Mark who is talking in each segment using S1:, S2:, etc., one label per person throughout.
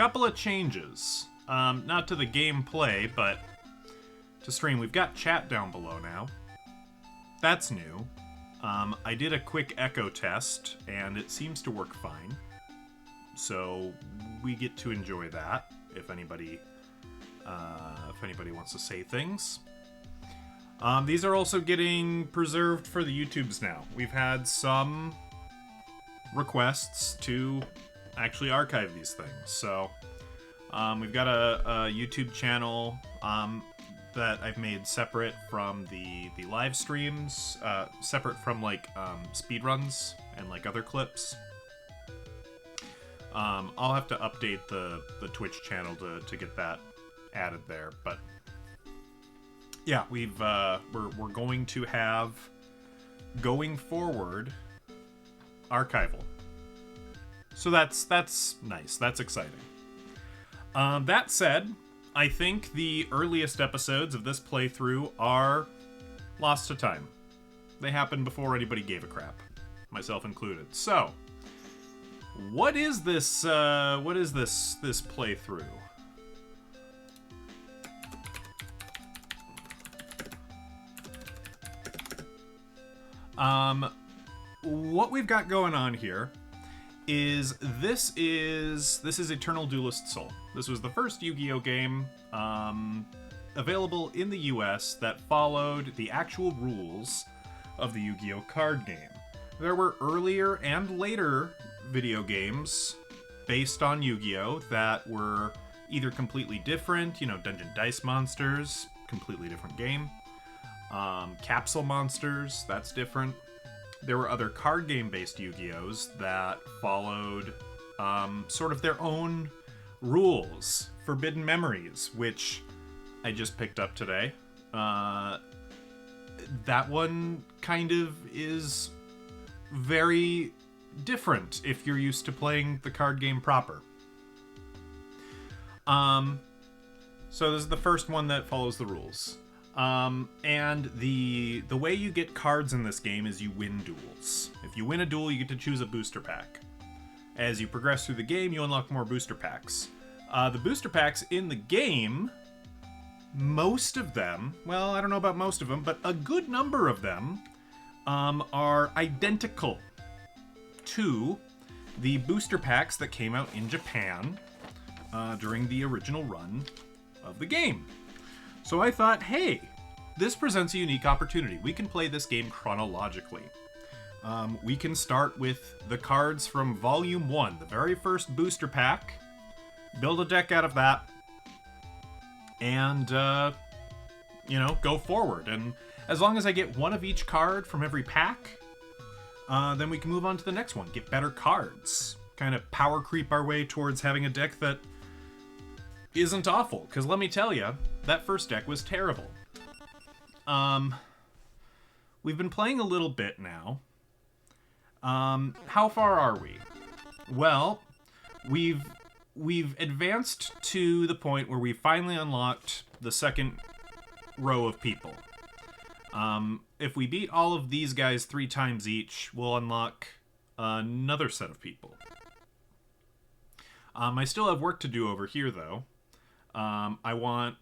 S1: couple of changes. Not to the gameplay, but to stream. We've got chat down below now. That's new. I did a quick echo test, and it seems to work fine. So we get to enjoy that if anybody wants to say things. These are also getting preserved for the YouTubes now. We've had some requests to actually archive these things. So we've got a YouTube channel that I've made separate from the live streams, separate from like speedruns and like other clips. I'll have to update the Twitch channel to get that added there, but yeah, we're going to have, going forward, archival. So that's nice. That's exciting. That said, I think the earliest episodes of this playthrough are lost to time. They happened before anybody gave a crap, myself included. So, what is this playthrough? What we've got going on here is this is Eternal Duelist Soul. This was the first Yu-Gi-Oh game available in the US that followed the actual rules of the Yu-Gi-Oh card game. There were earlier and later video games based on Yu-Gi-Oh that were either completely different, Dungeon Dice Monsters, completely different game. Capsule Monsters, that's different. There were other card game-based Yu-Gi-Ohs that followed sort of their own rules. Forbidden Memories, which I just picked up today. That one kind of is very different if you're used to playing the card game proper. So this is the first one that follows the rules. And the way you get cards in this game is you win duels. If you win a duel, you get to choose a booster pack. As you progress through the game, you unlock more booster packs. The booster packs in the game, most of them, well, I don't know about most of them, but a good number of them are identical to the booster packs that came out in Japan during the original run of the game. So I thought, hey, this presents a unique opportunity. We can play this game chronologically. We can start with the cards from Volume 1, the very first booster pack, build a deck out of that, and, go forward. And as long as I get one of each card from every pack, then we can move on to the next one, get better cards, kind of power creep our way towards having a deck that isn't awful, because let me tell you, that first deck was terrible. We've been playing a little bit now. How far are we? Well, we've advanced to the point where we finally unlocked the second row of people. If we beat all of these guys 3 times each, we'll unlock another set of people. I still have work to do over here, though. I want...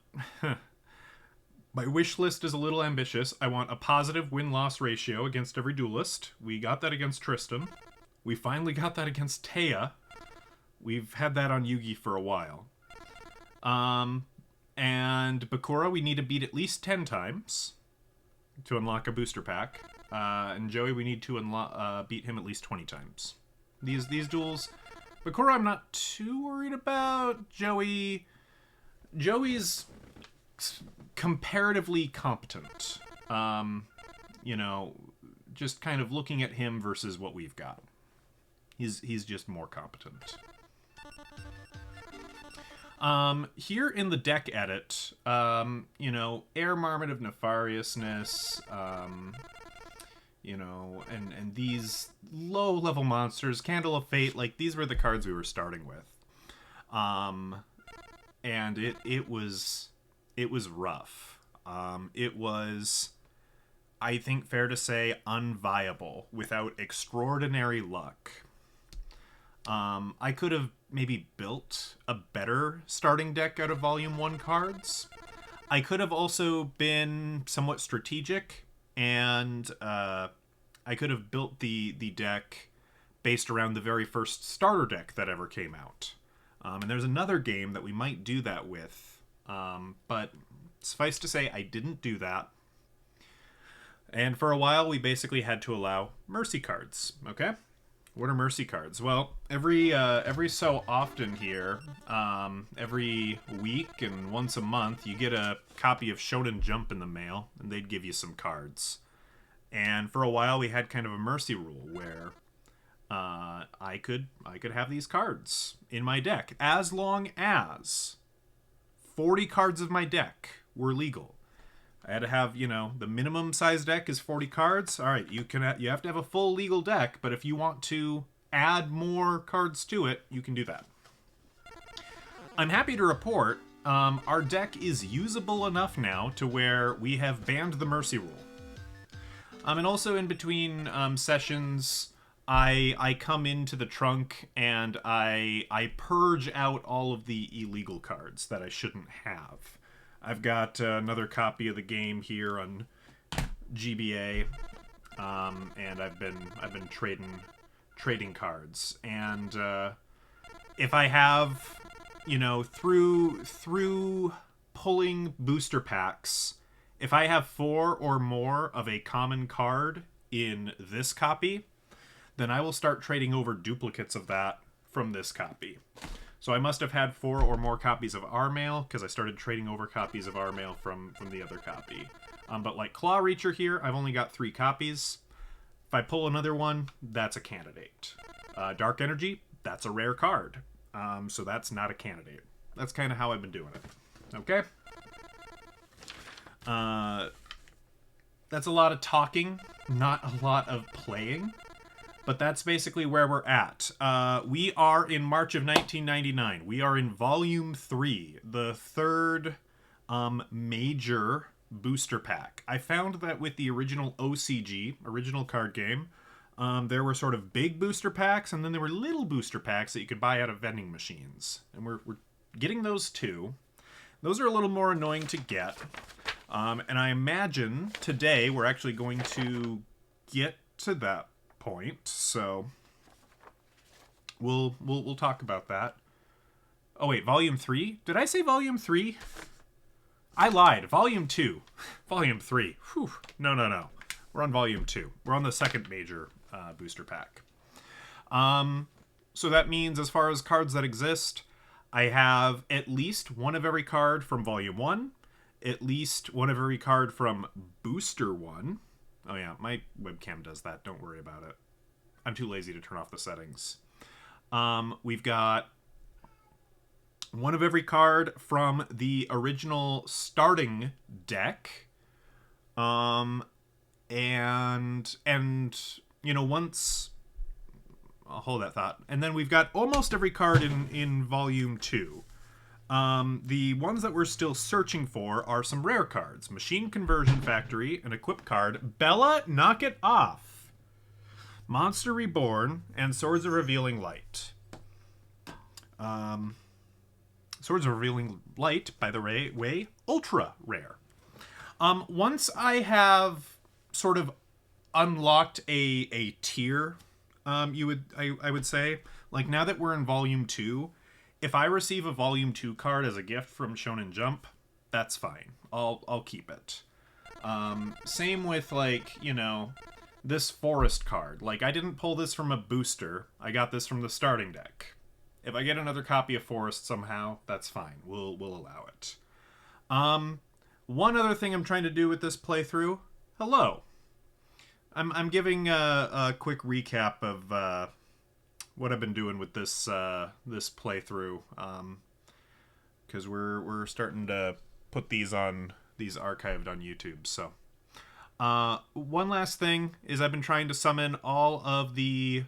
S1: My wish list is a little ambitious. I want a positive win-loss ratio against every duelist. We got that against Tristan. We finally got that against Taya. We've had that on Yugi for a while. And Bakura, we need to beat at least 10 times to unlock a booster pack. And Joey, we need to beat him at least 20 times. These duels... Bakura, I'm not too worried about. Joey's comparatively competent. Just kind of looking at him versus what we've got. He's just more competent. Here in the deck edit, Air Marmot of Nefariousness, and these low-level monsters, Candle of Fate, like, these were the cards we were starting with. And it was rough. It was, I think, fair to say, unviable without extraordinary luck. I could have maybe built a better starting deck out of Volume 1 cards. I could have also been somewhat strategic, and I could have built the deck based around the very first starter deck that ever came out. And there's another game that we might do that with, but suffice to say, I didn't do that. And for a while, we basically had to allow mercy cards, okay? What are mercy cards? Well, every so often here, every week and once a month, you get a copy of Shonen Jump in the mail, and they'd give you some cards. And for a while, we had kind of a mercy rule where I could have these cards in my deck as long as 40 cards of my deck were legal. I had to have, the minimum size deck is 40 cards. All right, you have to have a full legal deck, but if you want to add more cards to it, you can do that. I'm happy to report our deck is usable enough now to where we have banned the mercy rule. And also in between sessions, I come into the trunk and I purge out all of the illegal cards that I shouldn't have. I've got another copy of the game here on GBA, and I've been trading cards. And if I have, through pulling booster packs, if I have 4 or more of a common card in this copy, then I will start trading over duplicates of that from this copy. So I must have had 4 or more copies of R-Mail, because I started trading over copies of R-Mail from the other copy. But like Claw Reacher here, I've only got 3 copies. If I pull another one, that's a candidate. Dark Energy, that's a rare card. So that's not a candidate. That's kind of how I've been doing it. Okay? That's a lot of talking, not a lot of playing. But that's basically where we're at. We are in March of 1999. We are in Volume 3, the third major booster pack. I found that with the original OCG, original card game, there were sort of big booster packs, and then there were little booster packs that you could buy out of vending machines. And we're getting those too. Those are a little more annoying to get. And I imagine today we're actually going to get to that point, so we'll talk about that. Oh wait, Volume 3? Did I say Volume 3? I lied. Volume 2. Volume 3. Whew. No. We're on Volume 2. We're on the second major booster pack. So that means as far as cards that exist, I have at least one of every card from Volume 1, at least one of every card from Booster 1. Oh yeah, my webcam does that. Don't worry about it. I'm too lazy to turn off the settings. We've got one of every card from the original starting deck. And once... I'll hold that thought. And then we've got almost every card in Volume 2. The ones that we're still searching for are some rare cards. Machine Conversion Factory, an equip card. Bella, knock it off! Monster Reborn, and Swords of Revealing Light. Swords of Revealing Light, by the way, ultra rare. Once I have sort of unlocked a tier, I would say, like now that we're in Volume 2, if I receive a Volume 2 card as a gift from Shonen Jump, that's fine. I'll keep it. Same with, this Forest card. Like, I didn't pull this from a booster. I got this from the starting deck. If I get another copy of Forest somehow, that's fine. We'll allow it. One other thing I'm trying to do with this playthrough. Hello. I'm giving a quick recap of what I've been doing with this playthrough, because we're starting to put these archived on YouTube. So one last thing is I've been trying to summon all of the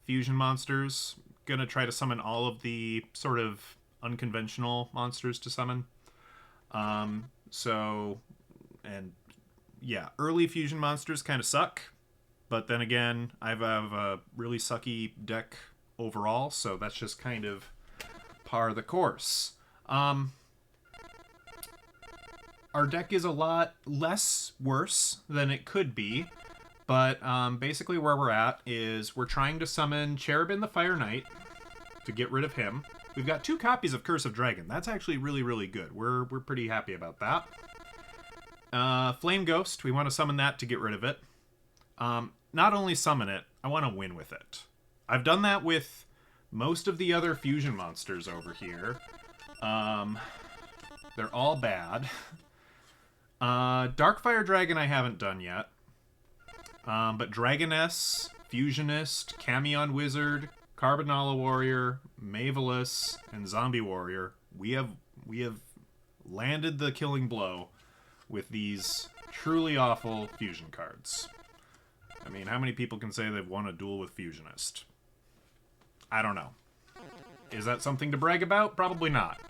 S1: fusion monsters. Gonna try to summon all of the sort of unconventional monsters to summon. Early fusion monsters kind of suck. But then again, I have a really sucky deck overall, so that's just kind of par of the course. Our deck is a lot less worse than it could be, but basically where we're at is we're trying to summon Cherubin the Fire Knight to get rid of him. We've got 2 copies of Curse of Dragon. That's actually really, really good. We're pretty happy about that. Flame Ghost, we want to summon that to get rid of it. Not only summon it, I want to win with it. I've done that with most of the other fusion monsters over here. They're all bad. Darkfire Dragon I haven't done yet. But Dragoness, Fusionist, Camion Wizard, Carbonala Warrior, Mavelus, and Zombie Warrior, we have landed the killing blow with these truly awful fusion cards. I mean, how many people can say they've won a duel with Fusionist? I don't know. Is that something to brag about? Probably not.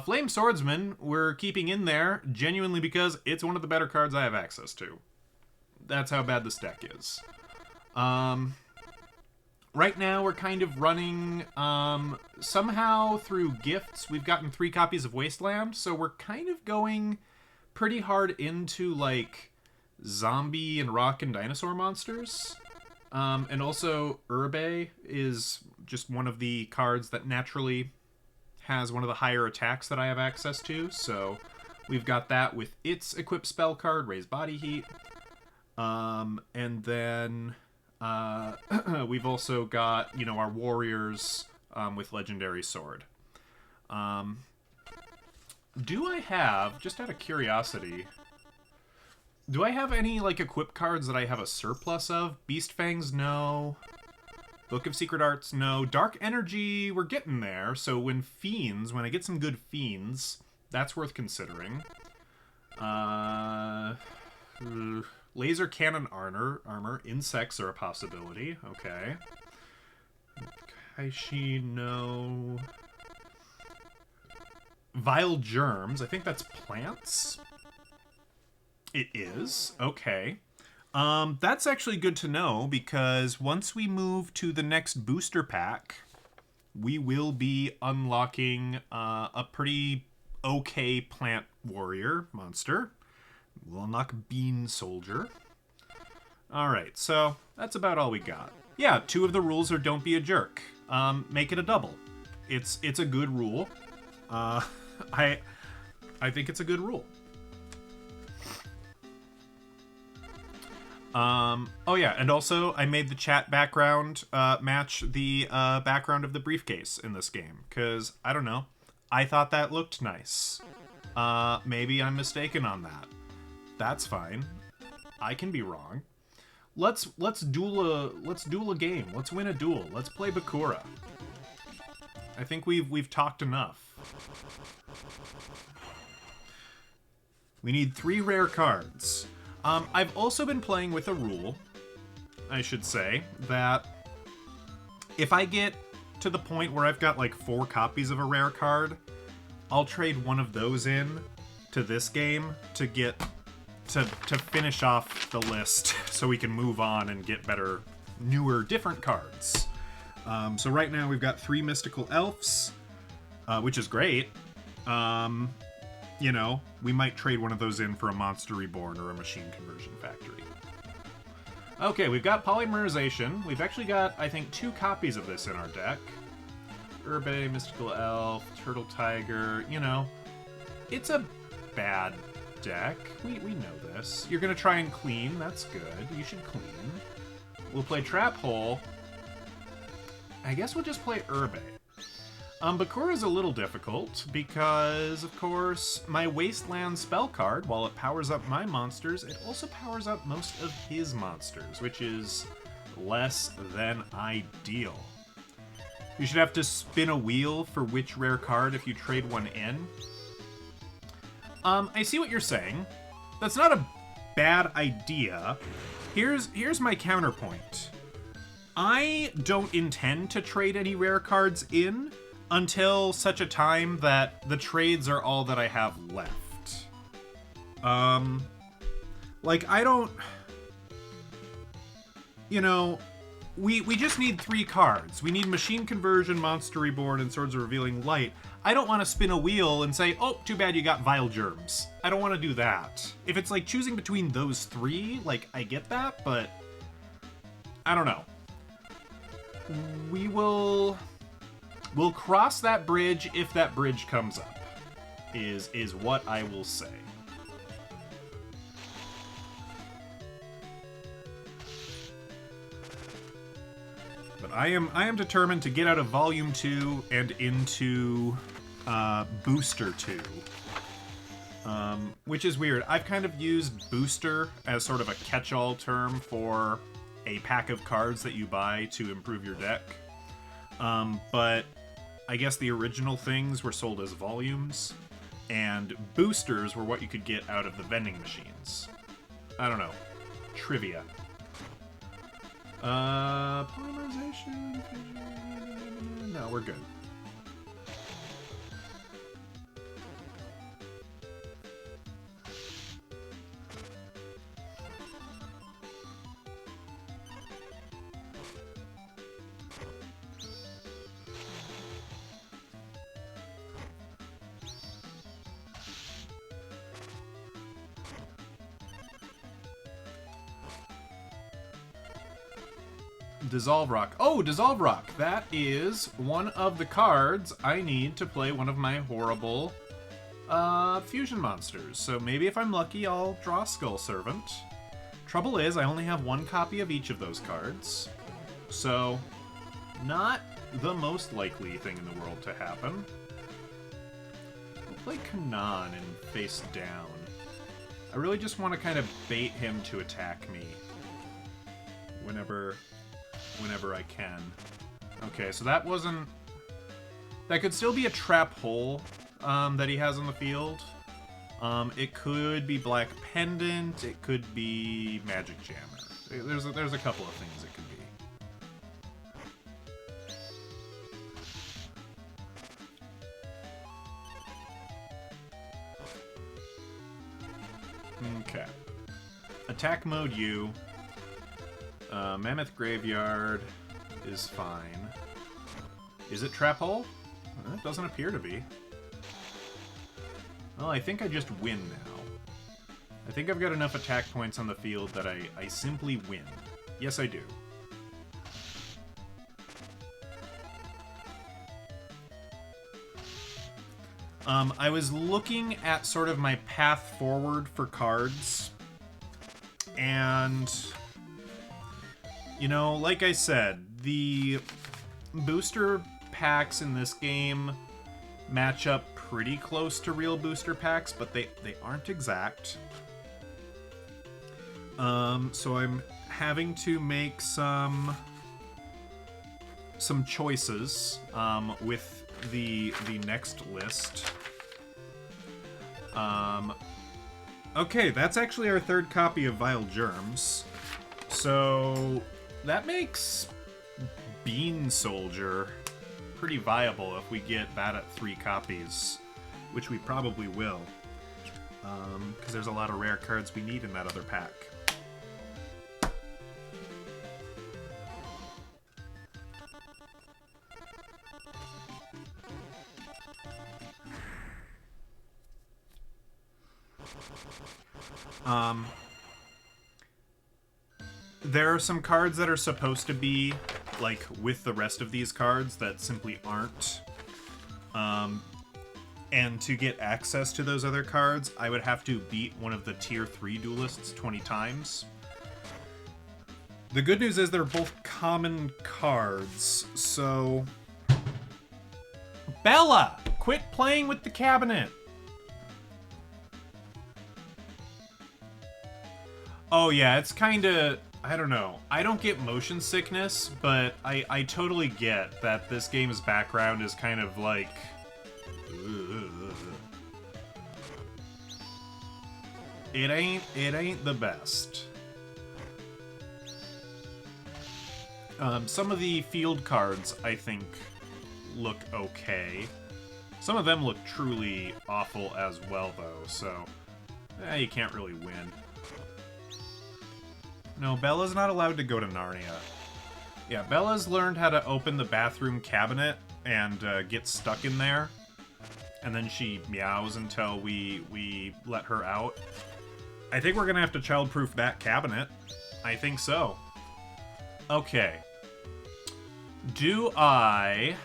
S1: Flame Swordsman we're keeping in there genuinely because it's one of the better cards I have access to. That's how bad this deck is. Right now, we're kind of running, somehow through gifts, we've gotten 3 copies of Wasteland, so we're kind of going pretty hard into, like, zombie and rock and dinosaur monsters. And also, Urbe is just one of the cards that naturally has one of the higher attacks that I have access to, so we've got that with its equipped spell card, Raise Body Heat. And then... we've also got, you know, our warriors with Legendary Sword. Do I have, just out of curiosity, do I have any, like, equip cards that I have a surplus of? Beast Fangs, no. Book of Secret Arts, no. Dark Energy, we're getting there. So when I get some good Fiends, that's worth considering. Laser Cannon armor. Insects are a possibility. Okay. Kaishi, no. Vile Germs. I think that's plants. It is. Okay. That's actually good to know, because once we move to the next booster pack, we will be unlocking a pretty okay plant warrior monster. We'll unlock Bean Soldier. Alright, so that's about all we got. Yeah, 2 of the rules are don't be a jerk. Make it a double. It's a good rule. I think it's a good rule. Oh yeah, and also I made the chat background match the background of the briefcase in this game, because, I don't know, I thought that looked nice. Maybe I'm mistaken on that. That's fine. I can be wrong. Let's duel a game. Let's win a duel. Let's play Bakura. I think we've talked enough. We need 3 rare cards. I've also been playing with a rule, I should say, that if I get to the point where I've got like 4 copies of a rare card, I'll trade one of those in to this game to get to finish off the list so we can move on and get better, newer, different cards. So right now we've got 3 Mystical Elves, which is great. You know, we might trade one of those in for a Monster Reborn or a Machine Conversion Factory. Okay, we've got Polymerization. We've actually got, I think, 2 copies of this in our deck. Urbe, Mystical Elf, Turtle Tiger, you know. It's a bad deck. We know this. You're gonna try and clean. That's good. You should clean. We'll play Trap Hole. I guess we'll just play Urbe. Bakura is a little difficult because, of course, my Wasteland spell card, while it powers up my monsters, it also powers up most of his monsters, which is less than ideal. You should have to spin a wheel for which rare card if you trade one in. I see what you're saying. That's not a bad idea. Here's my counterpoint. I don't intend to trade any rare cards in until such a time that the trades are all that I have left. Like, I don't... You know, we just need 3 cards. We need Machine Conversion, Monster Reborn, and Swords of Revealing Light. I don't want to spin a wheel and say, oh, too bad you got Vile Germs. I don't want to do that. If it's like choosing between those 3, like, I get that, but I don't know. We'll cross that bridge if that bridge comes up, is what I will say. But I am determined to get out of Volume 2 and into Booster 2. Which is weird. I've kind of used Booster as sort of a catch-all term for a pack of cards that you buy to improve your deck. But I guess the original things were sold as volumes, and boosters were what you could get out of the vending machines. I don't know. Trivia. Polymerization? No, we're good. Dissolve Rock. Oh, Dissolve Rock. That is one of the cards I need to play one of my horrible fusion monsters. So maybe if I'm lucky, I'll draw Skull Servant. Trouble is, I only have 1 copy of each of those cards. So, not the most likely thing in the world to happen. We'll play Kanan and face down. I really just want to kind of bait him to attack me whenever I can. Okay, so that wasn't... That could still be a trap hole that he has on the field. It could be Black Pendant. It could be Magic Jammer. There's a couple of things it could be. Okay. Attack mode U. Mammoth Graveyard is fine. Is it Trap Hole? It doesn't appear to be. Well, I think I just win now. I think I've got enough attack points on the field that I simply win. Yes, I do. I was looking at sort of my path forward for cards, and... You know, like I said, the booster packs in this game match up pretty close to real booster packs, but they aren't exact. So I'm having to make some choices with the next list. Okay, that's actually our 3rd copy of Vile Germs. So that makes Bean Soldier pretty viable if we get that at 3 copies, which we probably will, because there's a lot of rare cards we need in that other pack. There are some cards that are supposed to be, like, with the rest of these cards that simply aren't. And to get access to those other cards, I would have to beat one of the Tier 3 duelists 20 times. The good news is they're both common cards, so... Bella! Quit playing with the cabinet! Oh yeah, it's kinda... I don't know. I don't get motion sickness, but I totally get that this game's background is kind of like... It ain't the best. Some of the field cards, I think, look okay. Some of them look truly awful as well, though, so... you can't really win. No, Bella's not allowed to go to Narnia. Yeah, Bella's learned how to open the bathroom cabinet and get stuck in there. And then she meows until we let her out. I think we're gonna have to childproof that cabinet. I think so. Okay. Do I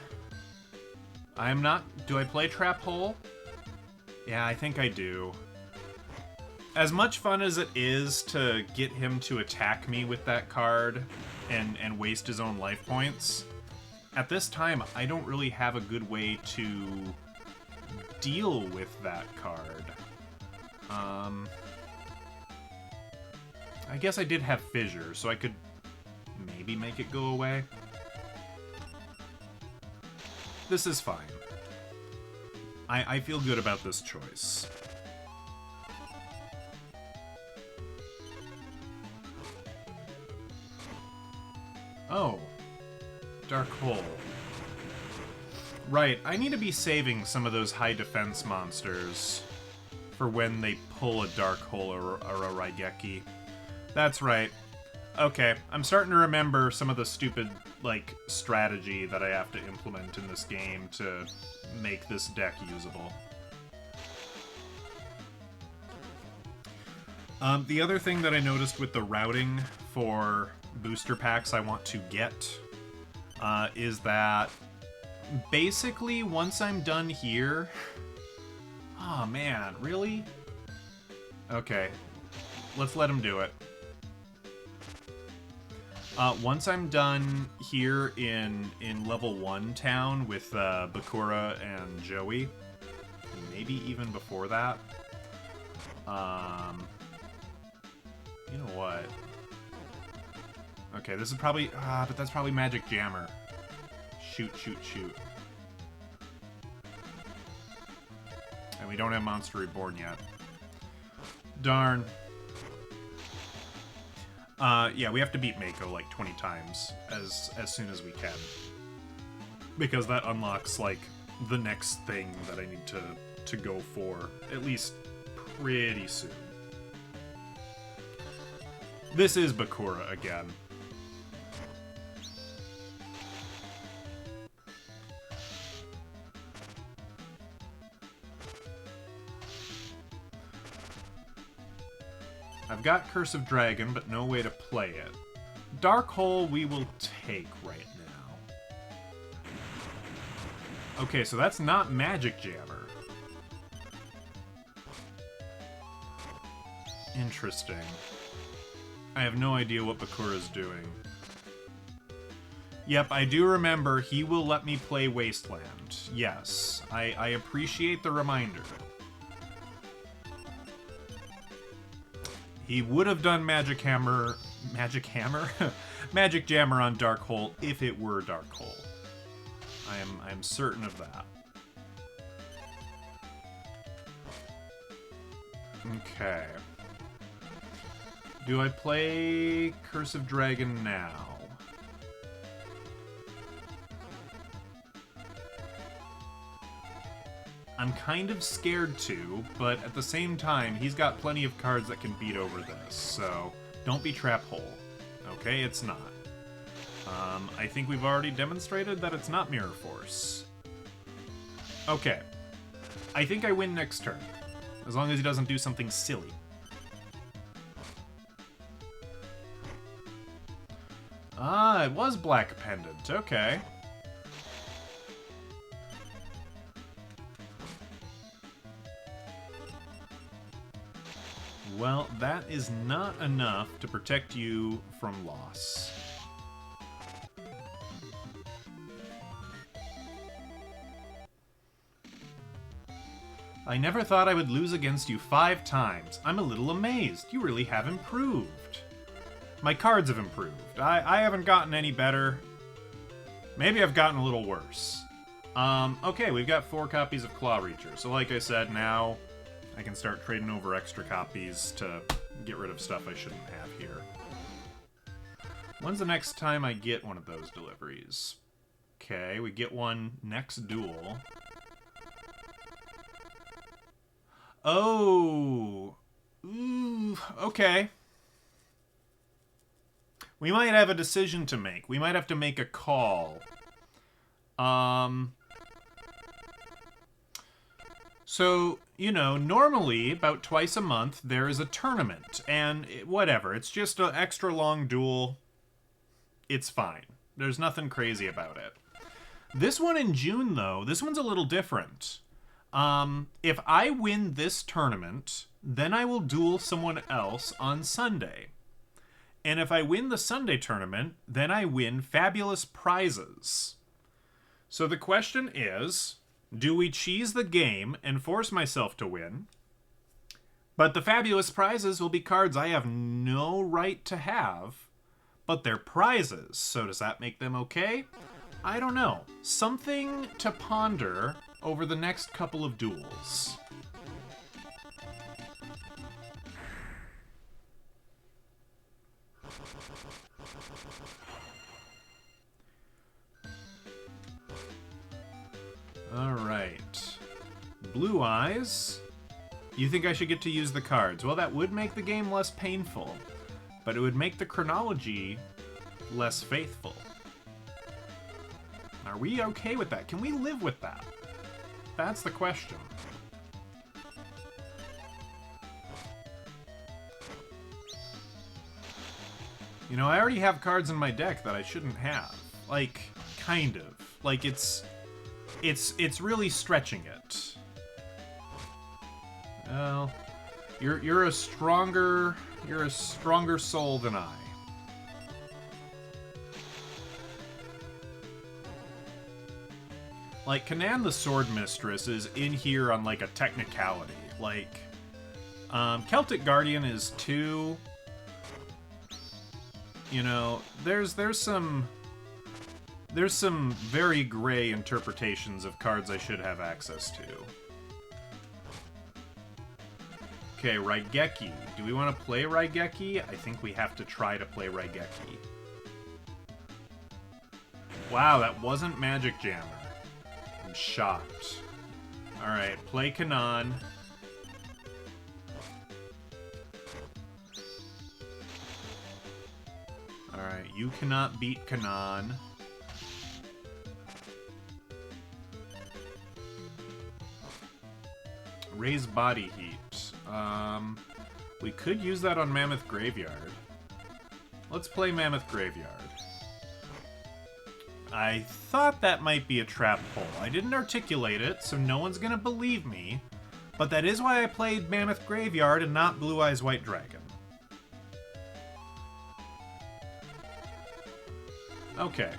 S1: play Trap Hole? Yeah, I think I do. As much fun as it is to get him to attack me with that card and waste his own life points, at this time, I don't really have a good way to deal with that card. I guess I did have Fissure, so I could maybe make it go away. This is fine. I feel good about this choice. Oh. Dark Hole. Right, I need to be saving some of those high defense monsters for when they pull a Dark Hole or a Raigeki. That's right. Okay, I'm starting to remember some of the stupid, like, strategy that I have to implement in this game to make this deck usable. The other thing that I noticed with the routing for booster packs I want to get is that basically once I'm done here... Oh man, really? Okay, let's let him do it. Once I'm done here in level 1 town with Bakura and Joey, maybe even before that, you know what? Okay, this is probably... but that's probably Magic Jammer. Shoot, shoot, shoot. And we don't have Monster Reborn yet. Darn. Yeah, we have to beat Mako like 20 times as soon as we can. Because that unlocks, like, the next thing that I need to go for, at least pretty soon. This is Bakura again. I've got Curse of Dragon, but no way to play it. Dark Hole we will take right now. Okay, so that's not Magic Jammer. Interesting. I have no idea what Bakura's doing. Yep, I do remember he will let me play Wasteland. Yes, I appreciate the reminder. He would have done Magic Hammer... Magic Hammer? Magic Jammer on Dark Hole if it were Dark Hole. I'm certain of that. Okay. Do I play Curse of Dragon now? I'm kind of scared to, but at the same time, he's got plenty of cards that can beat over this, so don't be Trap Hole. Okay, it's not. I think we've already demonstrated that it's not Mirror Force. Okay. I think I win next turn, as long as he doesn't do something silly. Ah, it was Black Pendant. Okay. Well, that is not enough to protect you from loss. I never thought I would lose against you 5 times. I'm a little amazed. You really have improved. My cards have improved. I haven't gotten any better. Maybe I've gotten a little worse. Okay, we've got 4 copies of Claw Reacher. So like I said, now I can start trading over extra copies to get rid of stuff I shouldn't have here. When's the next time I get one of those deliveries? Okay, we get one next duel. Oh! Ooh, okay. We might have a decision to make. We might have to make a call. So, you know, normally, about twice a month, there is a tournament. And whatever, it's just an extra long duel. It's fine. There's nothing crazy about it. This one in June, though, this one's a little different. If I win this tournament, then I will duel someone else on Sunday. And if I win the Sunday tournament, then I win fabulous prizes. So the question is, do we cheese the game and force myself to win? But the fabulous prizes will be cards I have no right to have, but they're prizes. So does that make them okay? I don't know. Something to ponder over the next couple of duels. Alright. Blue Eyes. You think I should get to use the cards? Well, that would make the game less painful, but it would make the chronology less faithful. Are we okay with that? Can we live with that? That's the question. You know, I already have cards in my deck that I shouldn't have. Like, kind of. Like, it's really stretching it. Well, you're a stronger soul than I. Like, Kanan the Sword Mistress is in here on, like, a technicality. Like, Celtic Guardian is 2. You know, there's some very gray interpretations of cards I should have access to. Okay, Raigeki. Do we want to play Raigeki? I think we have to try to play Raigeki. Wow, that wasn't Magic Jammer. I'm shocked. Alright, play Kanan. Alright, you cannot beat Kanan. Raise Body Heat. We could use that on Mammoth Graveyard. Let's play Mammoth Graveyard. I thought that might be a trap hole. I didn't articulate it, so no one's gonna believe me. But that is why I played Mammoth Graveyard and not Blue Eyes White Dragon. Okay.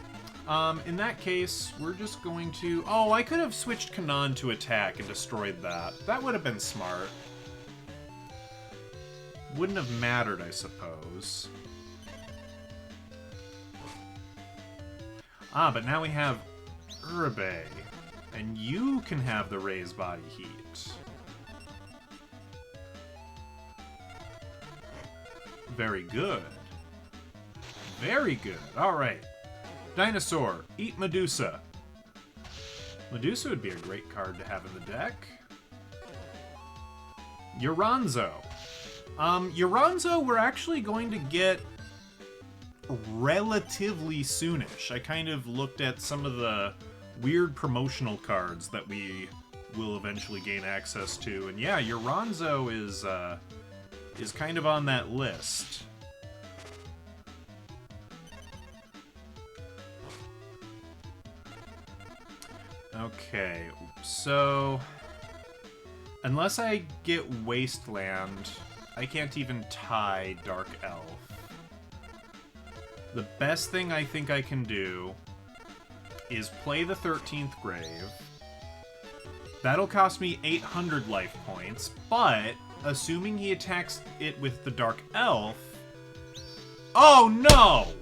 S1: In that case, we're just going to... Oh, I could have switched Kanan to attack and destroyed that. That would have been smart. Wouldn't have mattered, I suppose. Ah, but now we have Uribe. And you can have the Raise Body Heat. Very good. Very good. Alright. Dinosaur, eat Medusa. Medusa would be a great card to have in the deck. Uranzo. Uranzo we're actually going to get relatively soonish. I kind of looked at some of the weird promotional cards that we will eventually gain access to, and yeah, Uranzo is kind of on that list. Okay, so unless I get Wasteland, I can't even tie Dark Elf. The best thing I think I can do is play the 13th Grave. That'll cost me 800 life points, but assuming he attacks it with the Dark Elf... Oh, no!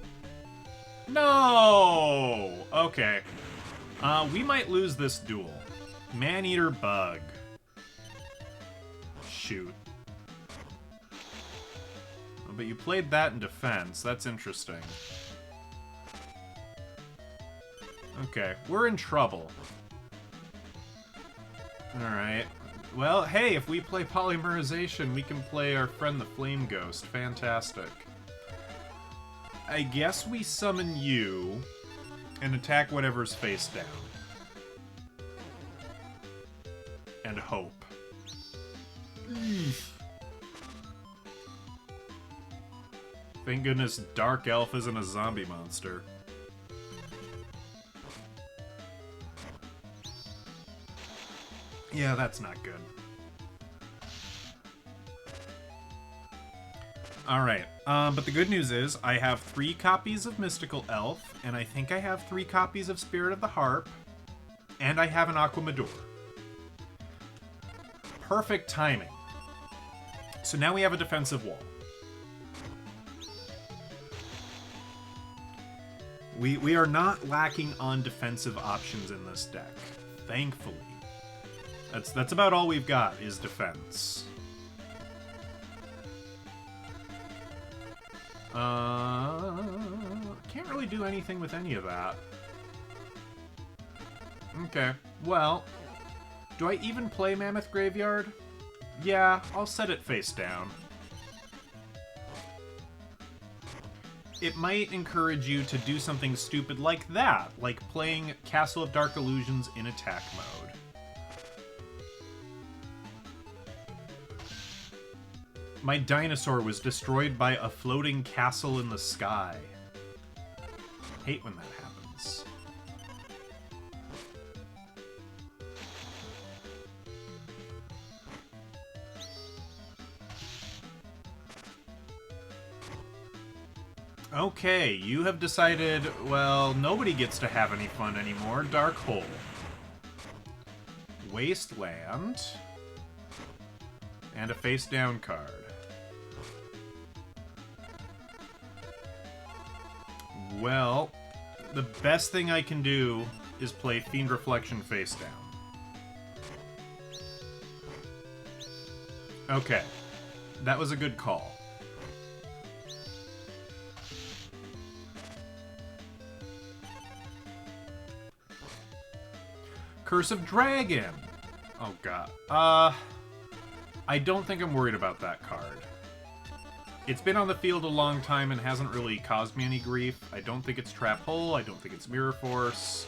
S1: No! Okay. We might lose this duel. Maneater Bug. Shoot. But you played that in defense. That's interesting. Okay, we're in trouble. Alright. Well, hey, if we play Polymerization, we can play our friend the Flame Ghost. Fantastic. I guess we summon you and attack whatever's face down. And hope. Thank goodness Dark Elf isn't a zombie monster. Yeah, that's not good. Alright, but the good news is I have 3 copies of Mystical Elf, and I think I have 3 copies of Spirit of the Harp, and I have an Aquamador. Perfect timing. So now we have a defensive wall. We are not lacking on defensive options in this deck, thankfully. That's about all we've got is defense. Can't really do anything with any of that. Okay, well, do I even play Mammoth Graveyard? Yeah, I'll set it face down. It might encourage you to do something stupid like that, like playing Castle of Dark Illusions in attack mode. My dinosaur was destroyed by a floating castle in the sky. Hate when that happens. Okay, you have decided, well, nobody gets to have any fun anymore. Dark Hole. Wasteland. And a face-down card. Well, the best thing I can do is play Fiend Reflection face down. Okay. That was a good call. Curse of Dragon! Oh god. I don't think I'm worried about that card. It's been on the field a long time and hasn't really caused me any grief. I don't think it's Trap Hole. I don't think it's Mirror Force.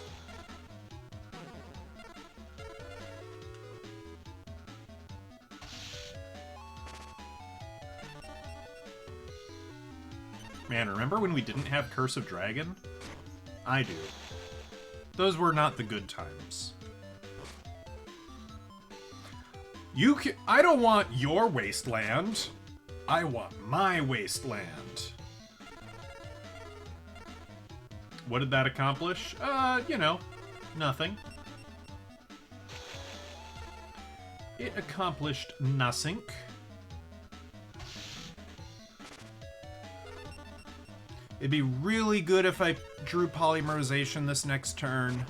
S1: Man, remember when we didn't have Curse of Dragon? I do. Those were not the good times. I don't want your wasteland. I want my wasteland. What did that accomplish? You know, nothing. It accomplished nothing. It'd be really good if I drew Polymerization this next turn.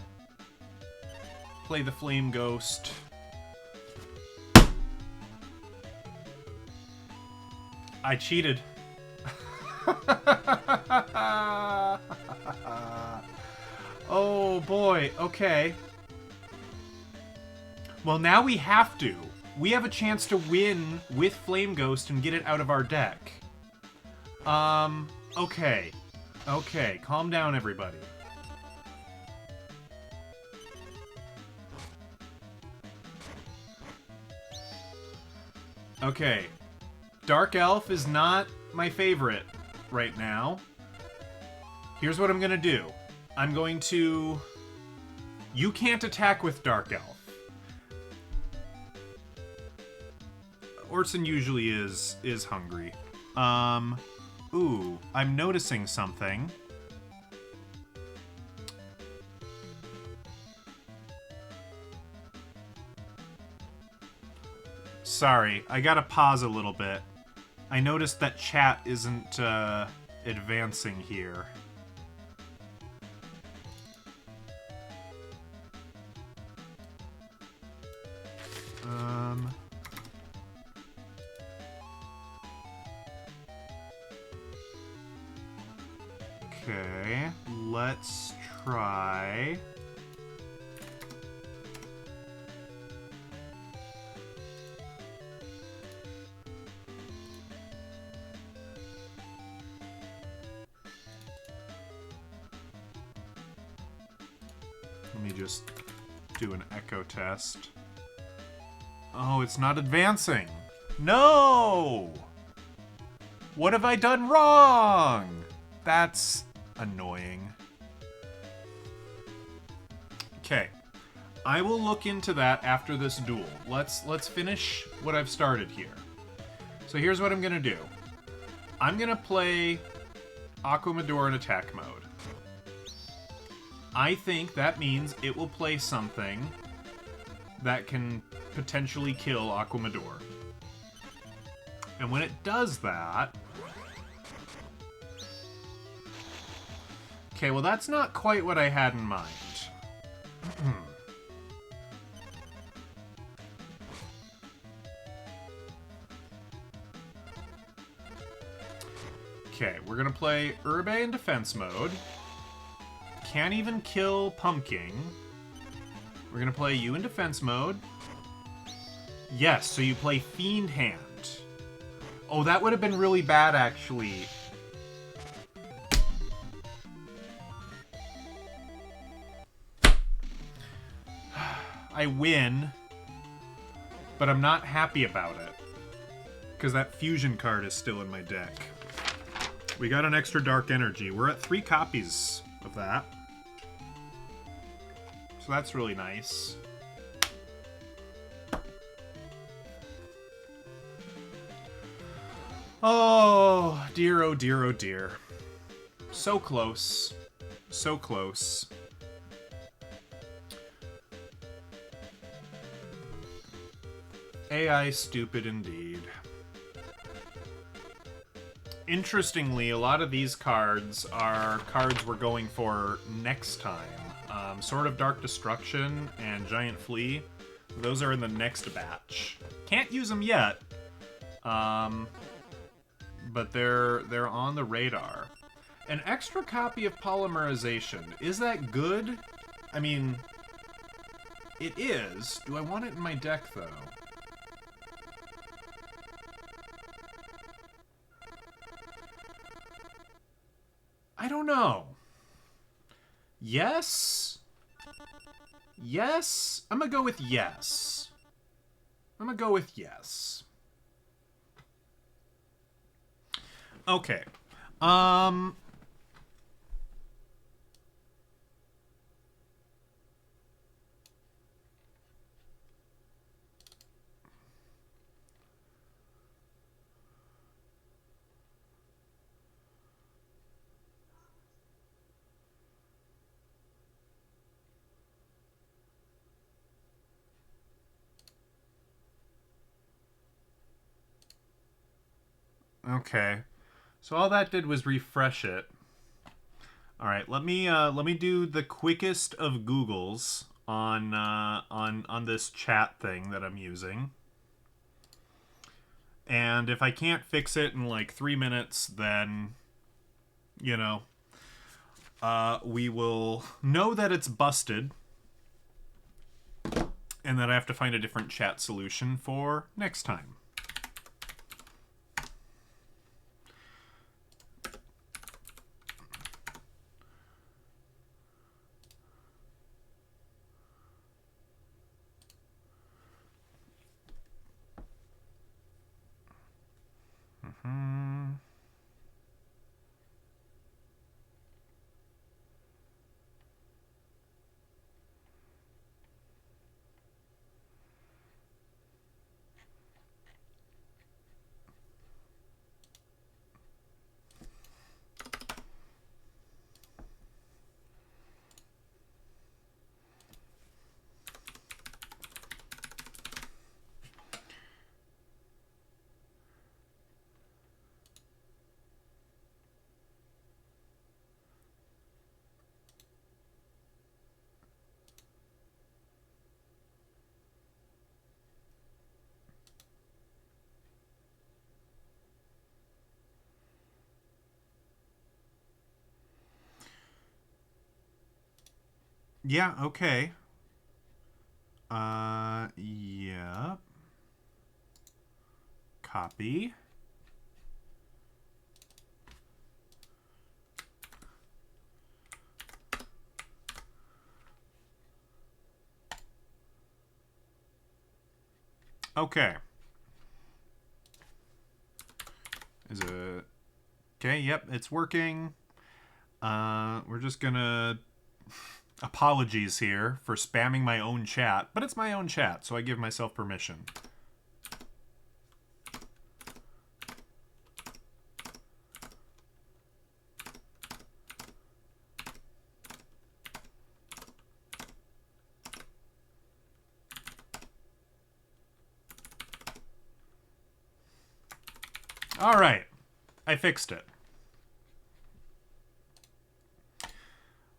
S1: Play the Flame Ghost. I cheated. Oh boy, okay. Well, now we have to. We have a chance to win with Flame Ghost and get it out of our deck. Okay. Okay, calm down, everybody. Okay. Dark Elf is not my favorite right now. Here's what I'm gonna do. I'm going to... You can't attack with Dark Elf. Orson usually is hungry. Ooh, I'm noticing something. Sorry, I gotta pause a little bit. I noticed that chat isn't, advancing here. Okay, let's try... Let me just do an echo test. Oh, it's not advancing. No! What have I done wrong? That's annoying. Okay. I will look into that after this duel. Let's finish what I've started here. So here's what I'm gonna do. I'm gonna play Aquamador in attack mode. I think that means it will play something that can potentially kill Aquamador. And when it does that... Okay, well that's not quite what I had in mind. Okay, we're gonna play Urbe in defense mode. Can't even kill Pumpkin. We're gonna play you in defense mode. Yes, so you play Fiend Hand. Oh, that would have been really bad, actually. I win, but I'm not happy about it. Because that fusion card is still in my deck. We got an extra Dark Energy. We're at 3 copies of that. So that's really nice. Oh, dear, oh dear, oh dear. So close. So close. AI stupid indeed. Interestingly, a lot of these cards are cards we're going for next time. Sword of Dark Destruction and Giant Flea. Those are in the next batch. Can't use them yet. But they're on the radar. An extra copy of Polymerization. Is that good? I mean, it is. Do I want it in my deck, though? I don't know. Yes? Yes? I'm gonna go with yes. I'm gonna go with yes. Okay. Okay. So all that did was refresh it. All right, let me do the quickest of Googles on this chat thing that I'm using. And if I can't fix it in like 3 minutes, then you know, we will know that it's busted, and that I have to find a different chat solution for next time. Yeah, okay. Yeah. Copy. Okay. Is it... Okay, yep, it's working. We're just gonna... Apologies here for spamming my own chat, but it's my own chat, so I give myself permission. All right, I fixed it.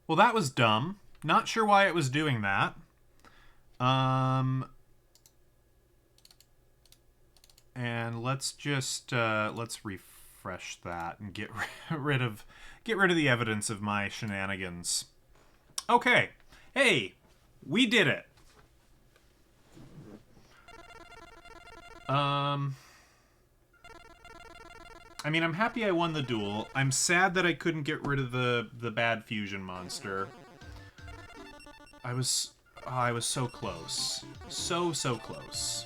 S1: Well, that was dumb. Not sure why it was doing that. And let's just let's refresh that and get rid of the evidence of my shenanigans. Okay. Hey, we did it. I mean, I'm happy I won the duel. I'm sad that I couldn't get rid of the bad fusion monster. I was so close. So close.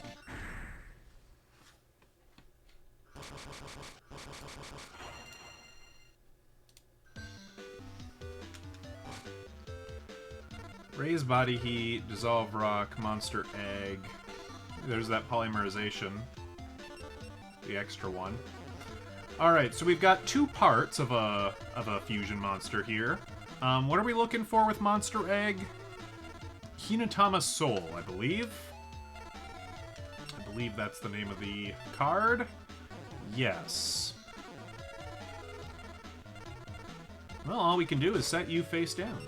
S1: Raise body heat, dissolve rock, monster egg. There's that polymerization. The extra one. Alright, so we've got 2 parts of a fusion monster here. What are we looking for with monster egg? Hinatama's Soul, I believe. I believe that's the name of the card. Yes. Well, all we can do is set you face down.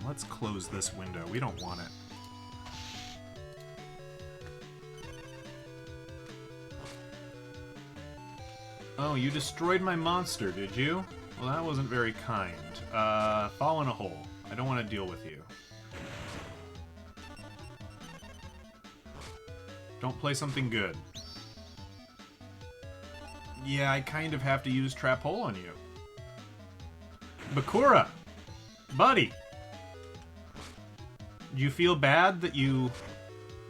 S1: Let's close this window. We don't want it. Oh, you destroyed my monster, did you? Well, that wasn't very kind. Fall in a hole. I don't want to deal with you. Don't play something good. Yeah, I kind of have to use Trap Hole on you. Bakura! Buddy! Do you feel bad that you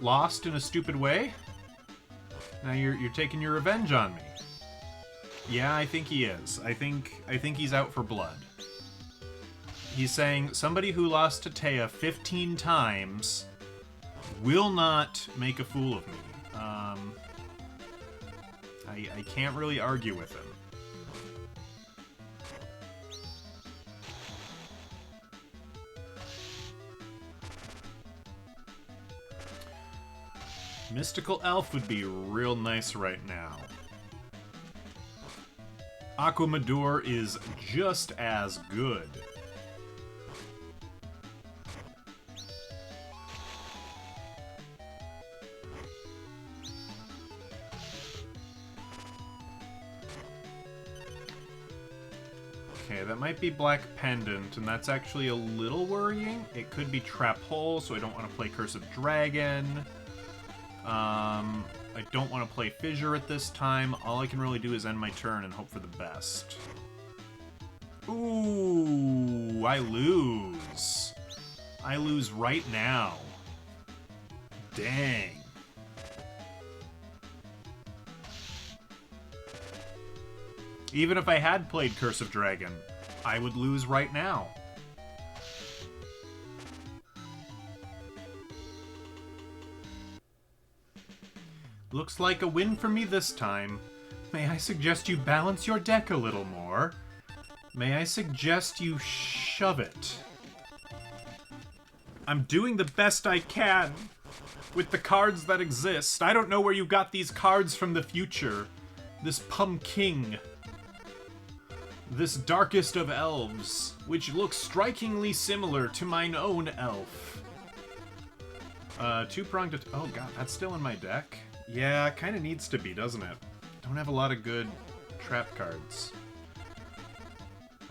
S1: lost in a stupid way? Now you're taking your revenge on me. Yeah, I think he is. I think he's out for blood. He's saying somebody who lost to Taya 15 times will not make a fool of me. I can't really argue with him. Mystical Elf would be real nice right now. Aquamador is just as good. Okay, that might be Black Pendant, and that's actually a little worrying. It could be Trap Hole, so I don't want to play Curse of Dragon. I don't want to play Fissure at this time. All I can really do is end my turn and hope for the best. Ooh, I lose. I lose right now. Dang. Even if I had played Curse of Dragon, I would lose right now. Looks like a win for me this time. May I suggest you balance your deck a little more? May I suggest you shove it? I'm doing the best I can with the cards that exist. I don't know where you got these cards from the future. This Pumpkin. This darkest of elves, which looks strikingly similar to mine own elf. Two-pronged... Oh god, that's still in my deck? Yeah, it kind of needs to be, doesn't it? Don't have a lot of good trap cards.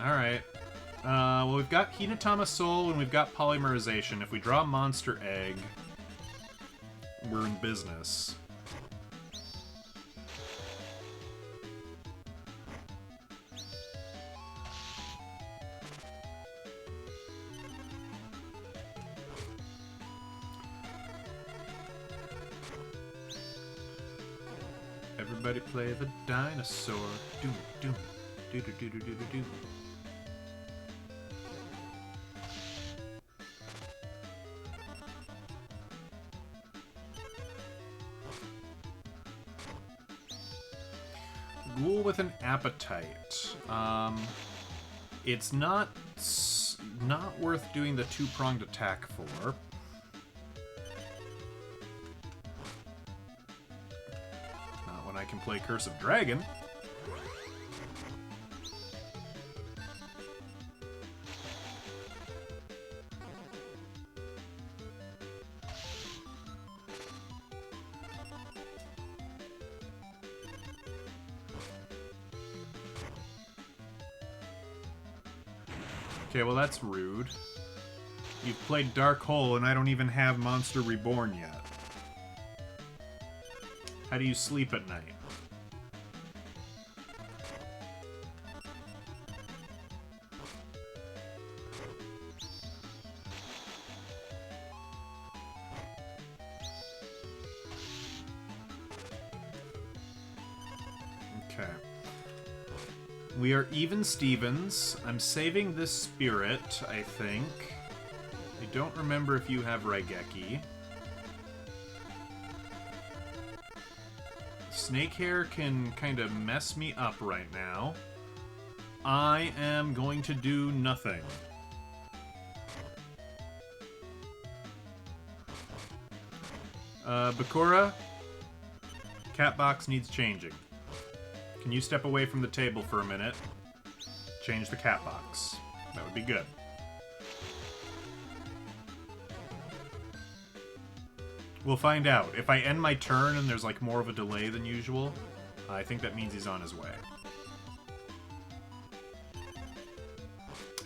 S1: Alright. Well, we've got Hinatama Soul and we've got Polymerization. If we draw Monster Egg, we're in business. Everybody play the dinosaur. Doom, doom, doo doo doo doo doo doo. Ghoul with an appetite. It's not worth doing the two-pronged attack for. Not when I can play Curse of Dragon. Okay, well that's rude. You've played Dark Hole and I don't even have Monster Reborn yet. How do you sleep at night? Okay. We are even Stevens. I'm saving this spirit, I think. I don't remember if you have Raigeki. Snakehair can kind of mess me up right now. I am going to do nothing. Bakura, cat box needs changing. Can you step away from the table for a minute? Change the cat box. That would be good. We'll find out. If I end my turn and there's like more of a delay than usual, I think that means he's on his way.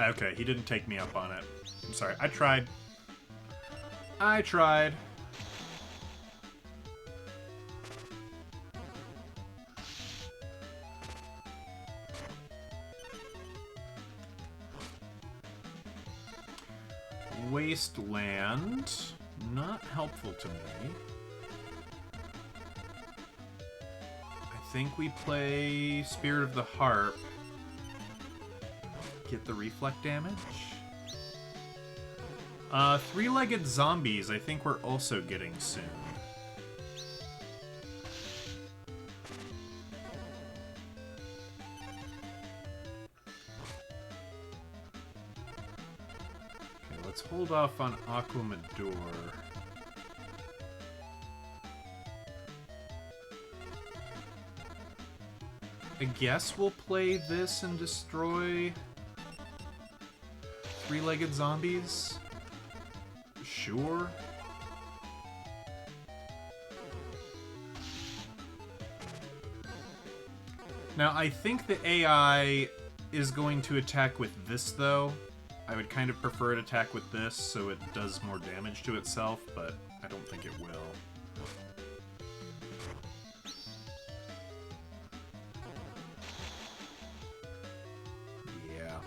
S1: Okay, he didn't take me up on it. I'm sorry. I tried. I tried. Wasteland. Not helpful to me. I think we play Spirit of the Harp. Get the reflect damage. Three-legged zombies I think we're also getting soon. Let's hold off on Aquamador. I guess we'll play this and destroy three-legged zombies? Sure. Now, I think the AI is going to attack with this, though. I would kind of prefer it attack with this so it does more damage to itself, but I don't think it will. Yeah.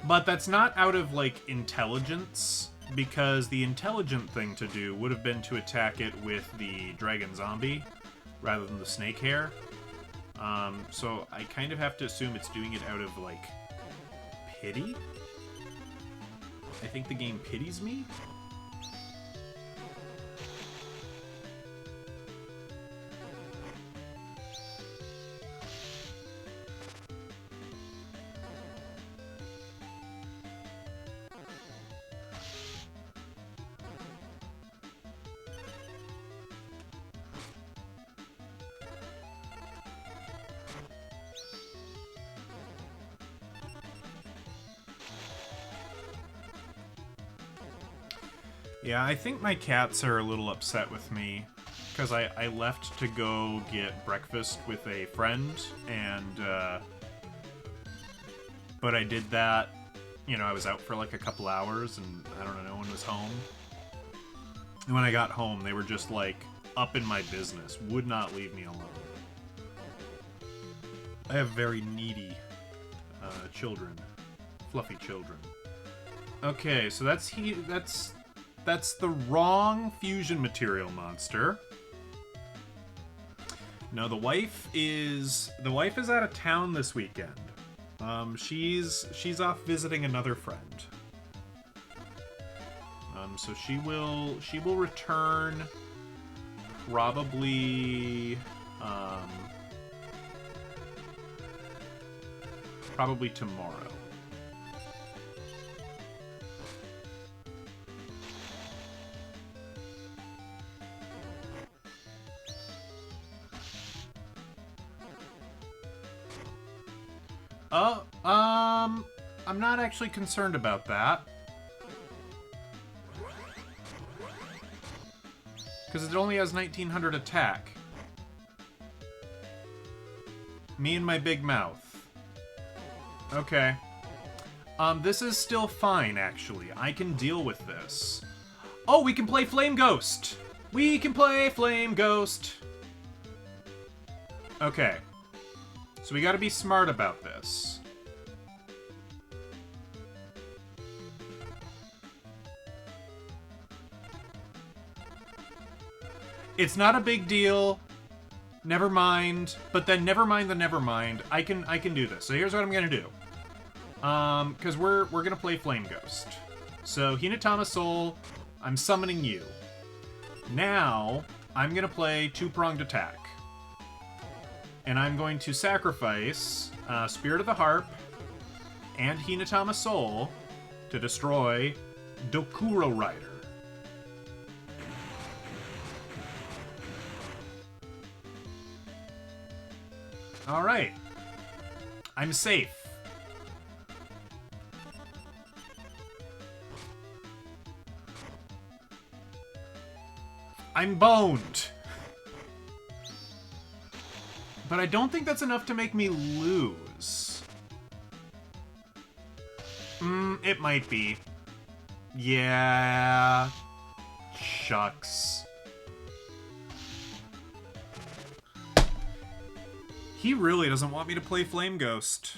S1: But that's not out of, like, intelligence, because the intelligent thing to do would have been to attack it with the dragon zombie rather than the snake hair. So I kind of have to assume it's doing it out of, like, pity? I think the game pities me? Yeah, I think my cats are a little upset with me, because I left to go get breakfast with a friend, and, but I did that, you know, I was out for like a couple hours, and I don't know, no one was home. And when I got home, they were just, like, up in my business, would not leave me alone. I have very needy, children. Fluffy children. Okay, so that's the wrong fusion material monster. No, the wife is out of town this weekend. She's off visiting another friend. So she will return probably probably tomorrow. I'm not actually concerned about that. Because it only has 1900 attack. Me and my big mouth. Okay. This is still fine, actually. I can deal with this. Oh, we can play Flame Ghost! We can play Flame Ghost! Okay. So we gotta be smart about this. It's not a big deal. Never mind. But then never mind the never mind. I can do this. So here's what I'm gonna do. Because we're gonna play Flame Ghost. So Hinatama Soul, I'm summoning you. Now I'm gonna play two-pronged attack. And I'm going to sacrifice Spirit of the Harp and Hinatama Soul to destroy Dokuro Rider. Alright. I'm safe. I'm boned. But I don't think that's enough to make me lose. It might be. Yeah. Shucks. He really doesn't want me to play Flame Ghost.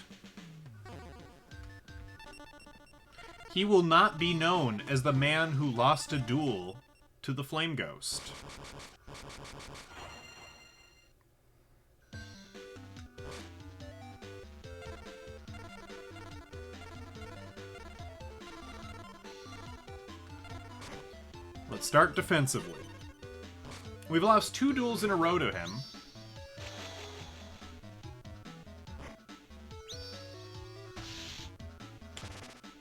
S1: He will not be known as the man who lost a duel to the Flame Ghost. Let's start defensively. We've lost 2 duels in a row to him.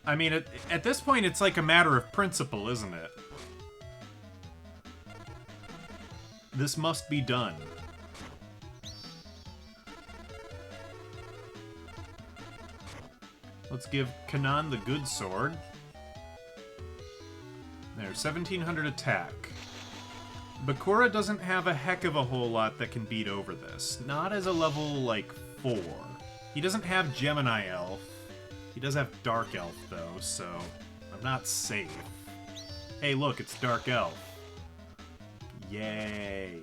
S1: I mean, at this point, it's like a matter of principle, isn't it? This must be done. Let's give Kanan the good sword. There's 1700 attack. Bakura doesn't have a heck of a whole lot that can beat over this. Not as a level, like, 4. He doesn't have Gemini Elf. He does have Dark Elf, though, so I'm not safe. Hey, look, it's Dark Elf. Yay.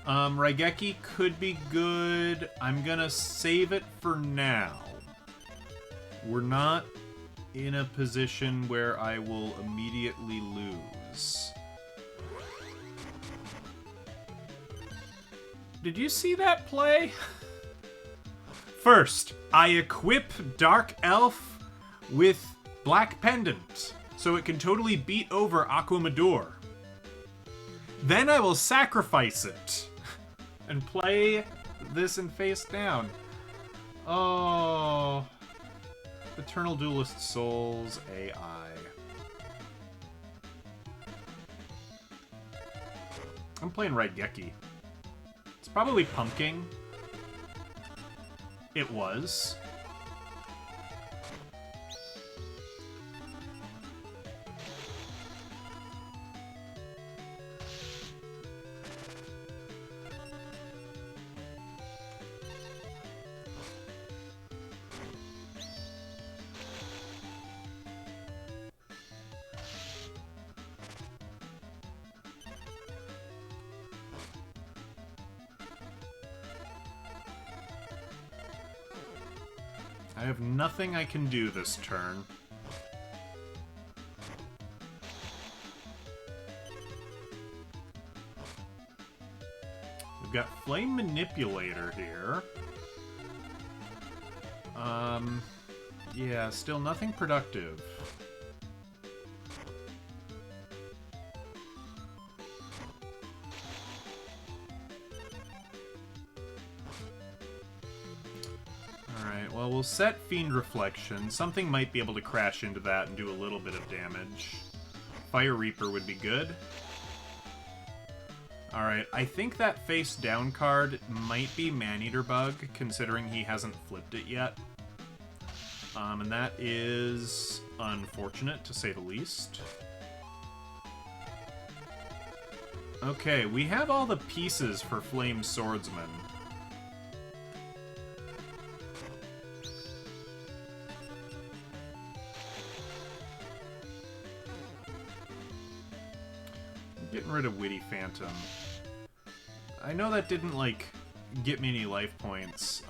S1: Raigeki could be good. I'm gonna save it for now. We're not in a position where I will immediately lose. Did you see that play? First, I equip Dark Elf with Black Pendant, so it can totally beat over Aquamador. Then I will sacrifice it and play this in face down. Oh. Eternal Duelist Souls AI. I'm playing Raigeki. It's probably pumpking. It was. I have nothing I can do this turn. We've got Flame Manipulator here. Yeah, still nothing productive. Alright, well, we'll set Fiend Reflection. Something might be able to crash into that and do a little bit of damage. Fire Reaper would be good. Alright, I think that face down card might be Maneater Bug, considering he hasn't flipped it yet. And that is unfortunate, to say the least. Okay, we have all the pieces for Flame Swordsman. Getting rid of Witty Phantom. I know that didn't, like, get me any life points.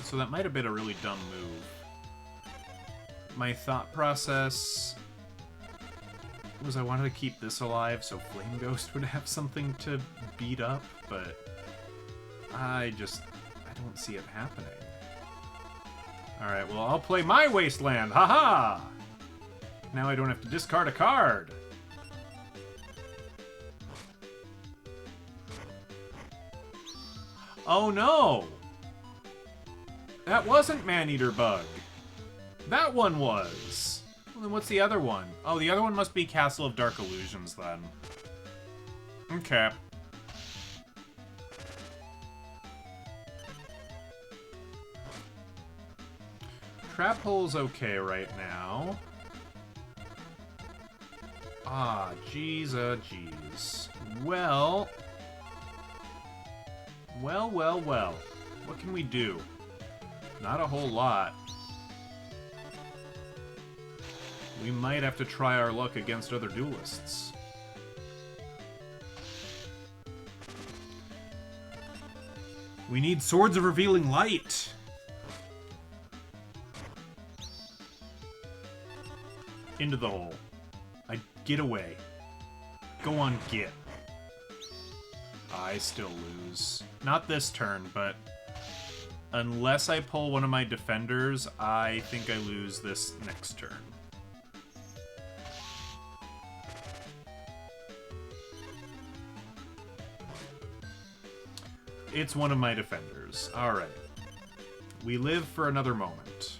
S1: So that might have been a really dumb move. My thought process was I wanted to keep this alive so Flame Ghost would have something to beat up, but I don't see it happening. Alright, well, I'll play my Wasteland! Haha! Now I don't have to discard a card! Oh no! That wasn't Maneater Bug. That one was. Well, then what's the other one? Oh, the other one must be Castle of Dark Illusions, then. Okay. Trap Hole's okay right now. Ah, jeez, jeez. Well... Well. What can we do? Not a whole lot. We might have to try our luck against other duelists. We need Swords of Revealing Light! Into the hole. Get away. Go on, get. I still lose. Not this turn, but... Unless I pull one of my defenders, I think I lose this next turn. It's one of my defenders. Alright. We live for another moment.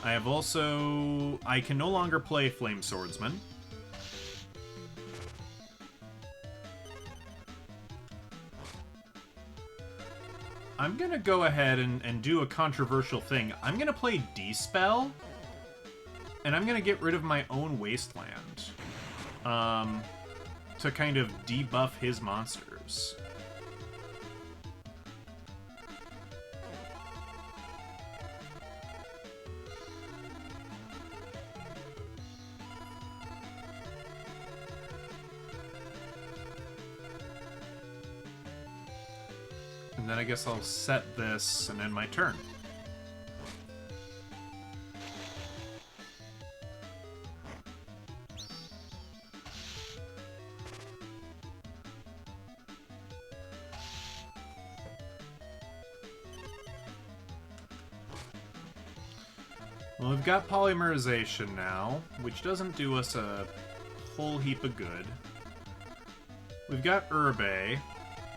S1: I have also... I can no longer play Flame Swordsman. I'm gonna go ahead and do a controversial thing. I'm gonna play D-Spell, and I'm gonna get rid of my own Wasteland. To kind of debuff his monsters. And then I guess I'll set this and end my turn. Well, we've got Polymerization now, which doesn't do us a whole heap of good. We've got Herbe,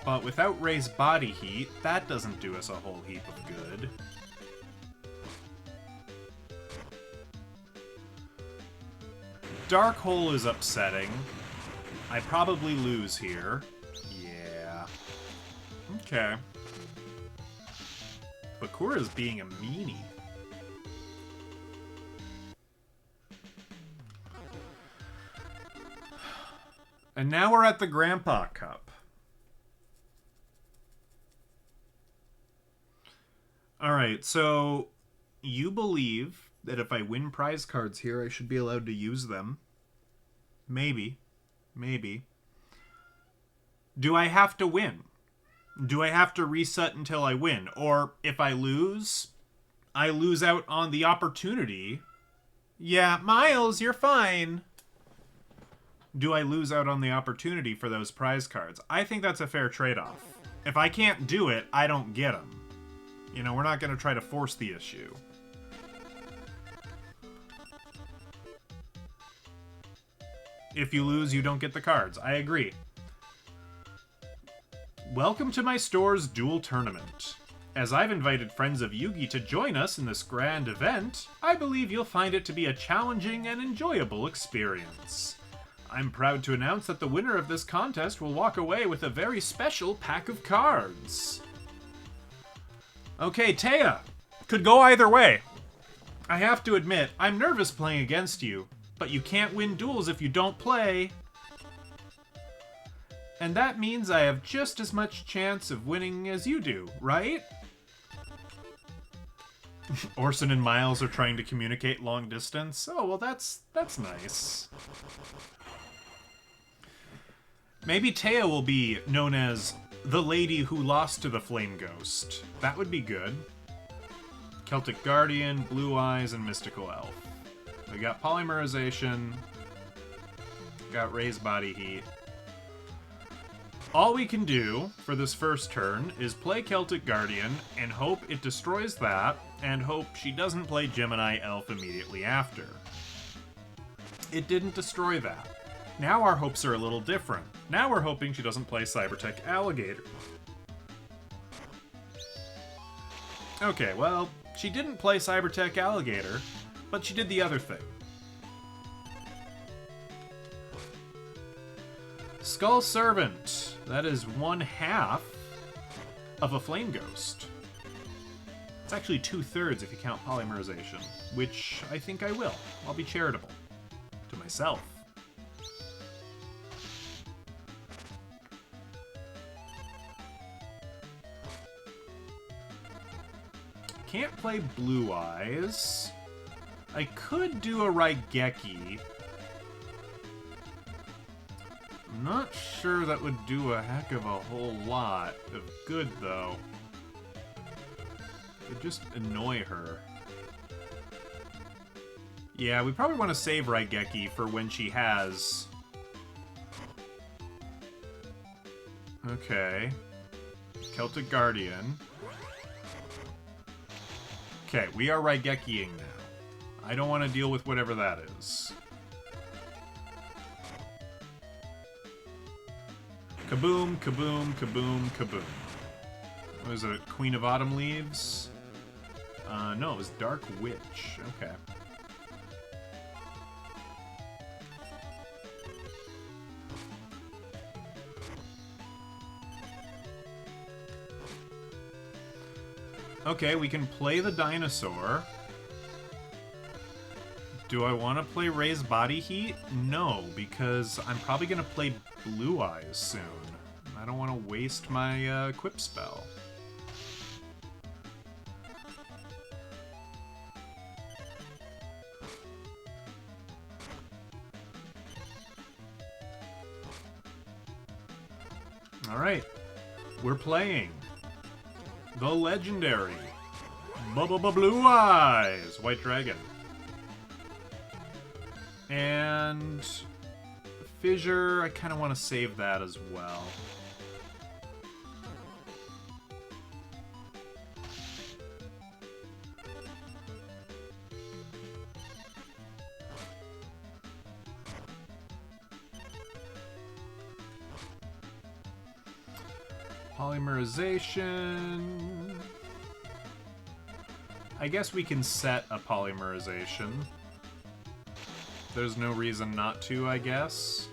S1: but without Raised Body Heat, that doesn't do us a whole heap of good. Dark Hole is upsetting. I probably lose here. Yeah. Okay. Bakura's being a meanie. And now we're at the Grandpa Cup. Alright, so you believe that if I win prize cards here, I should be allowed to use them. Maybe. Maybe. Do I have to win? Do I have to reset until I win? Or if I lose out on the opportunity. Yeah, Miles, you're fine. do I lose out on the opportunity for those prize cards? I think that's a fair trade-off. If I can't do it, I don't get them. You know, we're not going to try to force the issue. If you lose, you don't get the cards. I agree. Welcome to my store's duel tournament. As I've invited friends of Yugi to join us in this grand event, I believe you'll find it to be a challenging and enjoyable experience. I'm proud to announce that the winner of this contest will walk away with a very special pack of cards. Okay, Taya. Could go either way. I have to admit, I'm nervous playing against you, but you can't win duels if you don't play. And that means I have just as much chance of winning as you do, right? Orson and Miles are trying to communicate long distance. Oh, well, that's nice. Maybe Taya will be known as the lady who lost to the Flame Ghost. That would be good. Celtic Guardian, Blue Eyes, and Mystical Elf. We got Polymerization. Got Raised Body Heat. All we can do for this first turn is play Celtic Guardian and hope it destroys that, and hope she doesn't play Gemini Elf immediately after. It didn't destroy that. Now our hopes are a little different. Now we're hoping she doesn't play Cybertech Alligator. Okay, well, she didn't play Cybertech Alligator, but she did the other thing. Skull Servant. That is 1/2 of a Flame Ghost. It's actually 2/3 if you count Polymerization, which I think I will. I'll be charitable to myself. Can't play Blue Eyes. I could do a Raigeki. I'm not sure that would do a heck of a whole lot of good, though. It would just annoy her. Yeah, we probably want to save Raigeki for when she has... Okay. Celtic Guardian. Okay, we are Raigekiing now. I don't want to deal with whatever that is. Kaboom, kaboom, kaboom, kaboom. What was it? Queen of Autumn Leaves? No, it was Dark Witch. Okay. Okay, we can play the dinosaur. Do I want to play Raised Body Heat? No, because I'm probably going to play Blue Eyes soon. I don't want to waste my equip spell. Alright, we're playing the legendary Blue Eyes White Dragon. And Fissure, I kind of want to save that as well. Polymerization. I guess we can set a polymerization. There's no reason not to, I guess.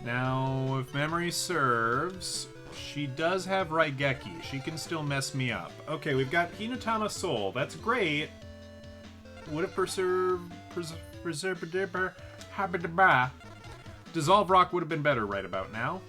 S1: Now, if memory serves, she does have Raigeki. She can still mess me up. Okay, we've got Hinatama Soul. That's great. Would have Dissolve Rock would have been better right about now.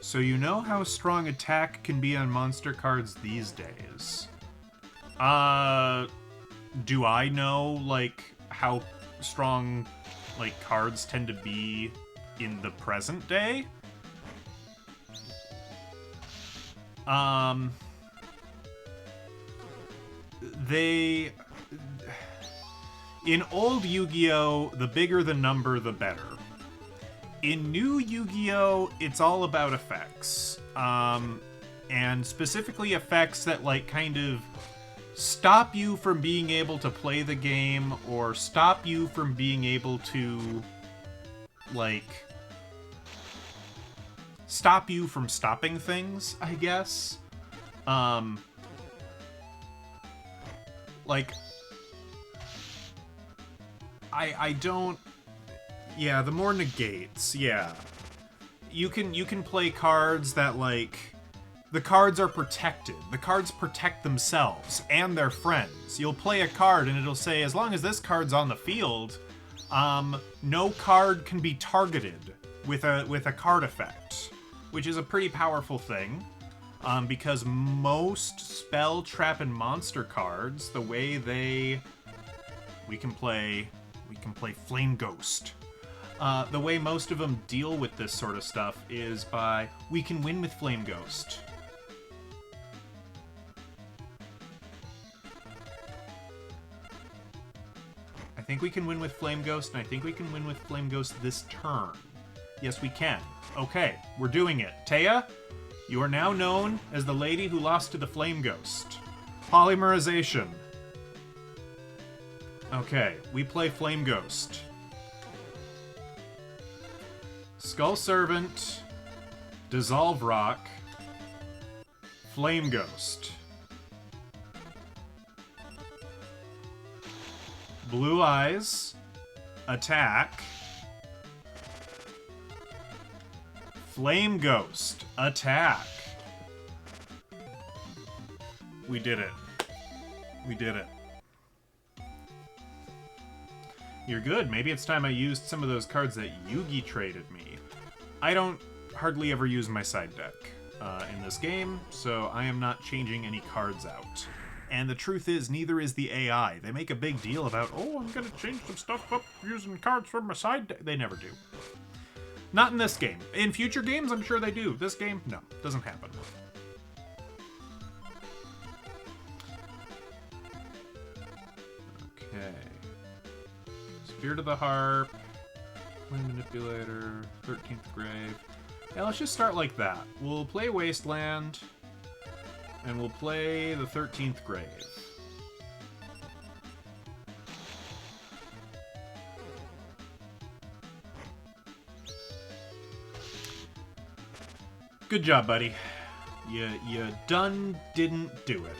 S1: So you know how strong attack can be on monster cards these days. Do I know, like, how strong, like, cards tend to be in the present day? In old Yu-Gi-Oh!, the bigger the number, the better. In new Yu-Gi-Oh!, it's all about effects. And specifically effects that, like, kind of stop you from being able to play the game, or stop you from being able to, like, stop you from stopping things, I guess. Like, I don't... Yeah, the more negates, yeah. You can play cards that, like... The cards are protected. The cards protect themselves and their friends. You'll play a card and it'll say, as long as this card's on the field, no card can be targeted with a card effect, which is a pretty powerful thing, because most spell, trap, and monster cards, the way we can play Flame Ghost. The way most of them deal with this sort of stuff is by, we can win with Flame Ghost. I think we can win with Flame Ghost, and I think we can win with Flame Ghost this turn. Yes, we can. Okay, we're doing it. Taya, you are now known as the lady who lost to the Flame Ghost. Polymerization. Okay, we play Flame Ghost. Skull Servant, Dissolve Rock, Flame Ghost. Blue Eyes, attack. Flame Ghost, attack. We did it. We did it. You're good. Maybe it's time I used some of those cards that Yugi traded me. I don't hardly ever use my side deck in this game, so I am not changing any cards out. And the truth is, neither is the AI. They make a big deal about, oh, I'm gonna change some stuff up using cards from my side deck. They never do. Not in this game. In future games, I'm sure they do. This game, no. Doesn't happen. Okay. Spirit of the Harp. Wind Manipulator. 13th Grave. Yeah, let's just start like that. We'll play Wasteland. And we'll play the 13th Grave. Good job, buddy. You didn't do it.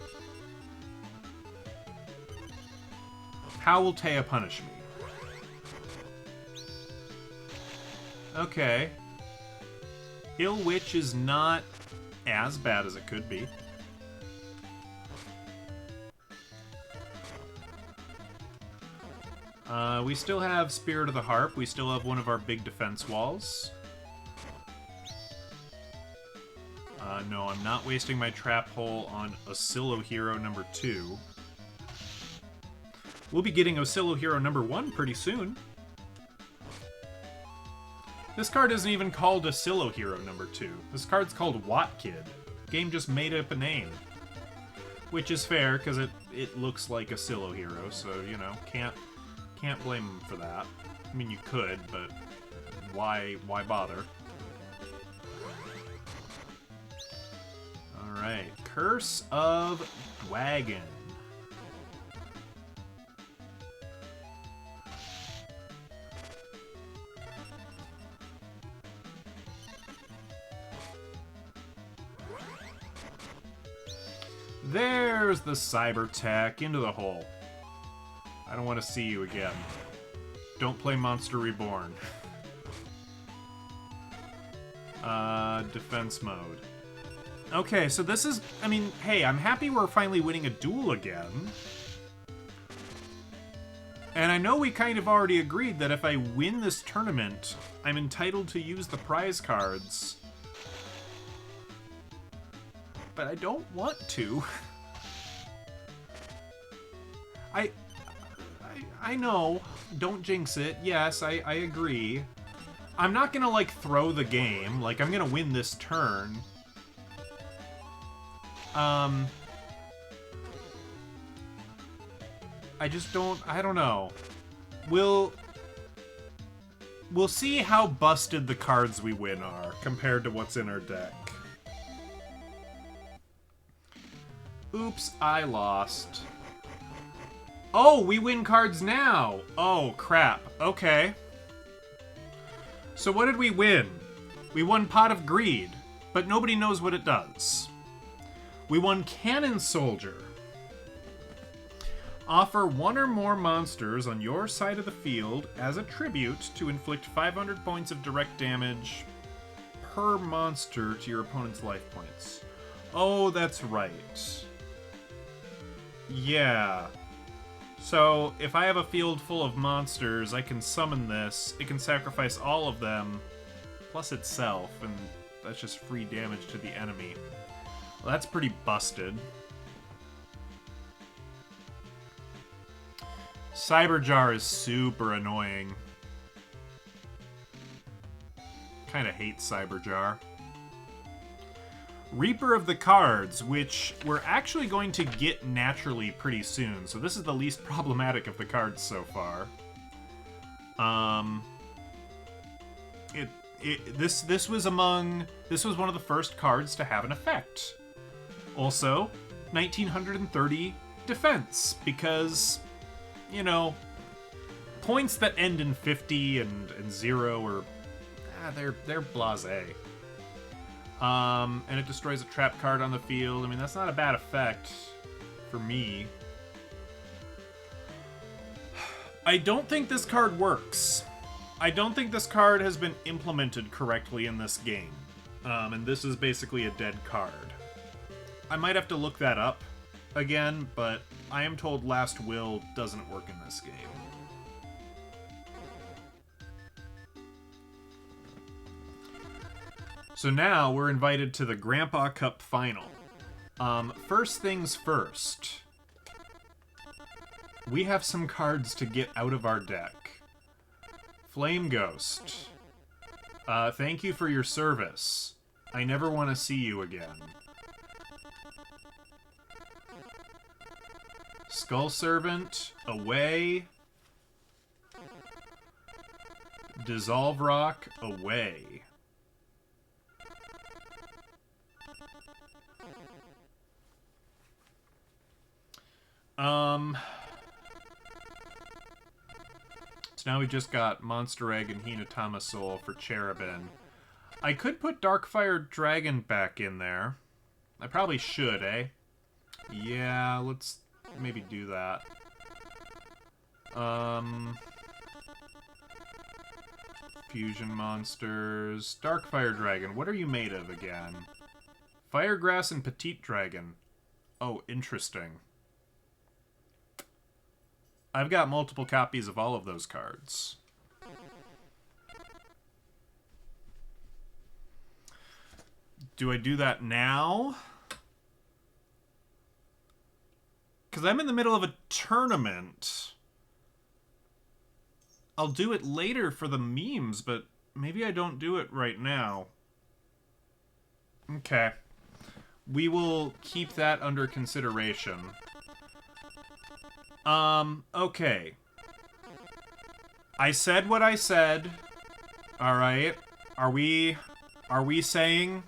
S1: How will Taya punish me? Okay. Ill Witch is not as bad as it could be. We still have Spirit of the Harp. We still have one of our big defense walls. No, I'm not wasting my trap hole on Oscillo Hero number 2. We'll be getting Oscillo Hero number 1 pretty soon. This card isn't even called Oscillo Hero number 2. This card's called Watt Kid. Game just made up a name. Which is fair, because it looks like Oscillo Hero, so, you know, can't blame him for that. I mean, you could, but why bother? Alright, Curse of Dwagon. There's the cyber tech into the hole. I don't want to see you again. Don't play Monster Reborn. Defense mode. Okay, so this is... I mean, hey, I'm happy we're finally winning a duel again. And I know we kind of already agreed that if I win this tournament, I'm entitled to use the prize cards but I don't want to. I know. Don't jinx it. Yes, I agree. I'm not gonna, like, throw the game. Like, I'm gonna win this turn. I just don't... I don't know. We'll see how busted the cards we win are compared to what's in our deck. Oops, I lost. Oh, we win cards now! Oh, crap. Okay. So what did we win? We won Pot of Greed, but nobody knows what it does. We won Cannon Soldier. Offer one or more monsters on your side of the field as a tribute to inflict 500 points of direct damage per monster to your opponent's life points. Oh, that's right. Yeah. So, if I have a field full of monsters, I can summon this. It can sacrifice all of them, plus itself, and that's just free damage to the enemy. Well, that's pretty busted. Cyberjar is super annoying. Kinda hate Cyberjar. Reaper of the Cards, which we're actually going to get naturally pretty soon. So this is the least problematic of the cards so far. This was one of the first cards to have an effect. Also, 1930 defense, because, you know, points that end in 50 and 0 are they're blasé. And it destroys a trap card on the field. I mean, that's not a bad effect for me. I don't think this card works. I don't think this card has been implemented correctly in this game. And this is basically a dead card. I might have to look that up again, but I am told Last Will doesn't work in this game. So now we're invited to the Grandpa Cup Final. First things first. We have some cards to get out of our deck. Flame Ghost. Thank you for your service. I never want to see you again. Skull Servant. Away. Dissolve Rock. Away. So now we just got Monster Egg and Hinatama Soul for Cherubin. I could put Darkfire Dragon back in there. I probably should, eh? Yeah, let's maybe do that. Fusion monsters. Darkfire Dragon. What are you made of again? Firegrass and Petite Dragon. Oh, interesting. I've got multiple copies of all of those cards. Do I do that now? Because I'm in the middle of a tournament. I'll do it later for the memes, but maybe I don't do it right now. Okay. We will keep that under consideration. Okay. I said what I said. Alright. Are we saying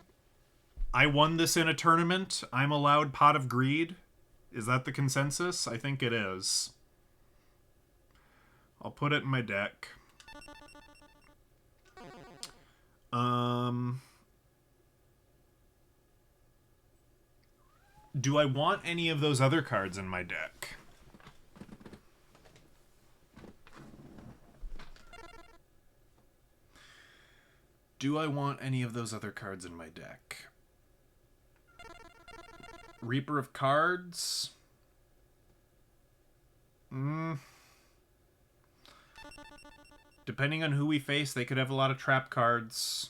S1: I won this in a tournament? I'm allowed Pot of Greed? Is that the consensus? I think it is. I'll put it in my deck. Do I want any of those other cards in my deck? Do I want any of those other cards in my deck? Reaper of Cards? Depending on who we face, they could have a lot of trap cards.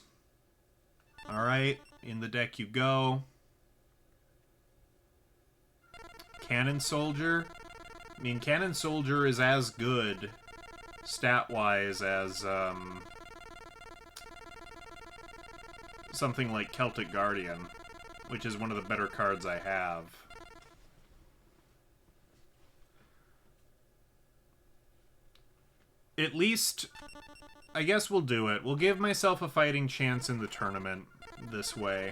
S1: Alright, in the deck you go. Cannon Soldier. I mean, Cannon Soldier is as good, stat-wise, as, something like Celtic Guardian, which is one of the better cards I have. At least, I guess we'll do it. We'll give myself a fighting chance in the tournament this way.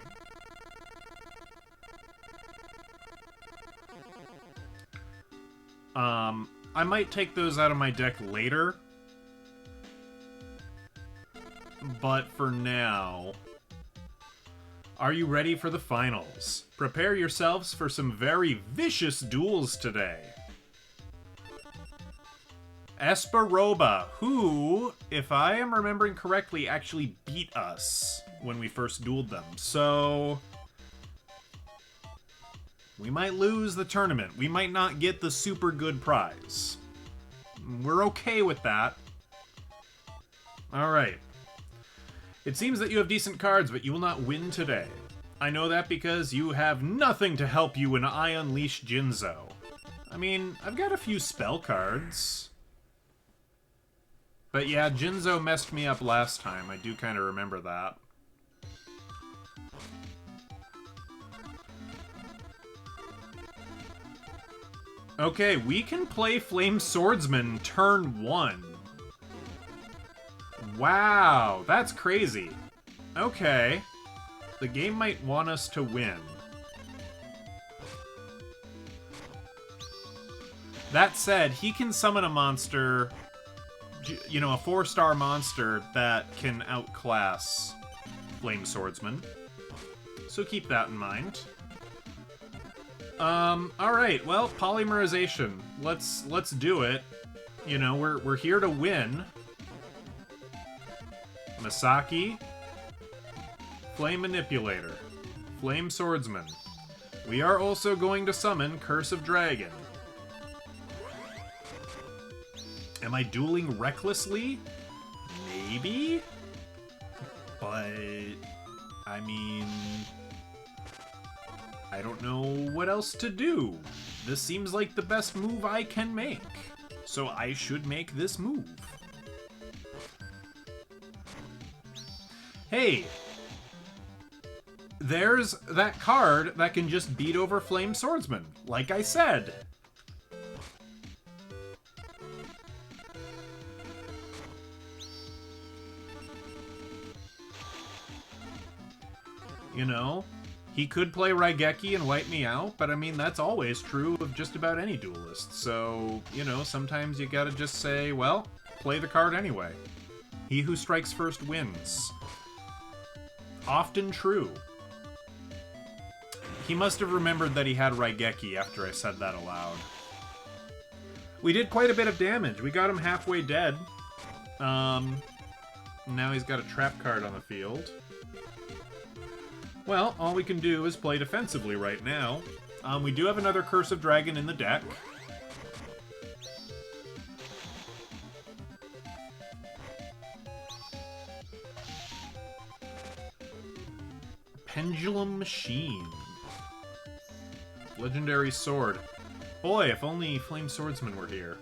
S1: I might take those out of my deck later. But for now... Are you ready for the finals? Prepare yourselves for some very vicious duels today. Espa, who, if I am remembering correctly, actually beat us when we first dueled them. So... we might lose the tournament. We might not get the super good prize. We're okay with that. Alright. It seems that you have decent cards, but you will not win today. I know that because you have nothing to help you when I unleash Jinzo. I mean, I've got a few spell cards. But yeah, Jinzo messed me up last time. I do kind of remember that. Okay, we can play Flame Swordsman turn 1. Wow, that's crazy. Okay. The game might want us to win. That said, he can summon a monster, you know, a 4-star monster that can outclass Flame Swordsman. So keep that in mind. Alright, well, polymerization. Let's do it. You know, we're here to win. Masaki. Flame Manipulator. Flame Swordsman. We are also going to summon Curse of Dragon. Am I dueling recklessly? Maybe? But... I mean... I don't know what else to do. This seems like the best move I can make. So I should make this move. Hey! There's that card that can just beat over Flame Swordsman, like I said. You know? He could play Raigeki and wipe me out, but I mean, that's always true of just about any duelist. So, you know, sometimes you gotta just say, well, play the card anyway. He who strikes first wins. Often true. He must have remembered that he had Raigeki after I said that aloud. We did quite a bit of damage. We got him halfway dead. Now he's got a trap card on the field. Well, all we can do is play defensively right now. We do have another Curse of Dragon in the deck. Pendulum Machine. Legendary Sword. Boy, if only Flame Swordsman were here.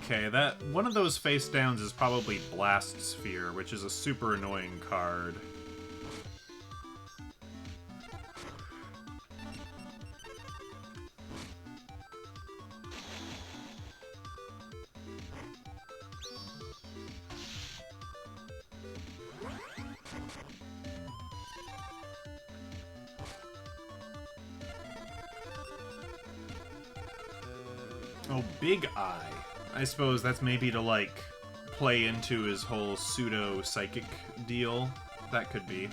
S1: Okay, that one of those face downs is probably Blast Sphere, which is a super annoying card. Oh, Big Eye. I suppose that's maybe to, like, play into his whole pseudo-psychic deal. That could be.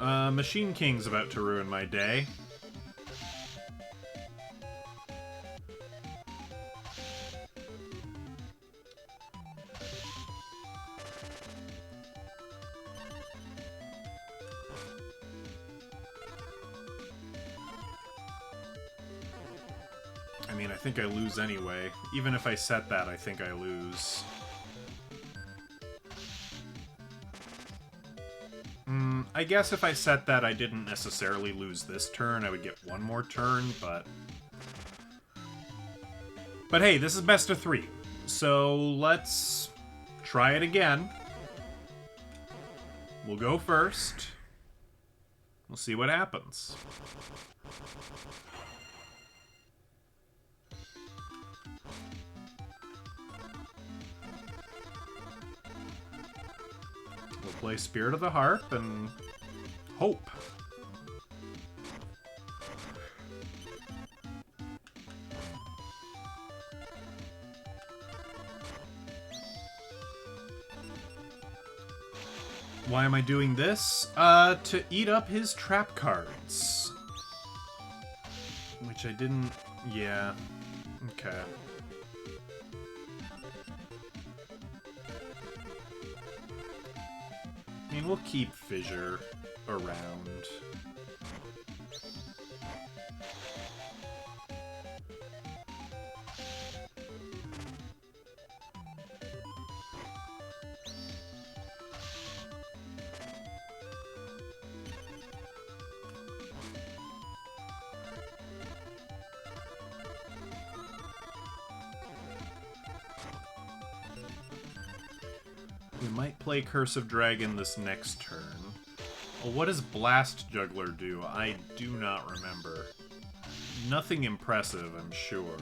S1: Machine King's about to ruin my day. I mean, I think I lose anyway. Even if I set that, I think I lose. I guess if I set that, I didn't necessarily lose this turn. I would get one more turn, but... But hey, this is best of 3. So let's try it again. We'll go first. We'll see what happens. We'll play Spirit of the Harp and hope. Why am I doing this? To eat up his trap cards. Which I didn't... Yeah. Okay. I mean, we'll keep Fissure around. We might play Curse of Dragon this next turn. Well, what does Blast Juggler do? I do not remember. Nothing impressive, I'm sure.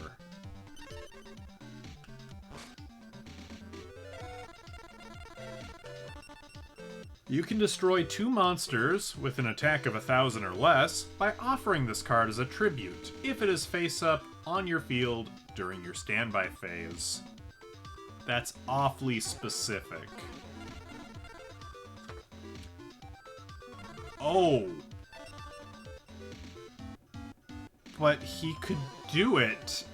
S1: You can destroy 2 monsters with an attack of 1,000 or less by offering this card as a tribute, if it is face-up on your field during your standby phase. That's awfully specific. Oh! But he could do it!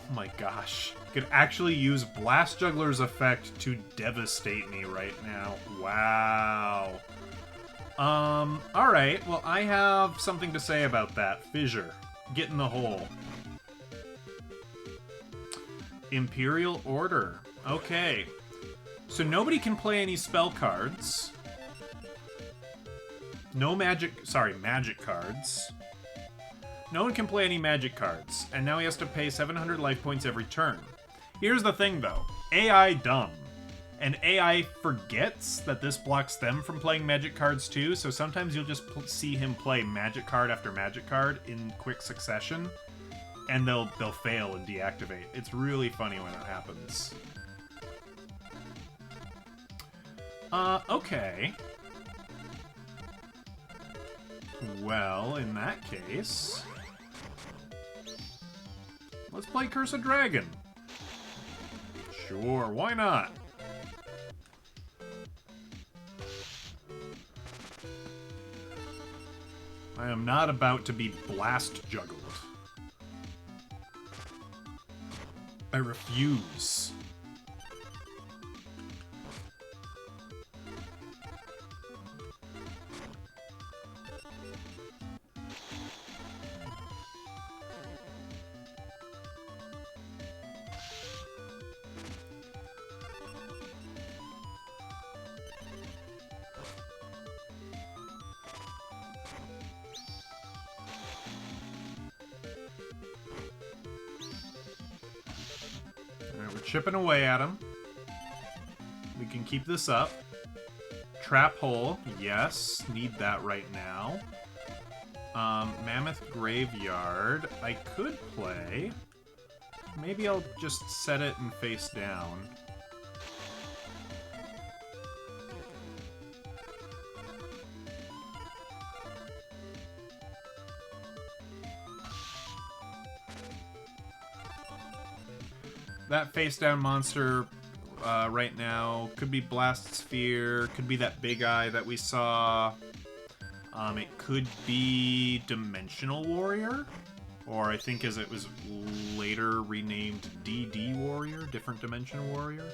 S1: Oh my gosh. He could actually use Blast Juggler's effect to devastate me right now. Wow. Alright. Well, I have something to say about that. Fissure. Get in the hole. Imperial Order. Okay. So nobody can play any spell cards. No magic... Sorry, magic cards. No one can play any magic cards. And now he has to pay 700 life points every turn. Here's the thing, though. AI dumb. And AI forgets that this blocks them from playing magic cards, too. So sometimes you'll just see him play magic card after magic card in quick succession. And they'll fail and deactivate. It's really funny when it happens. Okay. Well, in that case... let's play Curse of Dragon. Sure, why not? I am not about to be blast juggled. I refuse. Chipping away at him. We can keep this up. Trap Hole, yes. Need that right now. Mammoth Graveyard. I could play. Maybe I'll just set it and face down. That face-down monster right now could be Blast Sphere, could be that big eye that we saw. It could be Dimensional Warrior, or I think as it was later renamed DD Warrior, Different Dimension Warrior.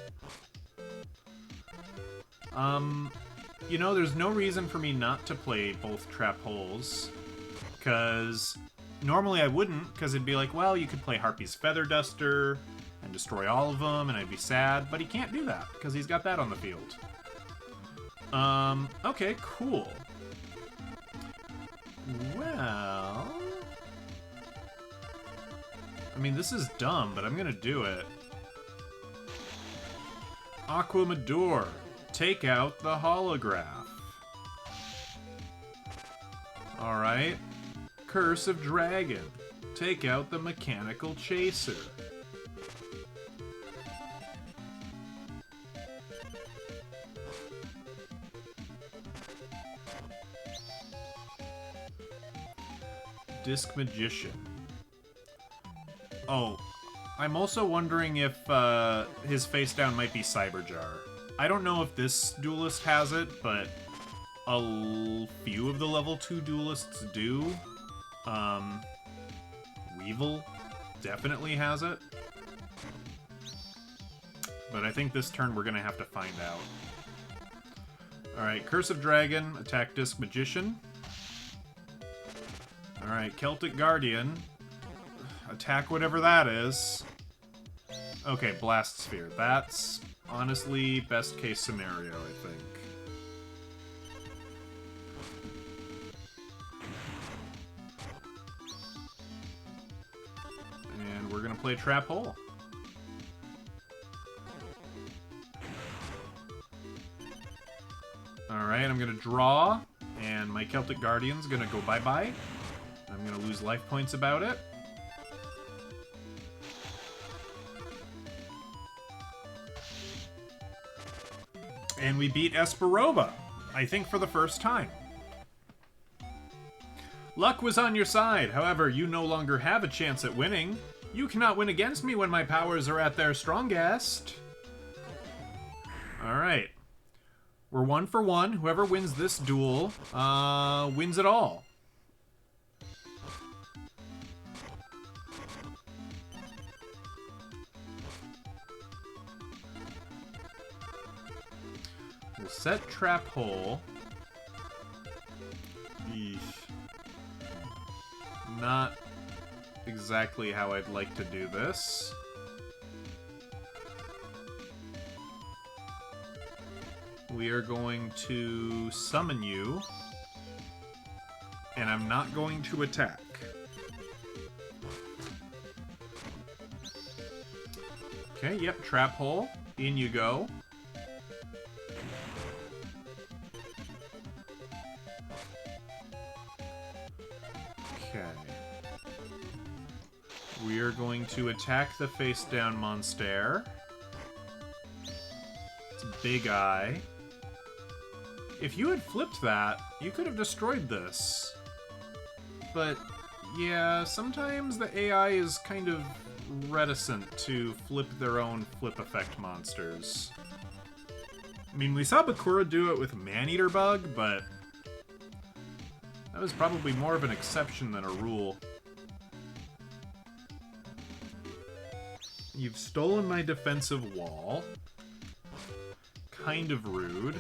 S1: You know, there's no reason for me not to play both trap holes, because normally I wouldn't, because it'd be like, well, you could play Harpy's Feather Duster and destroy all of them, and I'd be sad, but he can't do that, because he's got that on the field. Okay, cool. Well... I mean, this is dumb, but I'm gonna do it. Aquamador. Take out the holograph. Alright. Curse of Dragon. Take out the mechanical chaser. Disc Magician. Oh, I'm also wondering if his face down might be Cyberjar. I don't know if this duelist has it, but a few of the level 2 duelists do. Weevil definitely has it. But I think this turn we're gonna have to find out. Alright, Curse of Dragon, attack Disc Magician. Alright, Celtic Guardian. Attack whatever that is. Okay, Blast Sphere. That's honestly best case scenario, I think. And we're gonna play Trap Hole. Alright, I'm gonna draw, and my Celtic Guardian's gonna go bye-bye. I'm gonna lose life points about it. And we beat Esperova, I think for the first time. Luck was on your side, however, you no longer have a chance at winning. You cannot win against me when my powers are at their strongest. Alright. We're 1 for 1. Whoever wins this duel wins it all. We'll set Trap Hole. Eesh. Not exactly how I'd like to do this. We are going to summon you, and I'm not going to attack. Okay, yep, Trap Hole. In you go. Okay. We are going to attack the face-down monster. It's Big Eye. If you had flipped that, you could have destroyed this. But, yeah, sometimes the AI is kind of reticent to flip their own flip effect monsters. I mean, we saw Bakura do it with Maneater Bug, but that was probably more of an exception than a rule. You've stolen my defensive wall. Kind of rude.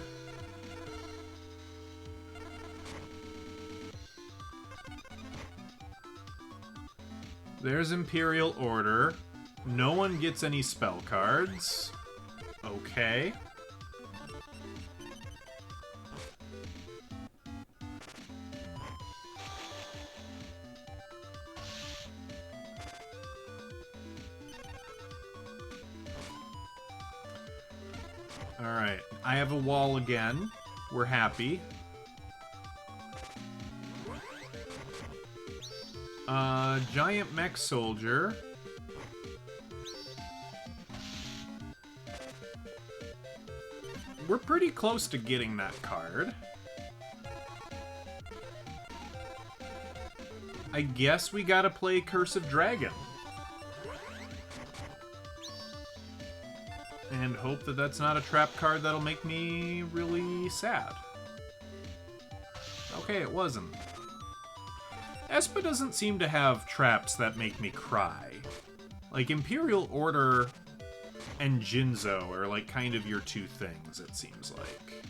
S1: There's Imperial Order. No one gets any spell cards. Okay. Alright, I have a wall again. We're happy. Giant Mech Soldier. We're pretty close to getting that card. I guess we gotta play Curse of Dragon. And hope that that's not a trap card that'll make me really sad. Okay, it wasn't. Espa doesn't seem to have traps that make me cry. Like, Imperial Order and Jinzo are, like, kind of your two things, it seems like.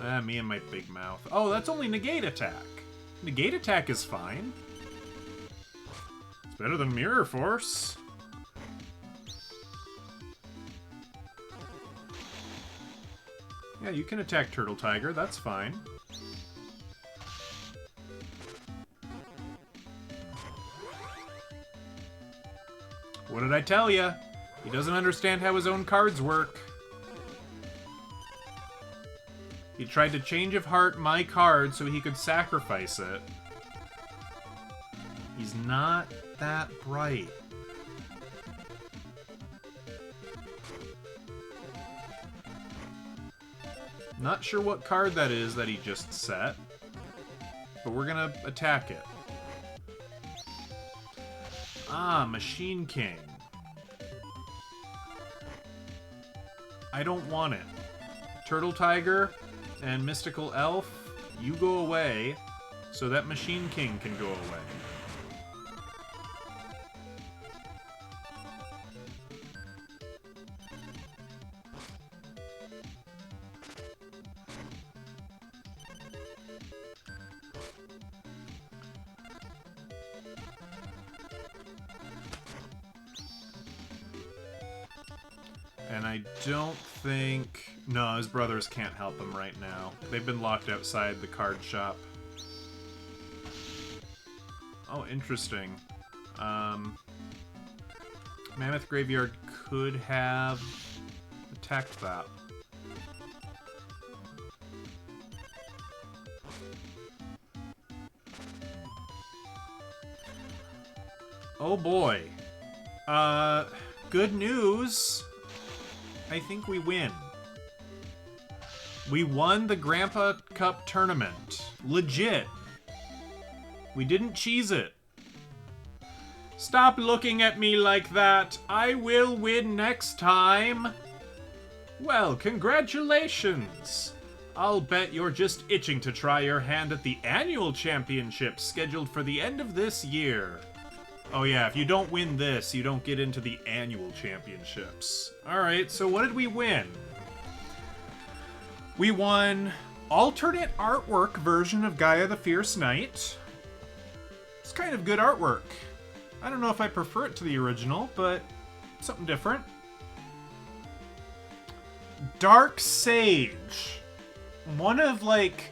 S1: Ah, me and my big mouth. Oh, that's only negate attack. Negate attack is fine. It's better than Mirror Force. Yeah, you can attack Turtle Tiger, that's fine. What did I tell ya? He doesn't understand how his own cards work. He tried to change of heart my card so he could sacrifice it. He's not that bright. Not sure what card that is that he just set, but we're gonna attack it. Ah, Machine King. I don't want it. Turtle Tiger and Mystical Elf, you go away so that Machine King can go away. And I don't think... No, his brothers can't help him right now. They've been locked outside the card shop. Oh, interesting. Mammoth Graveyard could have attacked that. Oh boy. Good news. I think we win. We won the Grandpa Cup tournament. Legit. We didn't cheese it. Stop looking at me like that. I will win next time. Well, congratulations. I'll bet you're just itching to try your hand at the annual championship scheduled for the end of this year. Oh yeah, if you don't win this, you don't get into the annual championships. Alright, so what did we win? We won alternate artwork version of Gaia the Fierce Knight. It's kind of good artwork. I don't know if I prefer it to the original, but something different. Dark Sage. One of, like,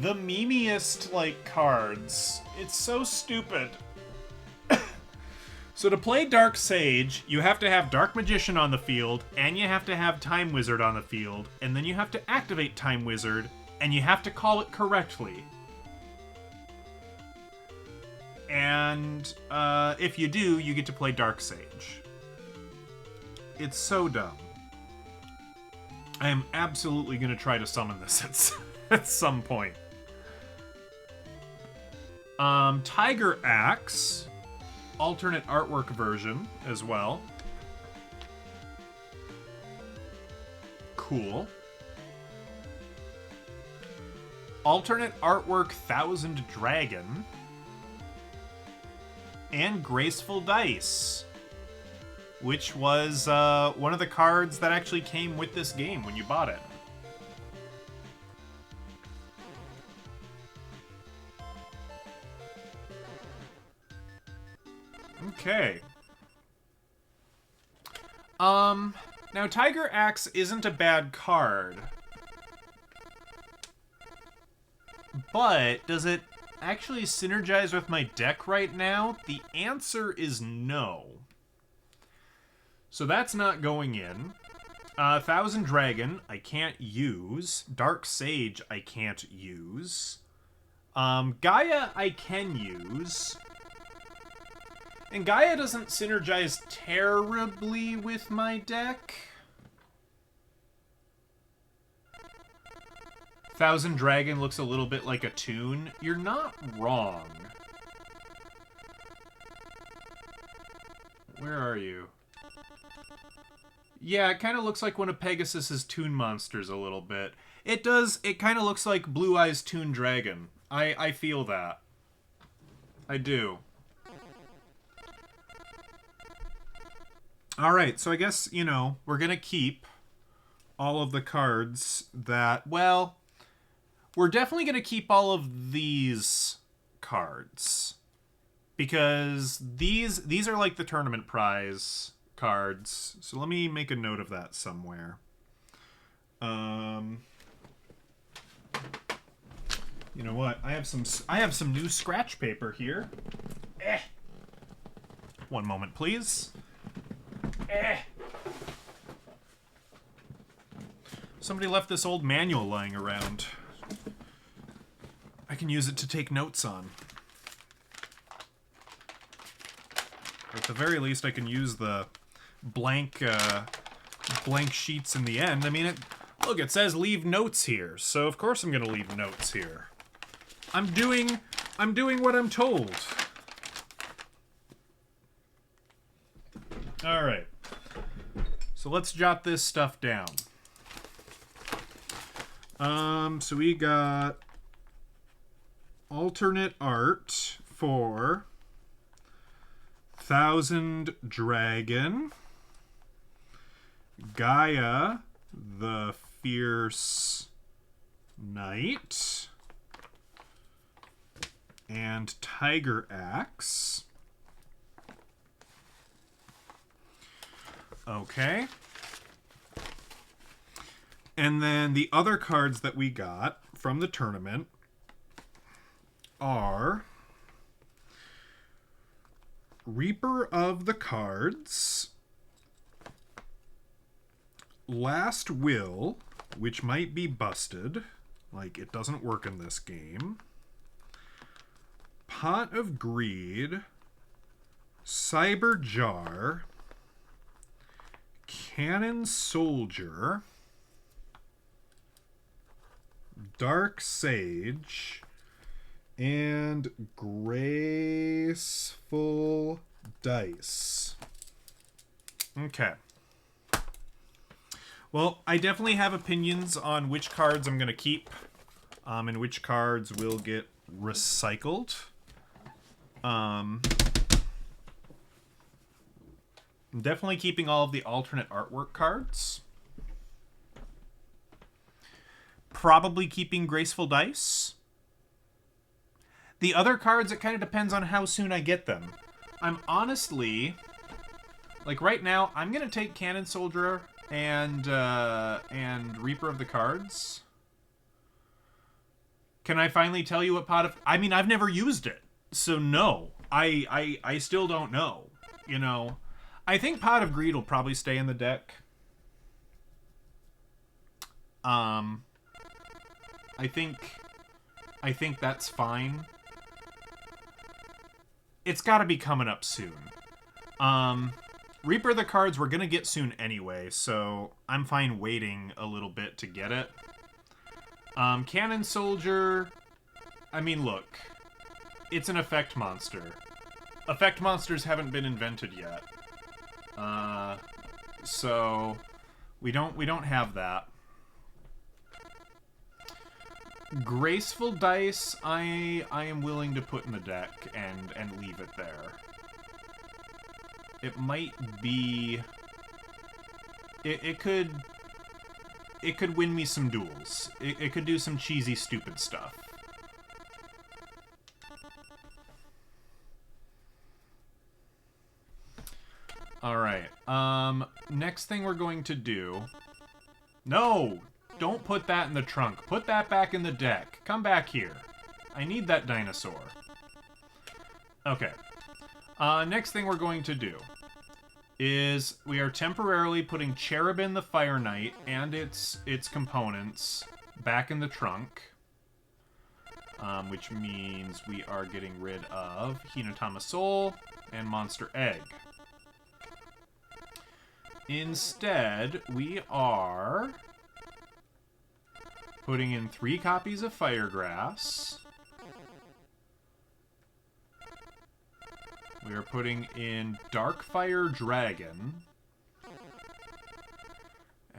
S1: the memeiest, like, cards. It's so stupid. So to play Dark Sage, you have to have Dark Magician on the field, and you have to have Time Wizard on the field, and then you have to activate Time Wizard, and you have to call it correctly. And if you do, you get to play Dark Sage. It's so dumb. I am absolutely going to try to summon this at some point. Tiger Axe. Alternate artwork version as well. Cool. Alternate artwork Thousand Dragon. And Graceful Dice. Which was one of the cards that actually came with this game when you bought it. Okay. Now Tiger Axe isn't a bad card. But does it actually synergize with my deck right now? The answer is no. So that's not going in. Thousand Dragon, I can't use. Dark Sage, I can't use. Gaia, I can use. And Gaia doesn't synergize terribly with my deck. Thousand Dragon looks a little bit like a tune. You're not wrong. Where are you? Yeah, it kind of looks like one of Pegasus's Toon Monsters a little bit. It does. It kind of looks like Blue Eyes Toon Dragon. I feel that. I do. Alright, so I guess, you know, we're going to keep all of the cards that, well, we're definitely going to keep all of these cards. Because these are like the tournament prize cards. So let me make a note of that somewhere. You know what? I have some new scratch paper here. One moment, please. Somebody left this old manual lying around. I can use it to take notes on. Or at the very least, I can use the blank sheets in the end. I mean, look, it says leave notes here, so of course I'm gonna leave notes here. I'm doing what I'm told. All right. So let's jot this stuff down. So we got alternate art for Thousand Dragon, Gaia, the Fierce Knight, and Tiger Axe. Okay. And then the other cards that we got from the tournament are Reaper of the Cards, Last Will, which might be busted, like it doesn't work in this game, Pot of Greed, Cyber Jar, Cannon Soldier, Dark Sage, and Graceful Dice. Okay. Well, I definitely have opinions on which cards I'm going to keep, and which cards will get recycled. I'm definitely keeping all of the alternate artwork cards. Probably keeping Graceful Dice. The other cards, it kind of depends on how soon I get them. I'm honestly, like right now, I'm going to take Cannon Soldier and Reaper of the Cards. Can I finally tell you what Pot of... I mean, I've never used it. So no, I still don't know, you know. I think Pot of Greed will probably stay in the deck. I think that's fine. It's got to be coming up soon. Reaper of the Cards we're going to get soon anyway, so I'm fine waiting a little bit to get it. Cannon Soldier, I mean, look. It's an effect monster. Effect monsters haven't been invented yet. So we don't have that. Graceful Dice, I am willing to put in the deck and leave it there. It might be... It could win me some duels. It could do some cheesy, stupid stuff. Alright, next thing we're going to do... No! Don't put that in the trunk. Put that back in the deck. Come back here. I need that dinosaur. Okay. Next thing we're going to do is we are temporarily putting Cherubin the Fire Knight and its components back in the trunk. Which means we are getting rid of Hinatama Soul and Monster Egg. Instead, we are putting in 3 copies of Firegrass, We are putting in Darkfire Dragon.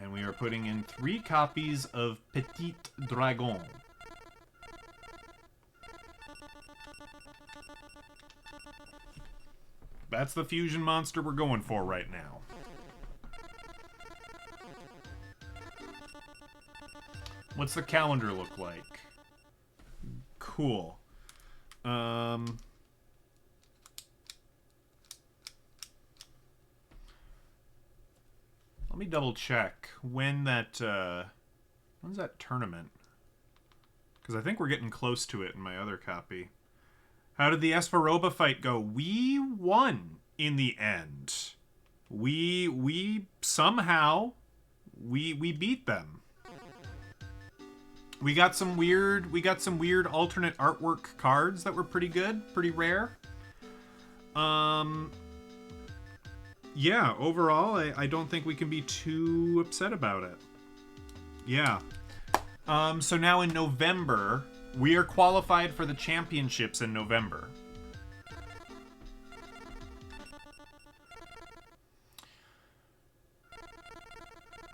S1: And we are putting in 3 copies of Petit Dragon. That's the fusion monster we're going for right now. What's the calendar look like? Cool. Let me double check when that, when's that tournament? Because I think we're getting close to it in my other copy. How did the Espa fight go? We won in the end. We somehow, we beat them. We got some weird alternate artwork cards that were pretty good, pretty rare. Yeah, overall, I don't think we can be too upset about it. Yeah. So now in November, we are qualified for the championships in November.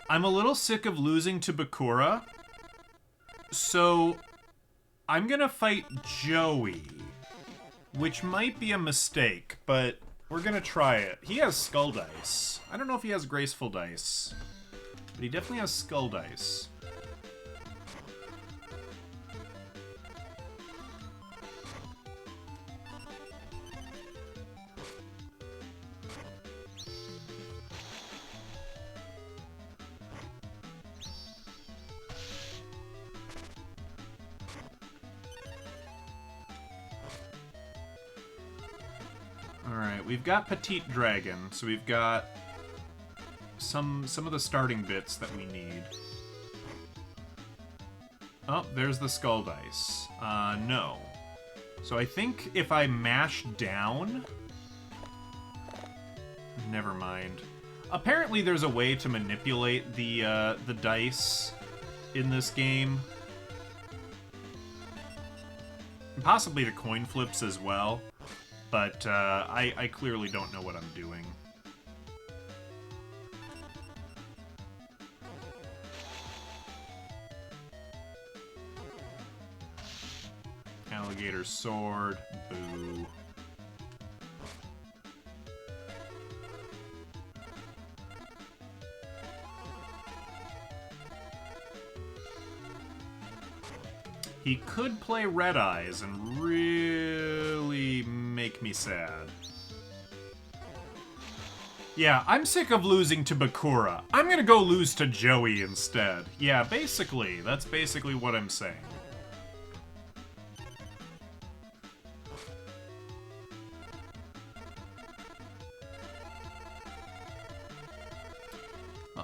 S1: I'm a little sick of losing to Bakura. So, I'm gonna fight Joey, which might be a mistake, but we're gonna try it. He has skull dice. I don't know if he has graceful dice, but he definitely has skull dice. Alright, we've got Petite Dragon, so we've got some of the starting bits that we need. Oh, there's the skull dice. No. So I think if I mash down... Never mind. Apparently there's a way to manipulate the dice in this game. And possibly the coin flips as well. But I clearly don't know what I'm doing. Alligator sword. Boo. He could play Red Eyes and really make me sad. Yeah, I'm sick of losing to Bakura. I'm gonna go lose to Joey instead. Yeah, basically. That's basically what I'm saying.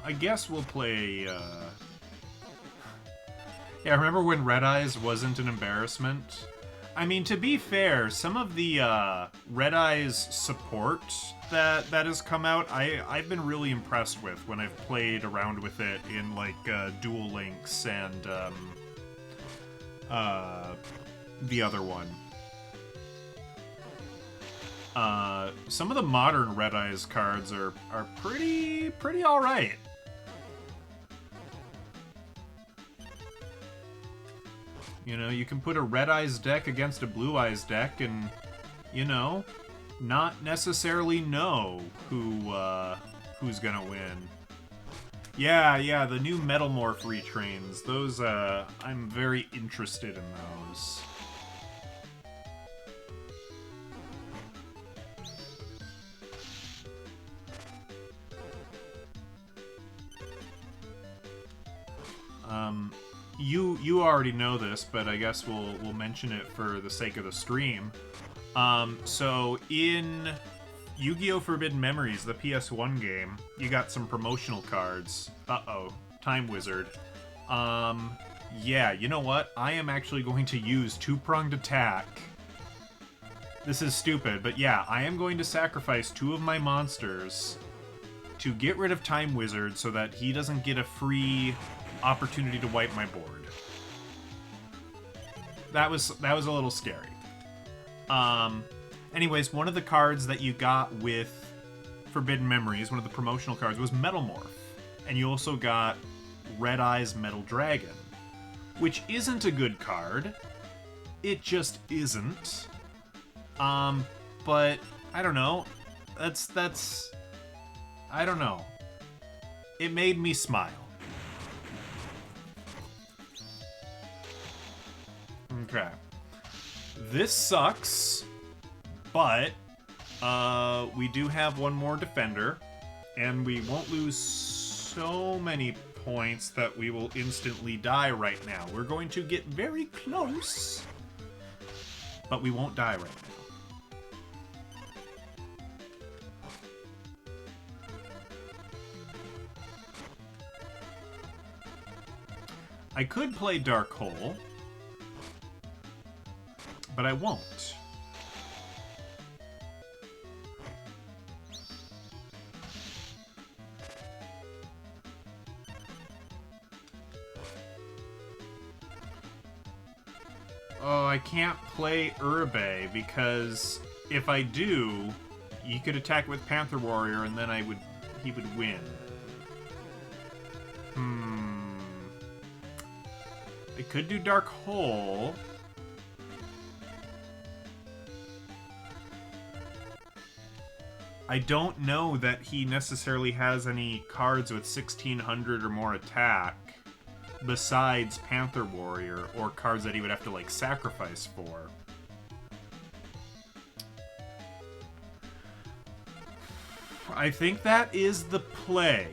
S1: I guess we'll play, Yeah, remember when Red Eyes wasn't an embarrassment? I mean, to be fair, some of the Red Eyes support that has come out, I've been really impressed with when I've played around with it in, like, Duel Links and the other one. Some of the modern Red Eyes cards are pretty alright. You know, you can put a Red Eyes deck against a Blue Eyes deck and, you know, not necessarily know who's gonna win. Yeah, the new Metalmorph retrains. Those, I'm very interested in those. You already know this, but I guess we'll mention it for the sake of the stream. So in Yu-Gi-Oh! Forbidden Memories, the PS1 game, you got some promotional cards. Uh-oh, Time Wizard. Yeah, you know what? I am actually going to use Two-Pronged Attack. This is stupid, but yeah, I am going to sacrifice 2 of my monsters to get rid of Time Wizard so that he doesn't get a free opportunity to wipe my board. That was a little scary. Anyways, one of the cards that you got with Forbidden Memories, one of the promotional cards, was Metal Morph. And you also got Red Eyes Metal Dragon, which isn't a good card. It just isn't. But I don't know. That's I don't know. It made me smile. Okay. This sucks, but we do have one more defender, and we won't lose so many points that we will instantly die right now. We're going to get very close, but we won't die right now. I could play Dark Hole, but I won't. Oh, I can't play Urbe because if I do, you could attack with Panther Warrior and then he would win. I could do Dark Hole. I don't know that he necessarily has any cards with 1600 or more attack besides Panther Warrior, or cards that he would have to, like, sacrifice for. I think that is the play.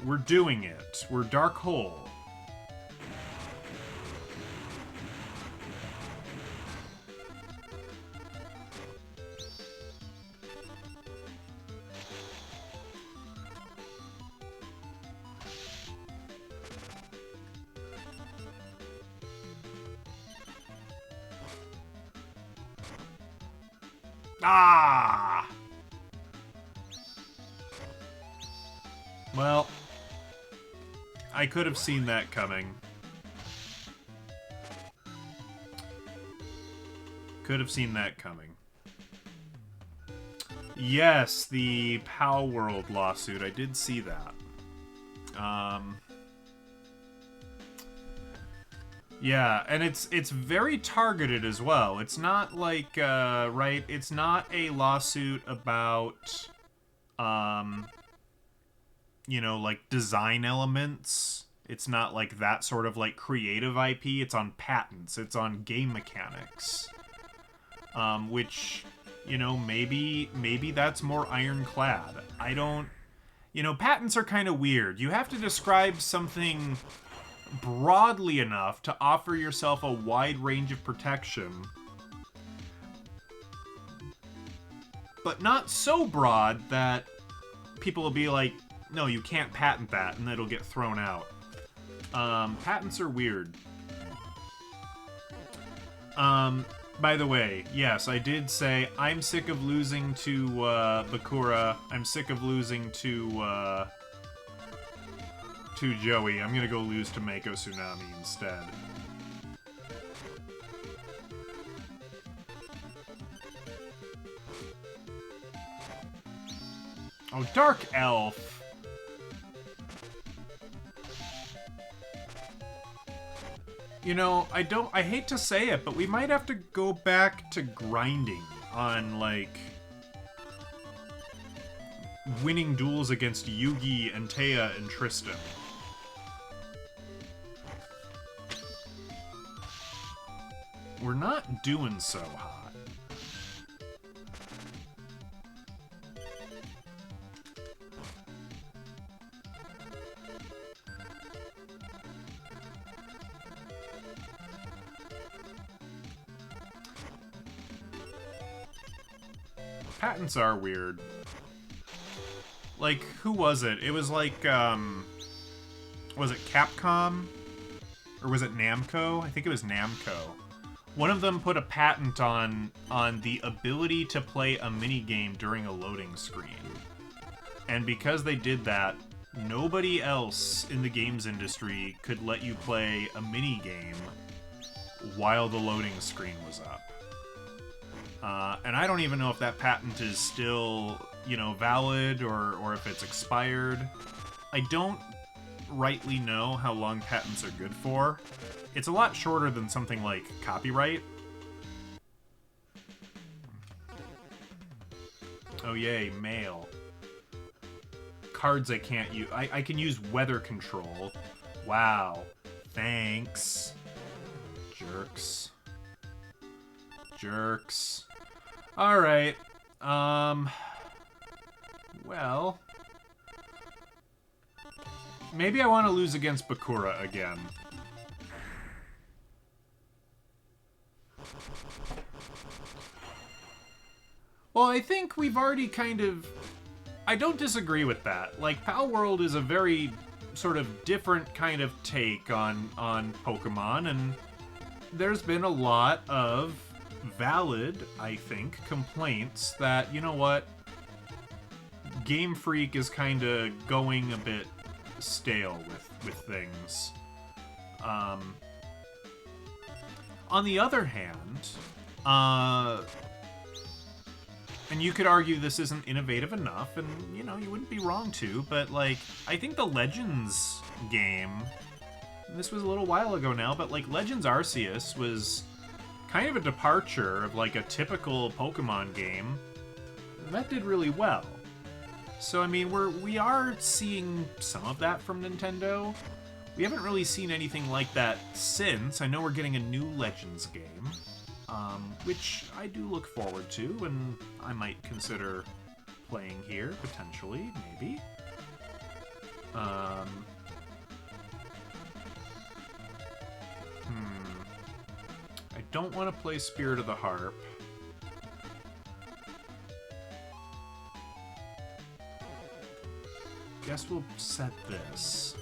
S1: We're doing it. We're Dark Hole. Ah! Well, I could have seen that coming. Could have seen that coming. Yes, the Pow World lawsuit. I did see that. Yeah, and it's very targeted as well. It's not like, right, it's not a lawsuit about, you know, like, design elements. It's not like that sort of, like, creative IP. It's on patents. It's on game mechanics. Which, you know, maybe that's more ironclad. I don't... You know, patents are kind of weird. You have to describe something broadly enough to offer yourself a wide range of protection, but not so broad that people will be like, no, you can't patent that, and it'll get thrown out. Patents are weird. By the way, yes, I did say I'm sick of losing to Bakura. I'm sick of losing to Joey. I'm gonna go lose to Mako Tsunami instead. Oh, Dark Elf. You know, I hate to say it, but we might have to go back to grinding on, like, winning duels against Yugi and Taya and Tristan. We're not doing so hot. Patents are weird. Like, who was it? It was like, was it Capcom? Or was it Namco? I think it was Namco. One of them put a patent on the ability to play a minigame during a loading screen. And because they did that, nobody else in the games industry could let you play a minigame while the loading screen was up. And I don't even know if that patent is still, you know, valid or if it's expired. I don't rightly know how long patents are good for. It's a lot shorter than something like copyright. Oh yay, mail. Cards I can't use. I can use weather control. Wow. Thanks. Jerks. Jerks. Alright. Well. Maybe I want to lose against Bakura again. Well, I think we've already kind of... I don't disagree with that. Like, Pal World is a very sort of different kind of take on Pokemon, and there's been a lot of valid, I think, complaints that, you know what, Game Freak is kind of going a bit stale with things. On the other hand, and you could argue this isn't innovative enough, and, you know, you wouldn't be wrong to, but, like, I think the Legends game, this was a little while ago now, but, like, Legends Arceus was kind of a departure of, like, a typical Pokemon game. That did really well. So, I mean, we are seeing some of that from Nintendo. We haven't really seen anything like that since. I know we're getting a new Legends game. Which I do look forward to, and I might consider playing here, potentially, maybe. I don't want to play Spirit of the Harp. Guess we'll set this.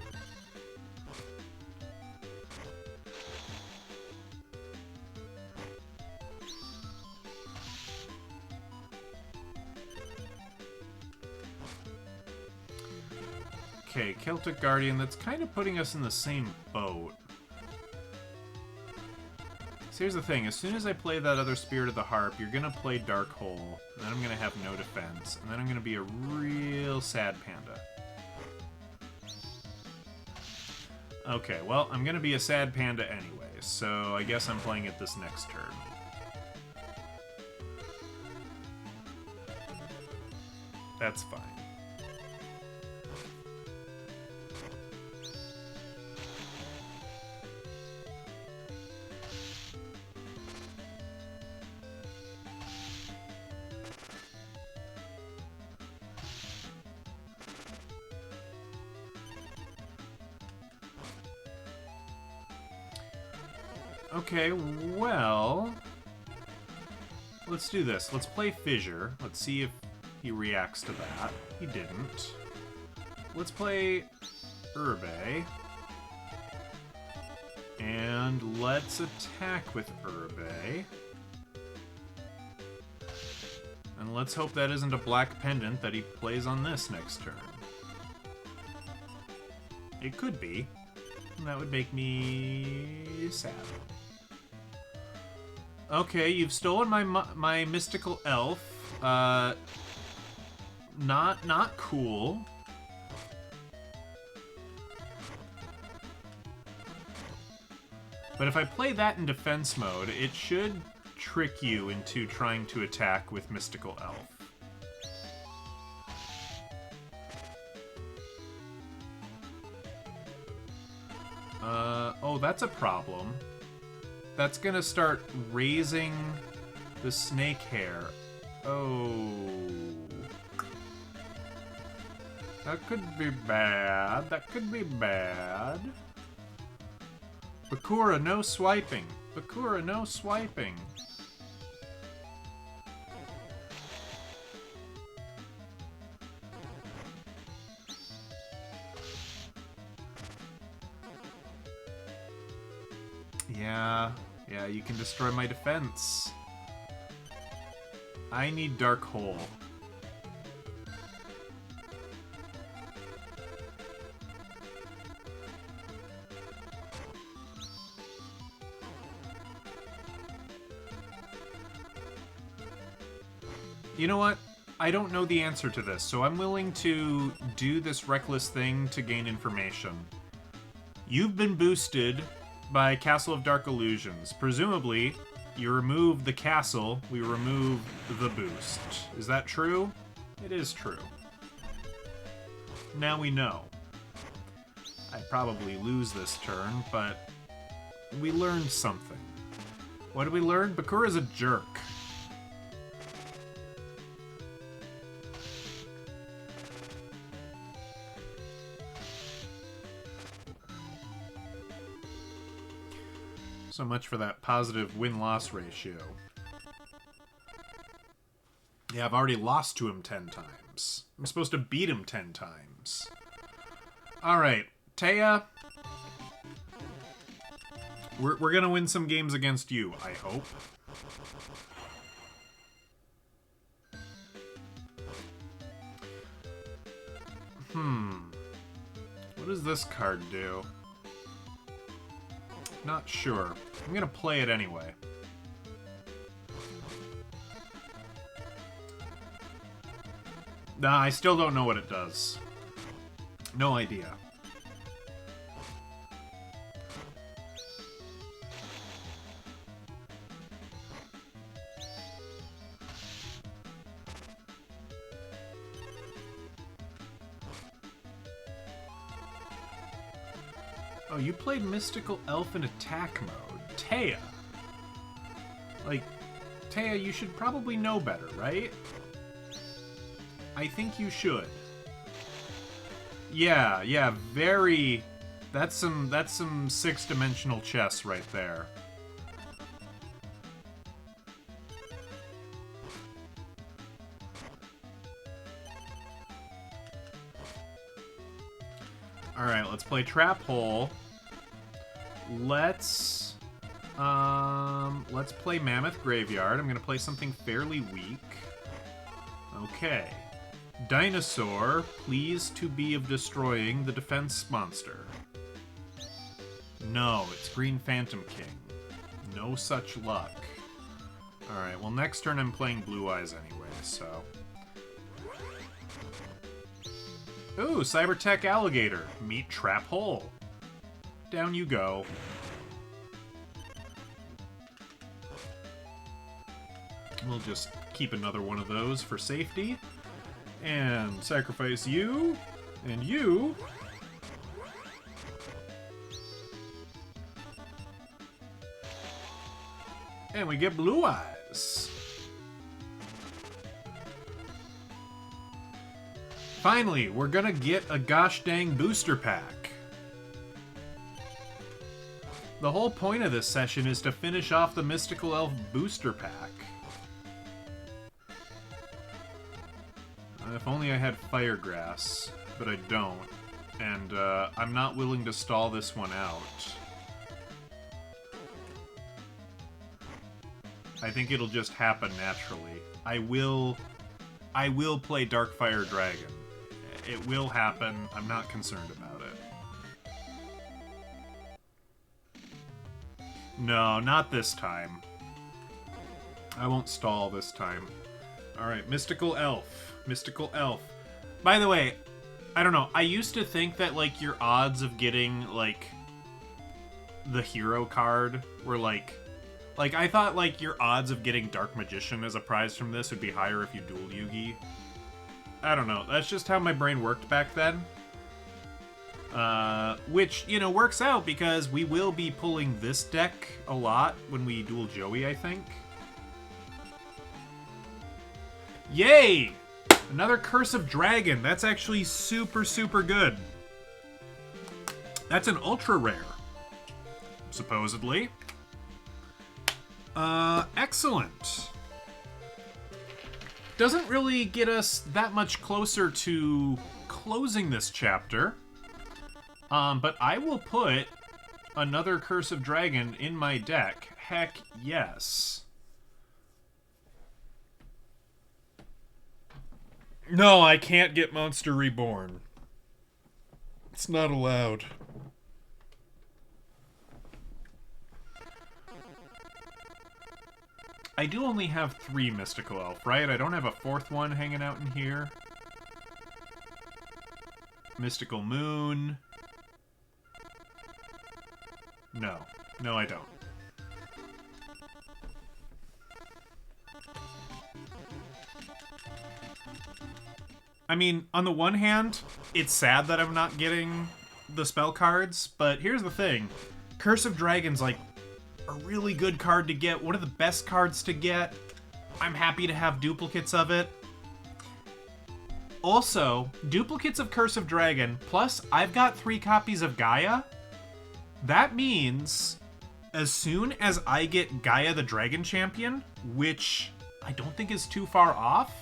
S1: Okay, Celtic Guardian, that's kind of putting us in the same boat. So here's the thing, as soon as I play that other Spirit of the Harp, you're gonna play Dark Hole, and then I'm gonna have no defense, and then I'm gonna be a real sad panda. Okay, well, I'm gonna be a sad panda anyway, so I guess I'm playing it this next turn. That's fine. Okay, well, let's do this. Let's play Fissure. Let's see if he reacts to that. He didn't. Let's play Urbe. And let's attack with Urbe. And let's hope that isn't a black pendant that he plays on this next turn. It could be. And that would make me sad. Okay, you've stolen my mystical elf. Not cool. But if I play that in defense mode, it should trick you into trying to attack with mystical elf. Oh, that's a problem. That's gonna start raising the snake hair. Oh. That could be bad. That could be bad. Bakura, no swiping. Bakura, no swiping. Yeah, you can destroy my defense. I need Dark Hole. You know what? I don't know the answer to this, so I'm willing to do this reckless thing to gain information. You've been boosted by Castle of Dark Illusions. Presumably, you remove the castle, we remove the boost. Is that true? It is true. Now we know. I'd probably lose this turn, but we learned something. What did we learn? Bakura's a jerk. So much for that positive win-loss ratio. Yeah, I've already lost to him 10 times. I'm supposed to beat him 10 times. Alright, Taya. We're gonna win some games against you, I hope. What does this card do? Not sure. I'm gonna play it anyway. Nah, I still don't know what it does. No idea. Oh, you played Mystical Elf in attack mode. Taya! Like, Taya, you should probably know better, right? I think you should. Yeah, very... That's some six-dimensional chess right there. Alright, let's play Trap Hole. Let's play Mammoth Graveyard. I'm gonna play something fairly weak. Okay. Dinosaur, pleased to be of destroying the defense monster. No, it's Green Phantom King. No such luck. Alright, well next turn I'm playing Blue Eyes anyway, so... Ooh, Cybertech Alligator. Meet Trap Hole. Down you go. We'll just keep another one of those for safety. And sacrifice you. And you. And we get Blue Eyes. Finally, we're gonna get a gosh dang booster pack. The whole point of this session is to finish off the Mystical Elf booster pack. If only I had Firegrass, but I don't. And I'm not willing to stall this one out. I think it'll just happen naturally. I will play Darkfire Dragon. It will happen. I'm not concerned about it. No, not this time. I won't stall this time. Alright, Mystical Elf. Mystical Elf. By the way, I don't know. I used to think that, like, your odds of getting, like, the hero card were, like, I thought, like, your odds of getting Dark Magician as a prize from this would be higher if you duel Yugi. I don't know. That's just how my brain worked back then. Which, you know, works out because we will be pulling this deck a lot when we duel Joey, I think. Yay! Another Curse of Dragon. That's actually super, super good. That's an ultra rare. Supposedly. Excellent. Doesn't really get us that much closer to closing this chapter. But I will put another Curse of Dragon in my deck. Heck yes. No, I can't get Monster Reborn. It's not allowed. I do only have 3 Mystical Elf, right? I don't have a 4th one hanging out in here. Mystical Moon. No. No, I don't. I mean, on the one hand, it's sad that I'm not getting the spell cards, but here's the thing. Curse of Dragon's, like, a really good card to get. One of the best cards to get. I'm happy to have duplicates of it. Also, duplicates of Curse of Dragon, plus I've got 3 copies of Gaia. That means as soon as I get Gaia the Dragon Champion, which I don't think is too far off,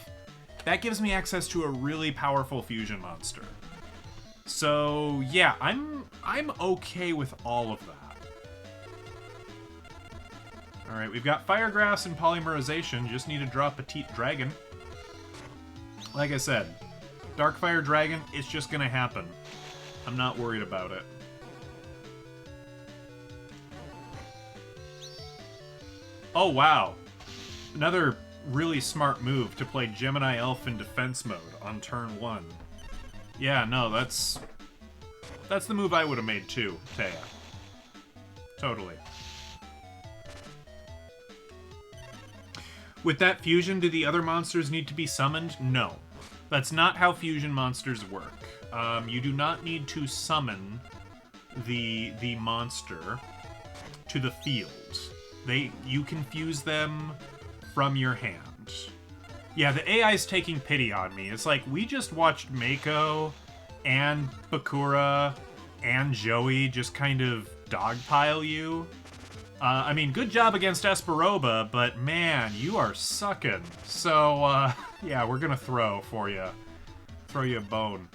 S1: that gives me access to a really powerful fusion monster. So yeah, I'm okay with all of that. Alright, we've got Firegrass and Polymerization, just need to draw Petite Dragon. Like I said, Darkfire Dragon, it's just gonna happen. I'm not worried about it. Oh wow, another really smart move to play Gemini Elf in defense mode on turn 1. Yeah, no, that's the move I would have made too, Taya. Totally. With that fusion, do the other monsters need to be summoned? No. That's not how fusion monsters work. You do not need to summon the monster to the field. You can fuse them from your hand. Yeah, the AI's taking pity on me. It's like, we just watched Mako and Bakura and Joey just kind of dogpile you. I mean, good job against Esperoba, but man, you are sucking. So, yeah, we're gonna throw for you. Throw you a bone.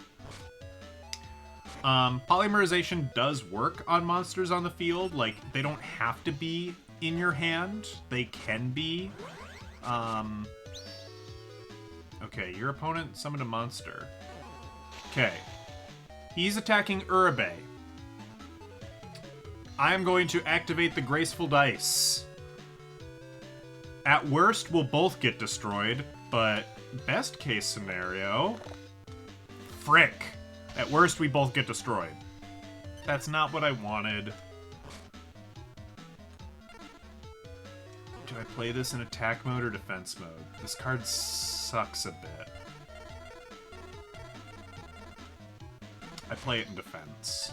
S1: Polymerization does work on monsters on the field. Like, they don't have to be in your hand. They can be. Okay, your opponent summoned a monster. Okay. He's attacking Uribe. I am going to activate the Graceful Dice. At worst, we'll both get destroyed, but best case scenario... Frick! At worst, we both get destroyed. That's not what I wanted. Do I play this in attack mode or defense mode? This card sucks a bit. I play it in defense.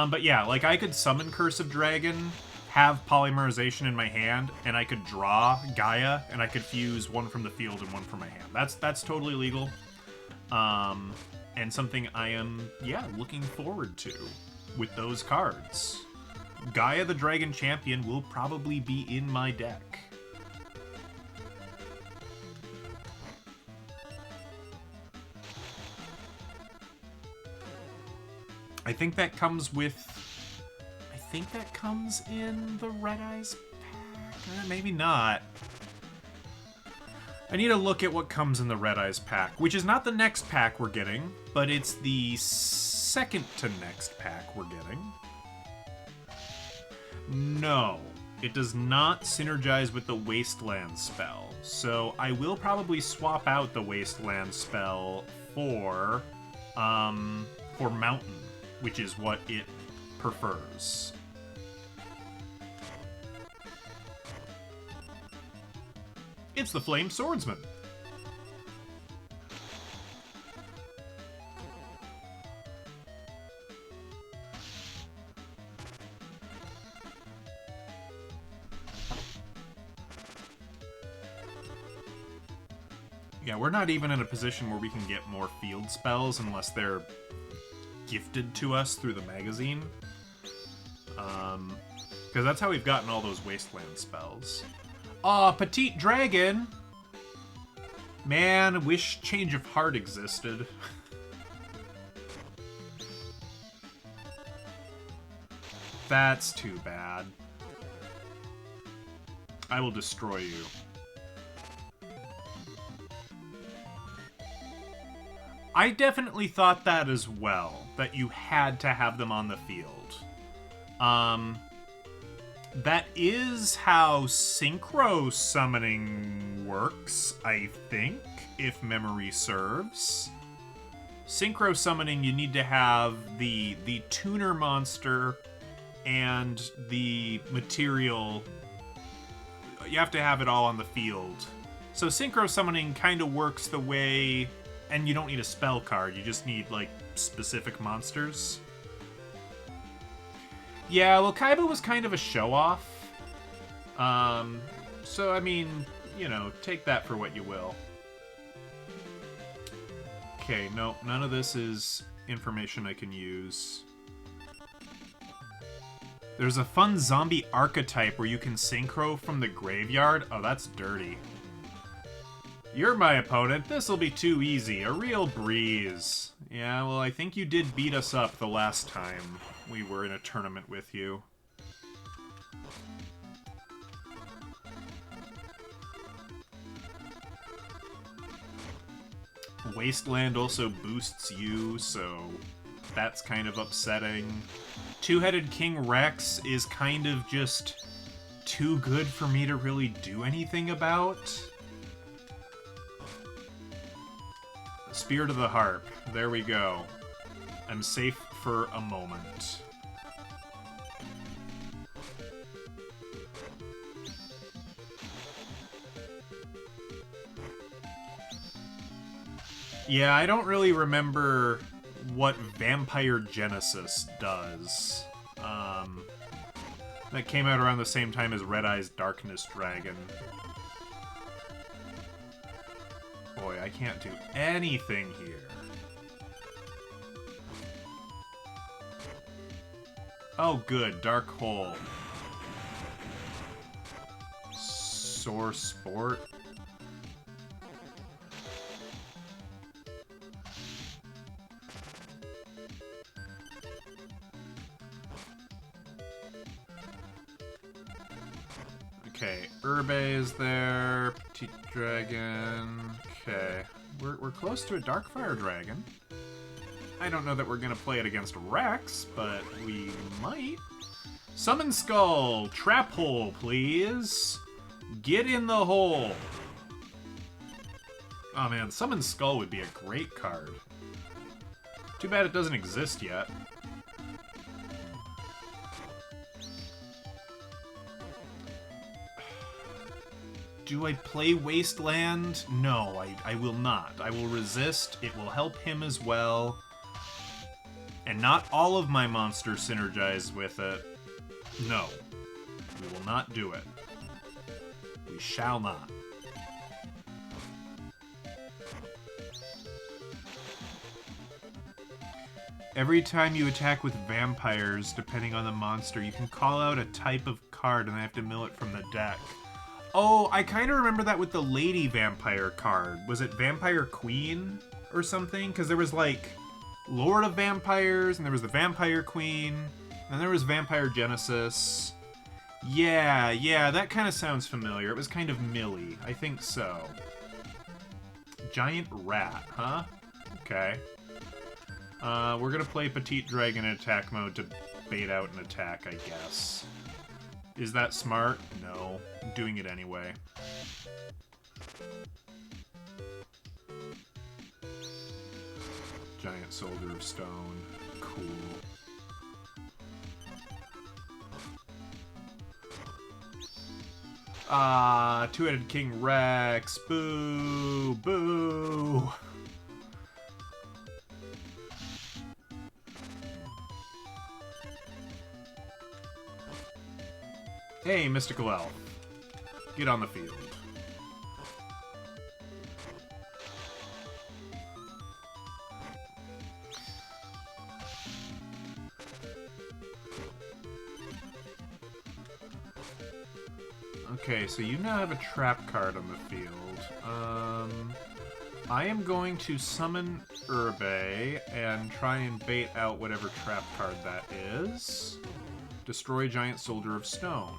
S1: But yeah, like, I could summon Curse of Dragon, have Polymerization in my hand, and I could draw Gaia, and I could fuse one from the field and one from my hand. That's totally legal. And something I am, yeah, looking forward to with those cards. Gaia the Dragon Champion will probably be in my deck. I think that comes in the Red Eyes pack? Maybe not. I need to look at what comes in the Red Eyes pack, which is not the next pack we're getting, but it's the second to next pack we're getting. No, it does not synergize with the Wasteland spell, so I will probably swap out the Wasteland spell for Mountain, which is what it prefers. It's the Flame Swordsman. Yeah, we're not even in a position where we can get more field spells unless they're gifted to us through the magazine. Because that's how we've gotten all those Wasteland spells. Aw, Petite Dragon! Man, wish Change of Heart existed. That's too bad. I will destroy you. I definitely thought that as well, that you had to have them on the field. That is how synchro summoning works, I think, if memory serves. Synchro summoning, you need to have the tuner monster and the material. You have to have it all on the field. So synchro summoning kind of works the way, and you don't need a spell card, you just need, like, specific monsters. Yeah, well, Kaiba was kind of a show-off. So, I mean, you know, take that for what you will. Okay, no, none of this is information I can use. There's a fun zombie archetype where you can synchro from the graveyard. Oh, that's dirty. You're my opponent. This'll be too easy. A real breeze. Yeah, well, I think you did beat us up the last time we were in a tournament with you. Wasteland also boosts you, so that's kind of upsetting. Two-Headed King Rex is kind of just too good for me to really do anything about. Spirit of the Harp. There we go. I'm safe for a moment. Yeah, I don't really remember what Vampire Genesis does. That came out around the same time as Red Eye's Darkness Dragon. Boy, I can't do anything here. Oh, good. Dark Hole. Sore Sport. Okay, Urbe is there. Petite Dragon. Okay. We're close to a Darkfire Dragon. I don't know that we're gonna play it against Rex, but we might. Summon Skull! Trap Hole, please! Get in the hole! Oh man, Summon Skull would be a great card. Too bad it doesn't exist yet. Do I play Wasteland? No, I will not. I will resist. It will help him as well. And not all of my monsters synergize with it. No. We will not do it. We shall not. Every time you attack with vampires, depending on the monster, you can call out a type of card and I have to mill it from the deck. Oh, I kind of remember that with the Lady Vampire card. Was it Vampire Queen or something? Because there was, like, Lord of Vampires, and there was the Vampire Queen, and there was Vampire Genesis. Yeah, that kind of sounds familiar. It was kind of Millie. I think so. Giant Rat, huh? Okay. We're gonna play Petite Dragon in attack mode to bait out an attack, I guess. Is that smart? No. I'm doing it anyway. Giant Soldier of Stone. Cool. Ah, Two-Headed King Rex. Boo! Boo! Hey, Mystical Elf. Get on the field. Okay, so you now have a trap card on the field. I am going to summon Urbe and try and bait out whatever trap card that is. Destroy Giant Soldier of Stone.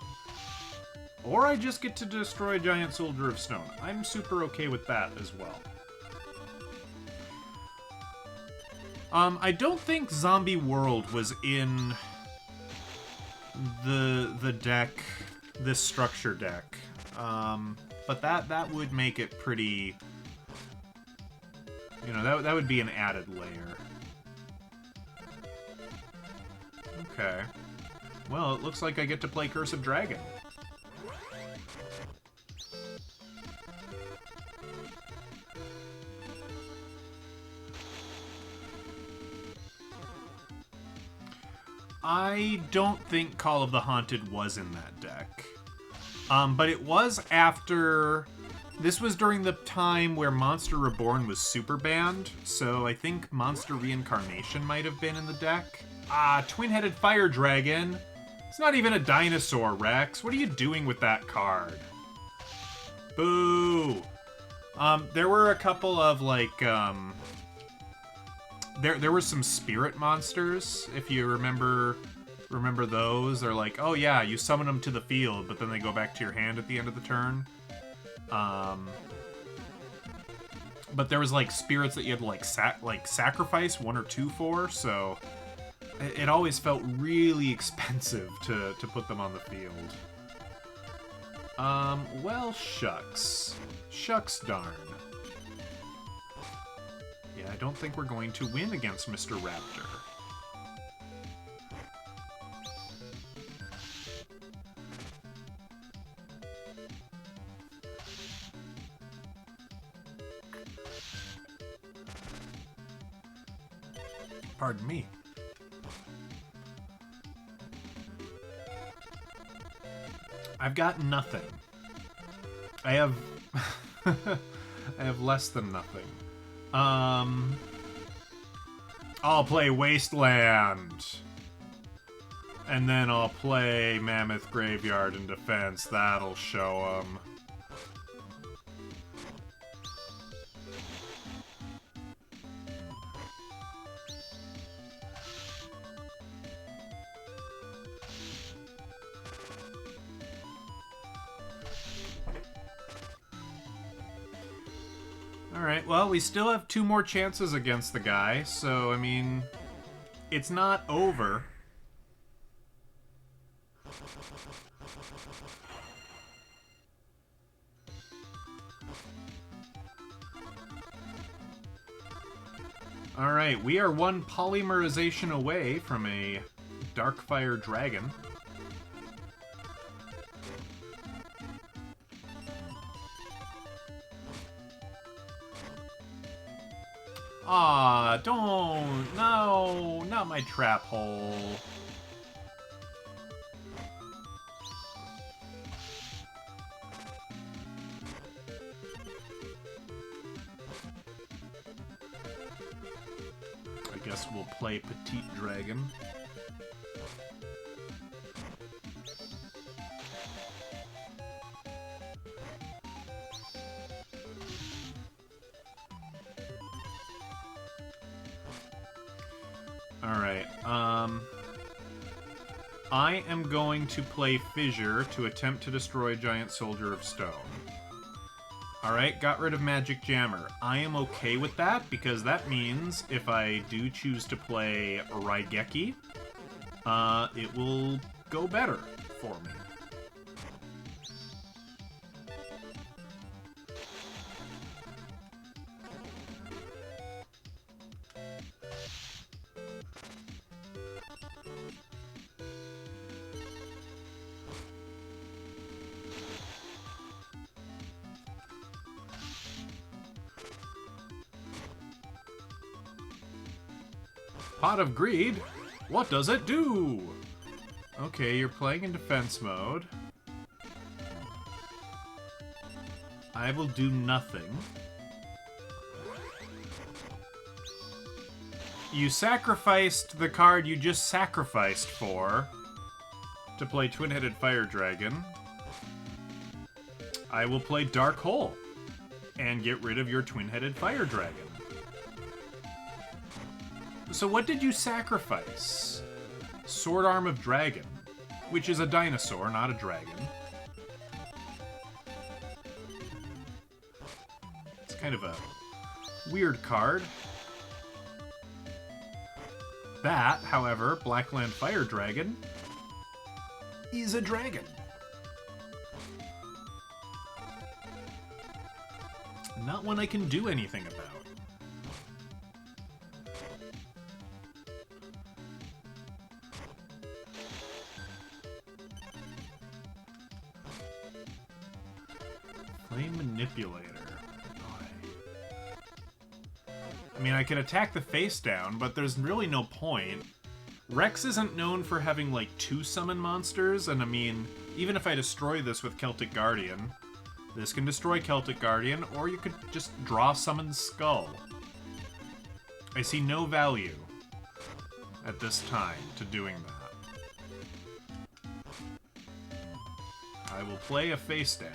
S1: Or I just get to destroy Giant Soldier of Stone. I'm super okay with that as well. I don't think Zombie World was in the deck, this structure deck. But that would make it pretty... You know, that would be an added layer. Okay. Well, it looks like I get to play Curse of Dragon. I don't think Call of the Haunted was in that deck. But it was after... This was during the time where Monster Reborn was super banned, so I think Monster Reincarnation might have been in the deck. Ah, Twin-Headed Fire Dragon. It's not even a dinosaur, Rex. What are you doing with that card? Boo! There were a couple of, like, There were some spirit monsters, if you remember those. They're like, oh yeah, you summon them to the field, but then they go back to your hand at the end of the turn. But there was like spirits that you had to like sacrifice 1 or 2 for, so it always felt really expensive to put them on the field. Well, shucks. Shucks darn. Yeah, I don't think we're going to win against Mr. Raptor. Pardon me. I've got nothing. I have... I have less than nothing. I'll play Wasteland. And then I'll play Mammoth Graveyard in defense. That'll show them. Alright, well, we still have 2 more chances against the guy, so, I mean, it's not over. Alright, we are 1 polymerization away from a Darkfire Dragon. Aw, don't! No! Not my trap hole. I guess we'll play Petite Dragon. Alright, I am going to play Fissure to attempt to destroy Giant Soldier of Stone. Alright, got rid of Magic Jammer. I am okay with that, because that means if I do choose to play Raigeki, it will go better for me. Pot of Greed? What does it do? Okay, you're playing in defense mode. I will do nothing. You sacrificed the card you just sacrificed for to play Twin-Headed Fire Dragon. I will play Dark Hole and get rid of your Twin-Headed Fire Dragon. So what did you sacrifice? Sword Arm of Dragon, which is a dinosaur, not a dragon. It's kind of a weird card. That, however, Blackland Fire Dragon, is a dragon. Not one I can do anything about. Flame Manipulator. I mean, I can attack the face down, but there's really no point. Rex isn't known for having, like, 2 summon monsters, and I mean, even if I destroy this with Celtic Guardian, this can destroy Celtic Guardian, or you could just draw Summon Skull. I see no value at this time to doing that. I will play a face down.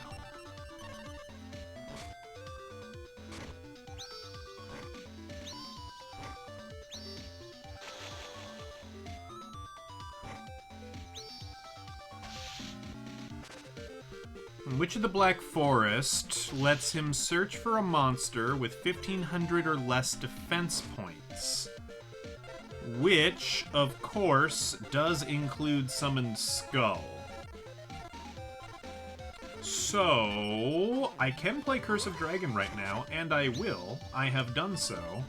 S1: Witch of the Black Forest lets him search for a monster with 1,500 or less defense points. Which, of course, does include Summoned Skull. So, I can play Curse of Dragon right now, and I will. I have done so.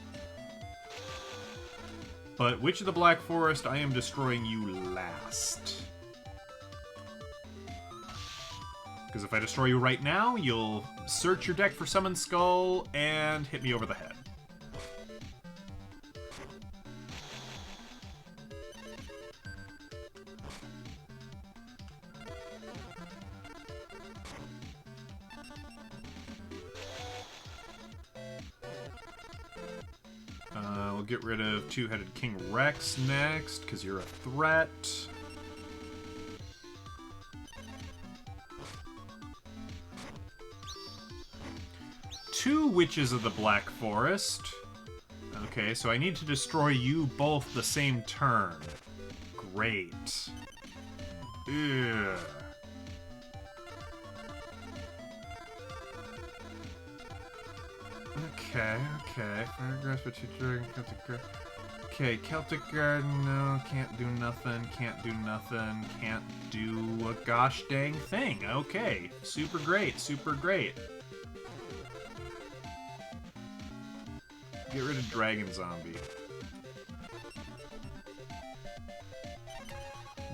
S1: But Witch of the Black Forest, I am destroying you last. Because if I destroy you right now, you'll search your deck for Summon Skull and hit me over the head. We'll get rid of Two-Headed King Rex next, because you're a threat. Two Witches of the Black Forest. Okay, so I need to destroy you both the same turn. Great. Ugh. Okay. Paragraphs for two dragon, Celtic Guard. Okay, Celtic Guard, no, can't do nothing, can't do a gosh dang thing. Okay, super great. Get rid of Dragon Zombie.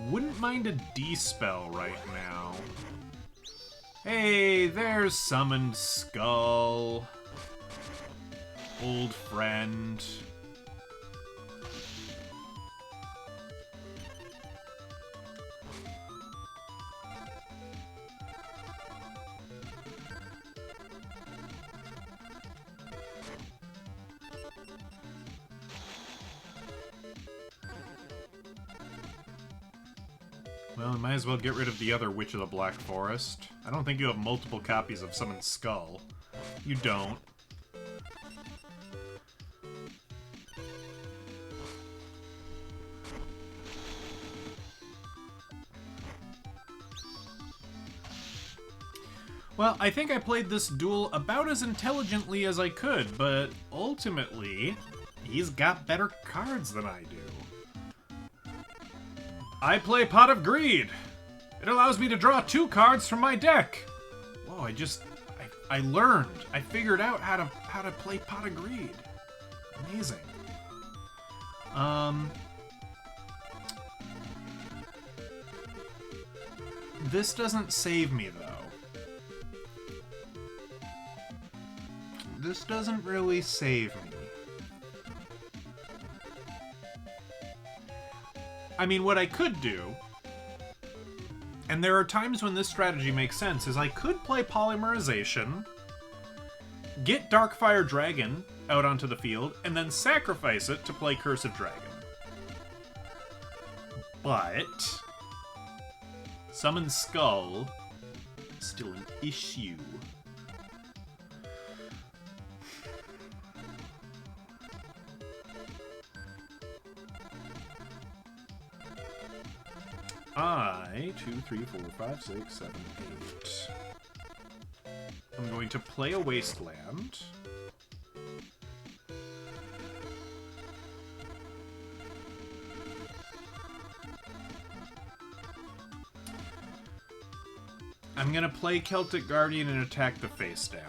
S1: Wouldn't mind a D-spell right now. Hey, there's Summoned Skull. Old friend. Well, we might as well get rid of the other Witch of the Black Forest. I don't think you have multiple copies of Summoned Skull. You don't. Well, I think I played this duel about as intelligently as I could, but ultimately, he's got better cards than I do. I play Pot of Greed. It allows me to draw 2 cards from my deck. Whoa, I learned. I figured out how to play Pot of Greed. Amazing. This doesn't save me, though. This doesn't really save me. I mean, what I could do, and there are times when this strategy makes sense, is I could play Polymerization, get Darkfire Dragon out onto the field, and then sacrifice it to play Curse of Dragon. But Summon Skull is still an issue. I, 2, 3, 4, 5, 6, 7, 8. I'm going to play a Wasteland. I'm gonna play Celtic Guardian and attack the face down.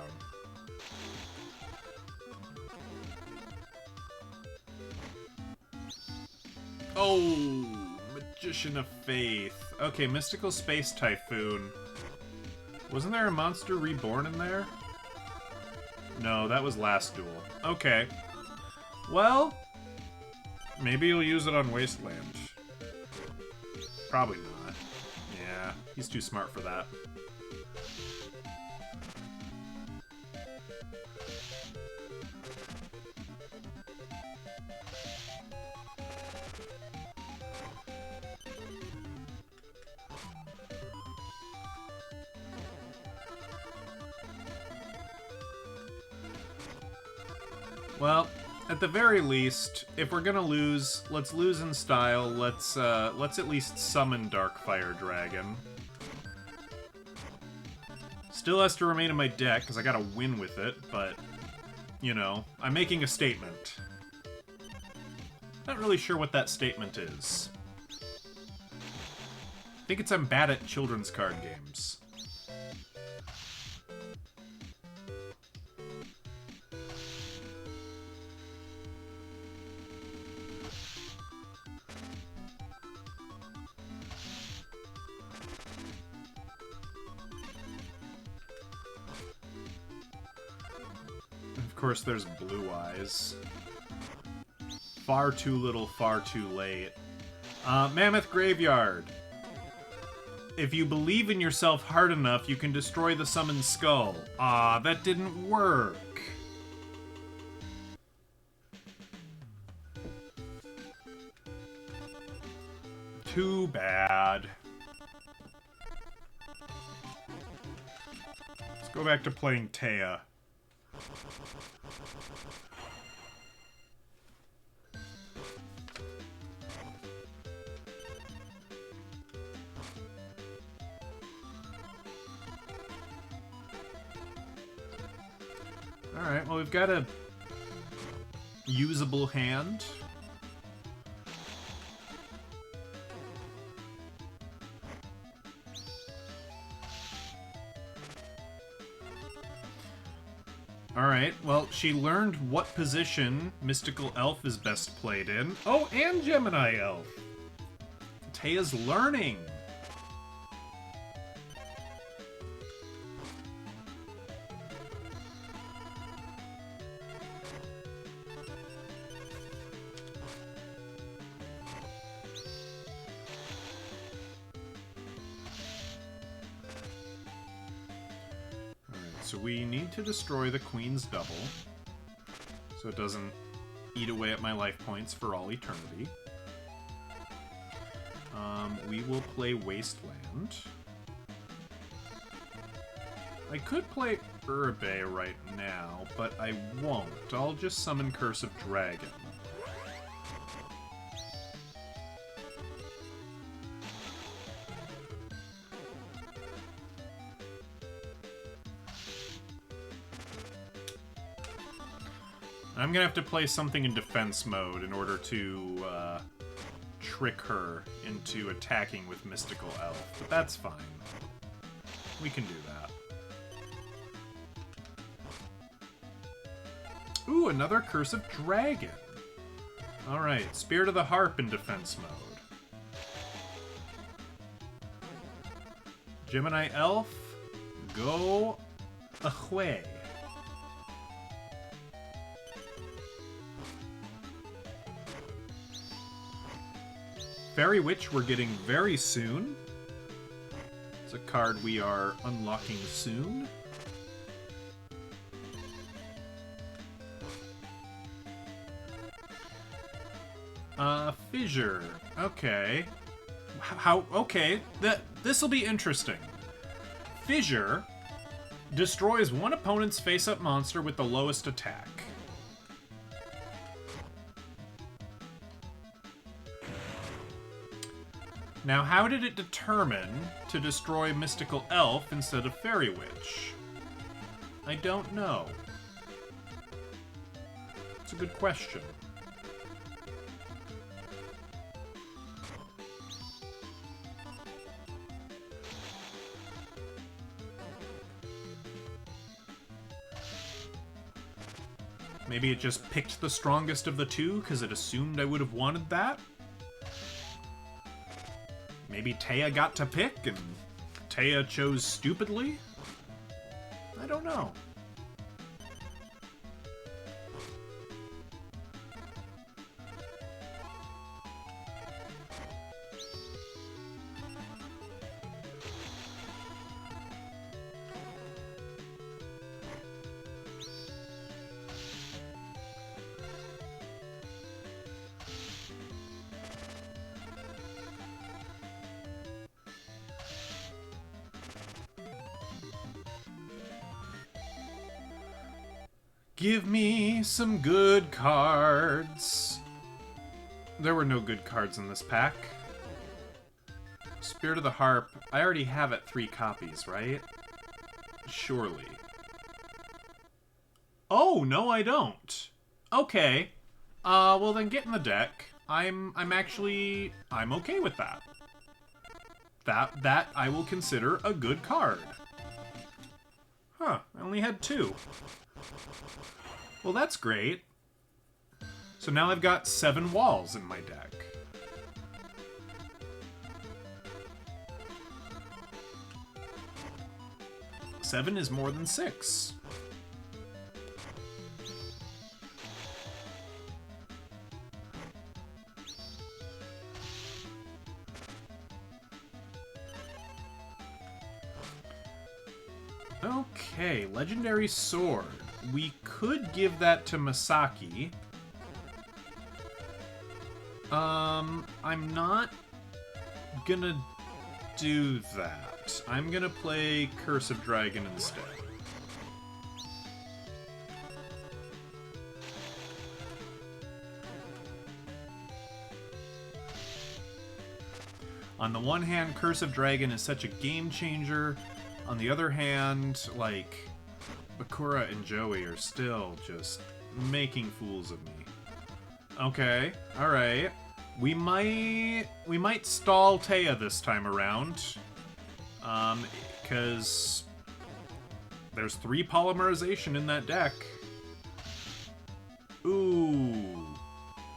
S1: Oh, Magician of Faith. Okay, Mystical Space Typhoon. Wasn't there a monster reborn in there? No, that was last duel. Okay. Well, maybe you'll use it on Wasteland. Probably not. Yeah, he's too smart for that. Well, at the very least, if we're gonna lose, let's lose in style. Let's at least summon Darkfire Dragon. Still has to remain in my deck, because I gotta win with it, but, you know, I'm making a statement. Not really sure what that statement is. I think it's I'm bad at children's card games. Of course, there's Blue Eyes. Far too little, far too late. Mammoth Graveyard. If you believe in yourself hard enough, you can destroy the summoned skull. Ah, that didn't work. Too bad. Let's go back to playing Taya. Alright, well, we've got a usable hand. Alright, well, she learned what position Mystical Elf is best played in. Oh, and Gemini Elf! Taya's learning! So we need to destroy the Queen's Double, so it doesn't eat away at my life points for all eternity. We will play Wasteland. I could play Uribe right now, but I won't. I'll just summon Curse of Dragon. I'm gonna have to play something in defense mode in order to trick her into attacking with Mystical Elf, but that's fine. We can do that. Ooh, another Curse of Dragon. Alright, Spirit of the Harp in defense mode. Gemini Elf, go away. Fairy Witch we're getting very soon. It's a card we are unlocking soon. Fissure. Okay. Okay, this'll be interesting. Fissure destroys one opponent's face-up monster with the lowest attack. Now, how did it determine to destroy Mystical Elf instead of Fairy Witch? I don't know. It's a good question. Maybe it just picked the strongest of the two because it assumed I would have wanted that. Maybe Taya got to pick and Taya chose stupidly? I don't know. Give me some good cards. There were no good cards in this pack. Spirit of the Harp. I already have it 3 copies, right? Surely. Oh, no I don't. Okay. Well then get in the deck. I'm okay with that. That I will consider a good card. Huh, I only had 2. Well, that's great. So now I've got 7 walls in my deck. Seven is more than 6. Okay, Legendary Sword. We could give that to Masaki. I'm not gonna do that. I'm gonna play Curse of Dragon instead. On the one hand, Curse of Dragon is such a game changer. On the other hand, like, Bakura and Joey are still just making fools of me. Okay, alright. We might stall Taya this time around. Because there's 3 polymerization in that deck. Ooh.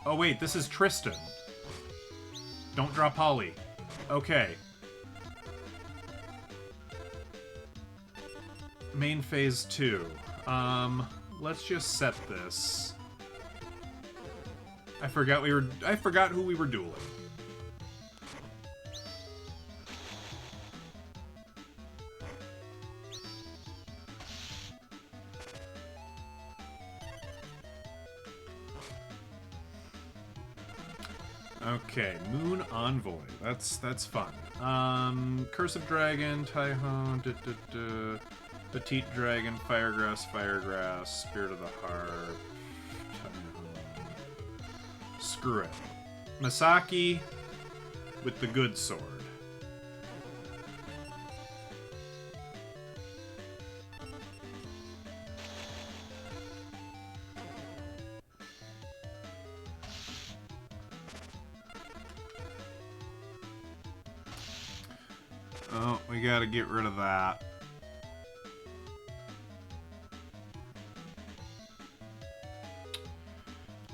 S1: Oh wait, this is Tristan. Don't draw poly. Okay. Main phase 2. Let's just set this. I forgot who we were dueling. Okay, Moon Envoy. That's fun. Curse of Dragon, Taihon, Petite Dragon, Firegrass, Spirit of the Harp. Screw it. Masaki with the good sword. Oh, we gotta get rid of that.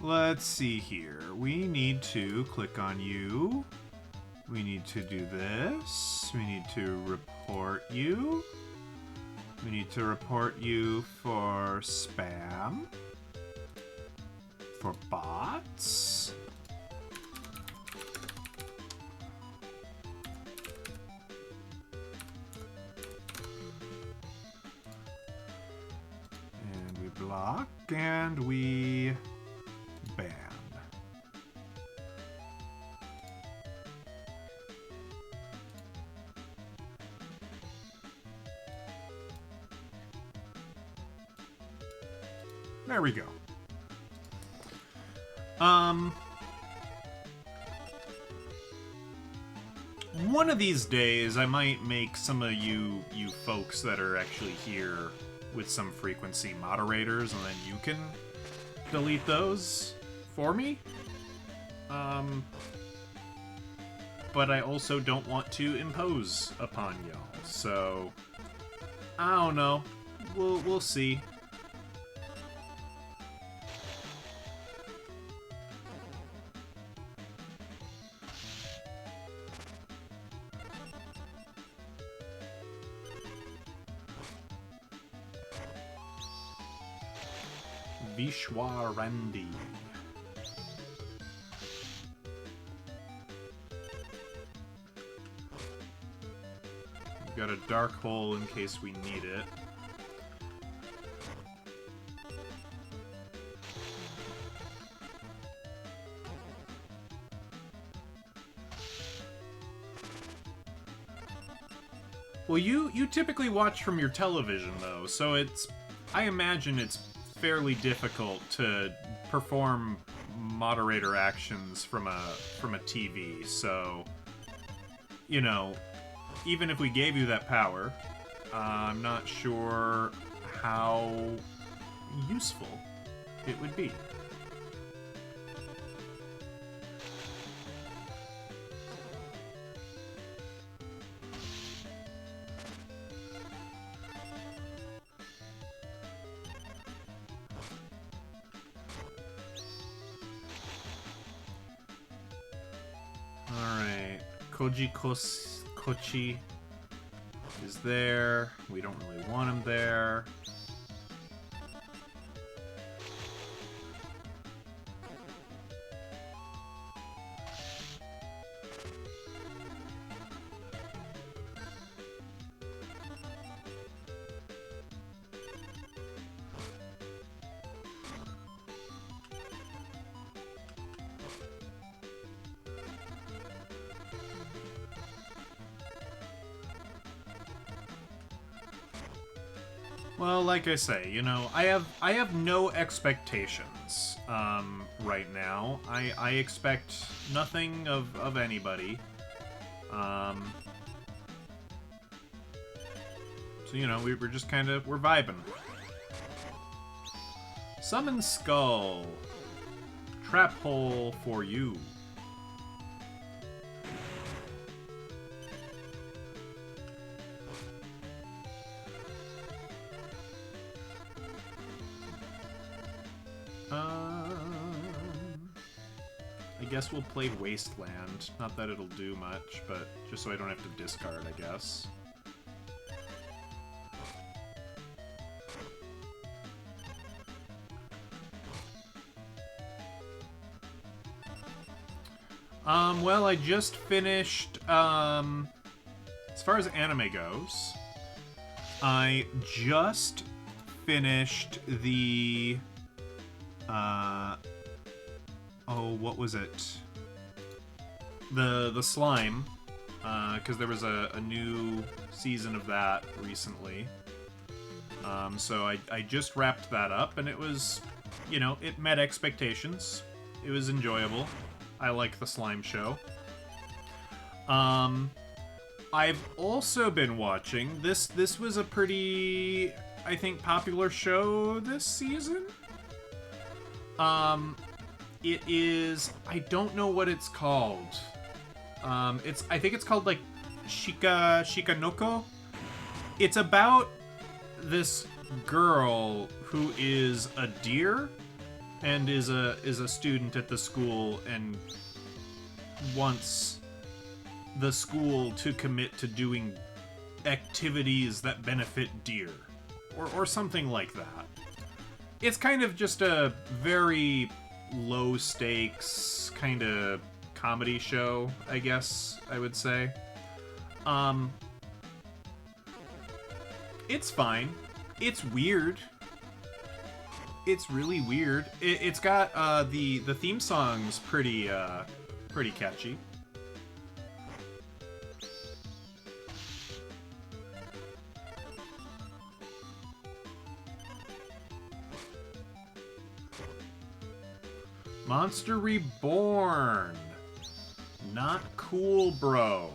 S1: Let's see here. We need to click on you. We need to do this. We need to report you. We need to report you for spam. For bots. And we block and we ban. There we go. One of these days I might make some of you folks that are actually here with some frequency moderators, and then you can delete those for me. But I also don't want to impose upon y'all, so I don't know. We'll see. Vishwarandi. We've got a dark hole in case we need it. Well, you typically watch from your television, though, so I imagine it's fairly difficult to perform moderator actions from a TV, so, you know, even if we gave you that power, I'm not sure how useful it would be. Alright, Kochi is there. We don't really want him there. Well, like I say, you know, I have no expectations right now. I expect nothing of anybody. So, you know, we're just kind of, we're vibing. Summon Skull. Trap hole for you. I guess we'll play Wasteland. Not that it'll do much, but just so I don't have to discard, I guess. Well, I just finished, as far as anime goes, I just finished the, oh, what was it? The Slime, because there was a new season of that recently. So I just wrapped that up, and it was, you know, it met expectations. It was enjoyable. I like the Slime show. I've also been watching, this was a pretty, I think, popular show this season. It is, I don't know what it's called. I think it's called, like, Shikanoko. It's about this girl who is a deer and is a student at the school and wants the school to commit to doing activities that benefit deer. Or something like that. It's kind of just a very low stakes kind of comedy show, I guess I would say. It's fine. It's weird. It's really weird. It's got the theme song's pretty catchy. Monster Reborn. Not cool, bro.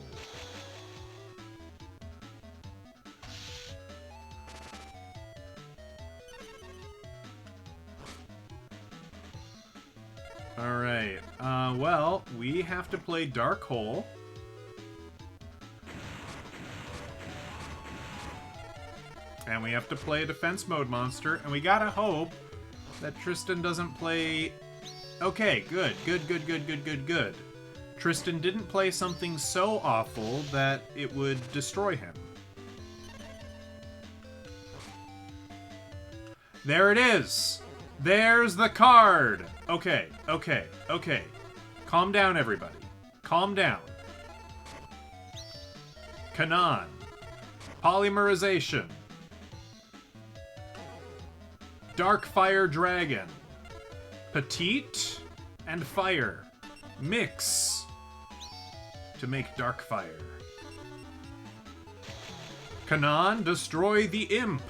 S1: Alright, well, we have to play Dark Hole. And we have to play a defense mode monster, and we gotta hope that Tristan doesn't play... Okay, good. Tristan didn't play something so awful that it would destroy him. There it is! There's the card! Okay, okay, okay. Calm down, everybody. Calm down. Kanan. Polymerization. Dark Fire Dragon. Petite and Fire. Mix to make Dark Fire. Kanan, destroy the imp.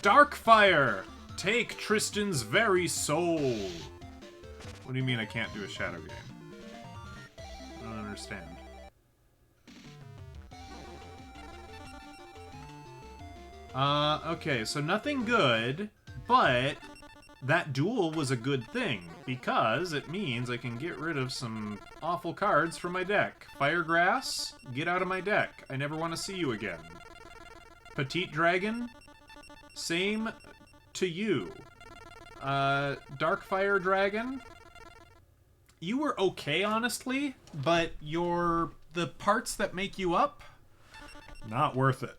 S1: Dark Fire, take Tristan's very soul. What do you mean I can't do a shadow game? I don't understand. Okay, so nothing good, but that duel was a good thing, because it means I can get rid of some awful cards from my deck. Firegrass, get out of my deck. I never want to see you again. Petite Dragon, same to you. Darkfire Dragon, you were okay, honestly, but the parts that make you up, not worth it.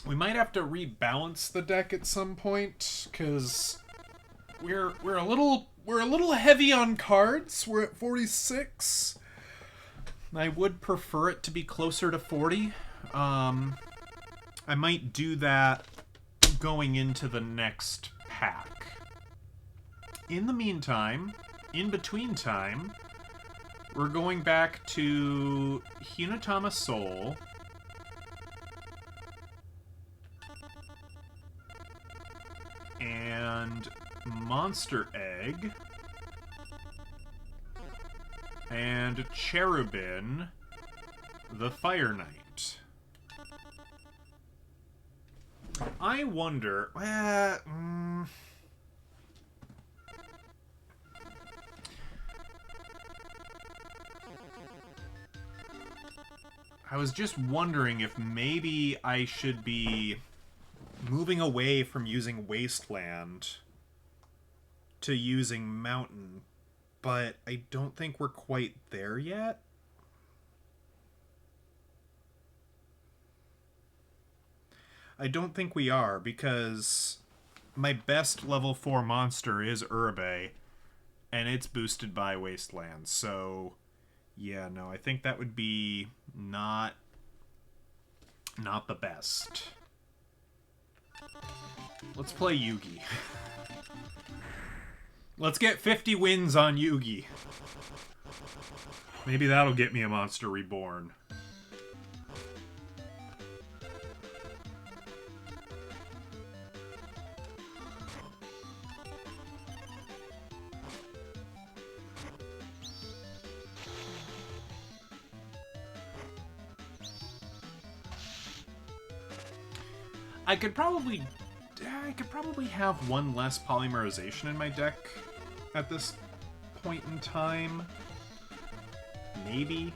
S1: We might have to rebalance the deck at some point, because we're a little heavy on cards. We're at 46. I would prefer it to be closer to 40. I might do that going into the next pack. In the meantime, in between time, we're going back to Hinatama Soul. And Monster Egg. And Cherubin, the Fire Knight. I wonder... I was just wondering if maybe I should be moving away from using Wasteland to using Mountain, but I don't think we're quite there yet. I don't think we are, because my best level 4 monster is Uribe, and it's boosted by Wasteland, so yeah, no, I think that would be not the best. Let's play Yugi. Let's get 50 wins on Yugi. Maybe that'll get me a monster reborn. I could probably have one less polymerization in my deck at this point in time. Maybe.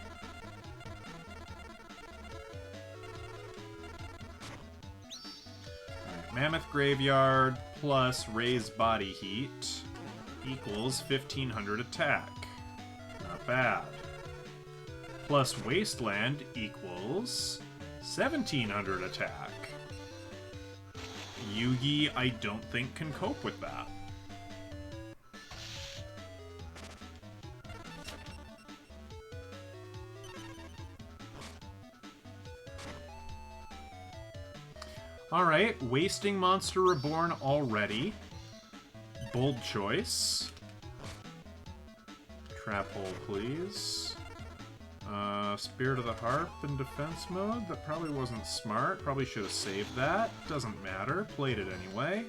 S1: Alright, Mammoth Graveyard plus Raised Body Heat equals 1500 attack. Not bad. Plus Wasteland equals 1700 attack. Yugi, I don't think, can cope with that. Alright, wasting Monster Reborn already. Bold choice. Trap hole, please. Spirit of the Harp in defense mode. That probably wasn't smart. Probably should have saved that. Doesn't matter. Played it anyway.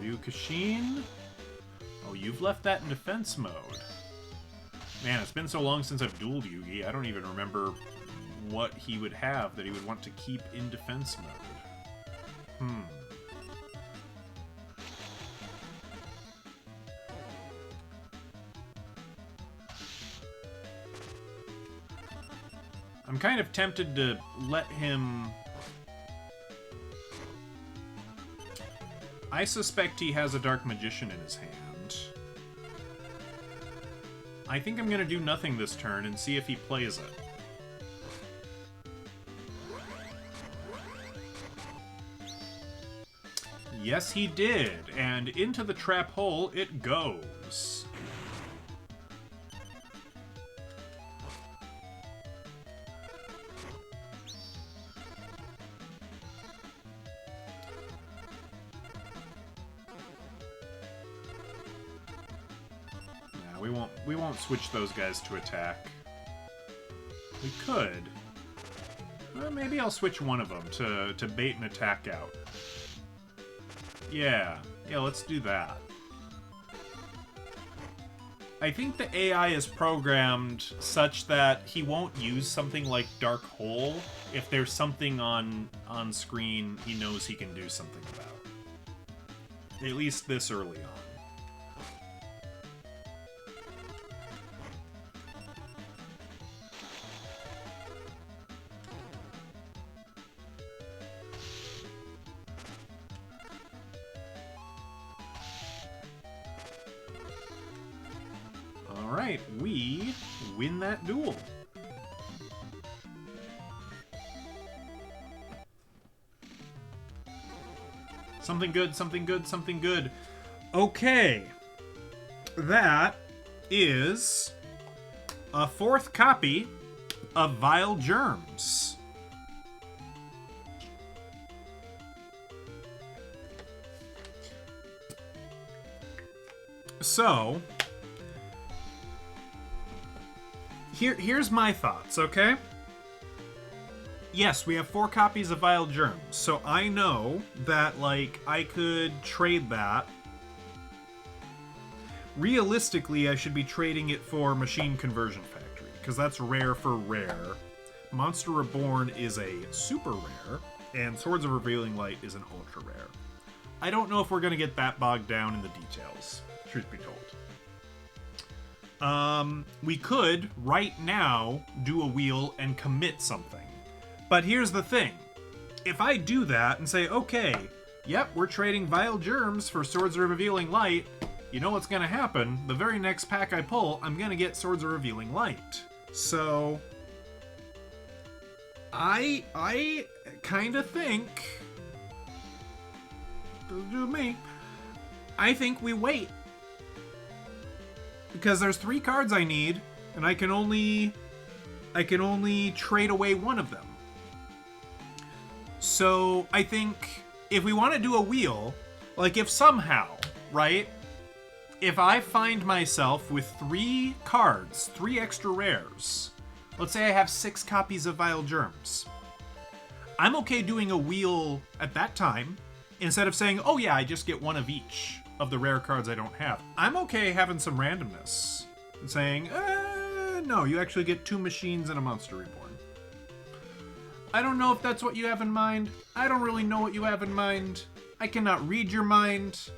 S1: Ryukishin. Oh, you've left that in defense mode. Man, it's been so long since I've dueled Yugi, I don't even remember what he would have that he would want to keep in defense mode. I'm kind of tempted to let him... I suspect he has a Dark Magician in his hand. I think I'm gonna do nothing this turn and see if he plays it. Yes, he did, and into the trap hole it goes. We won't switch those guys to attack. We could. Well, maybe I'll switch one of them to bait an attack out. Yeah, let's do that. I think the AI is programmed such that he won't use something like Dark Hole if there's something on screen he knows he can do something about. At least this early on. Alright, we win that duel. Something good, something good, something good. Okay. That is a 4th copy of Vile Germs. So, here's my thoughts, okay? Yes, we have 4 copies of Vile Germs, so I know that, like, I could trade that. Realistically, I should be trading it for Machine Conversion Factory, because that's rare for rare. Monster Reborn is a super rare, and Swords of Revealing Light is an ultra rare. I don't know if we're going to get that bogged down in the details, truth be told. We could, right now, do a wheel and commit something. But here's the thing. If I do that and say, okay, yep, we're trading Vile Germs for Swords of Revealing Light, you know what's gonna happen? The very next pack I pull, I'm gonna get Swords of Revealing Light. So, I kinda think, do me, I think we wait. Because there's 3 cards I need, and I can only trade away one of them. So I think if we want to do a wheel, like if somehow, right? If I find myself with 3 cards, 3 extra rares, let's say I have 6 copies of Vile Germs, I'm okay doing a wheel at that time, instead of saying, oh yeah, I just get one of each of the rare cards I don't have. I'm okay having some randomness and saying, no, you actually get 2 machines and a Monster Reborn. I don't know if that's what you have in mind. I don't really know what you have in mind. I cannot read your mind.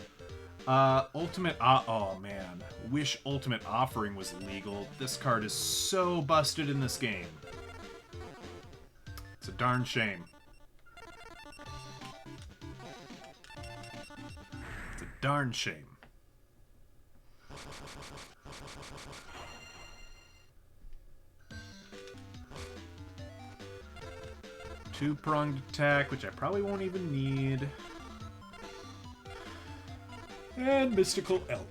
S1: Ultimate, oh man. Wish Ultimate Offering was legal. This card is so busted in this game. It's a darn shame. It's a darn shame. Two-pronged attack, which I probably won't even need. And Mystical Elf.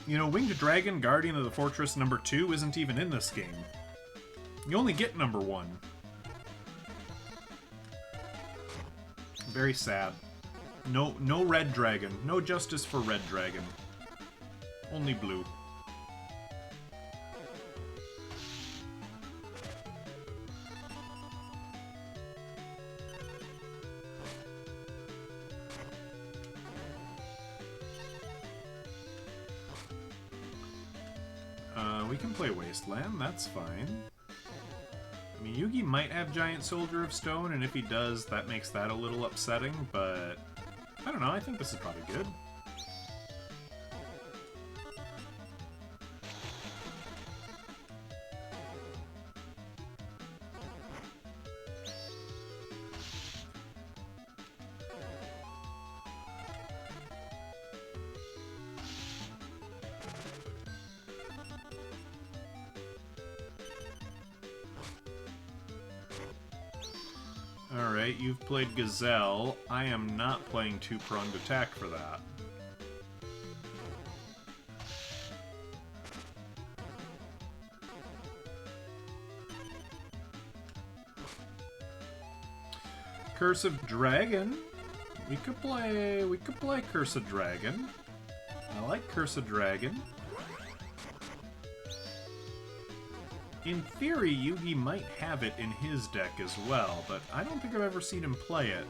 S1: You know, Winged Dragon, Guardian of the Fortress number 2 isn't even in this game. You only get number 1. Very sad. No red dragon. No justice for red dragon. Only blue. We can play Wasteland, that's fine. I mean, Yugi might have Giant Soldier of Stone, and if he does, that makes that a little upsetting, but I don't know, I think this is probably good. Alright, you've played Gazelle. I am not playing two-pronged attack for that. Curse of Dragon. We could play Curse of Dragon. I like Curse of Dragon. In theory, Yugi might have it in his deck as well, but I don't think I've ever seen him play it.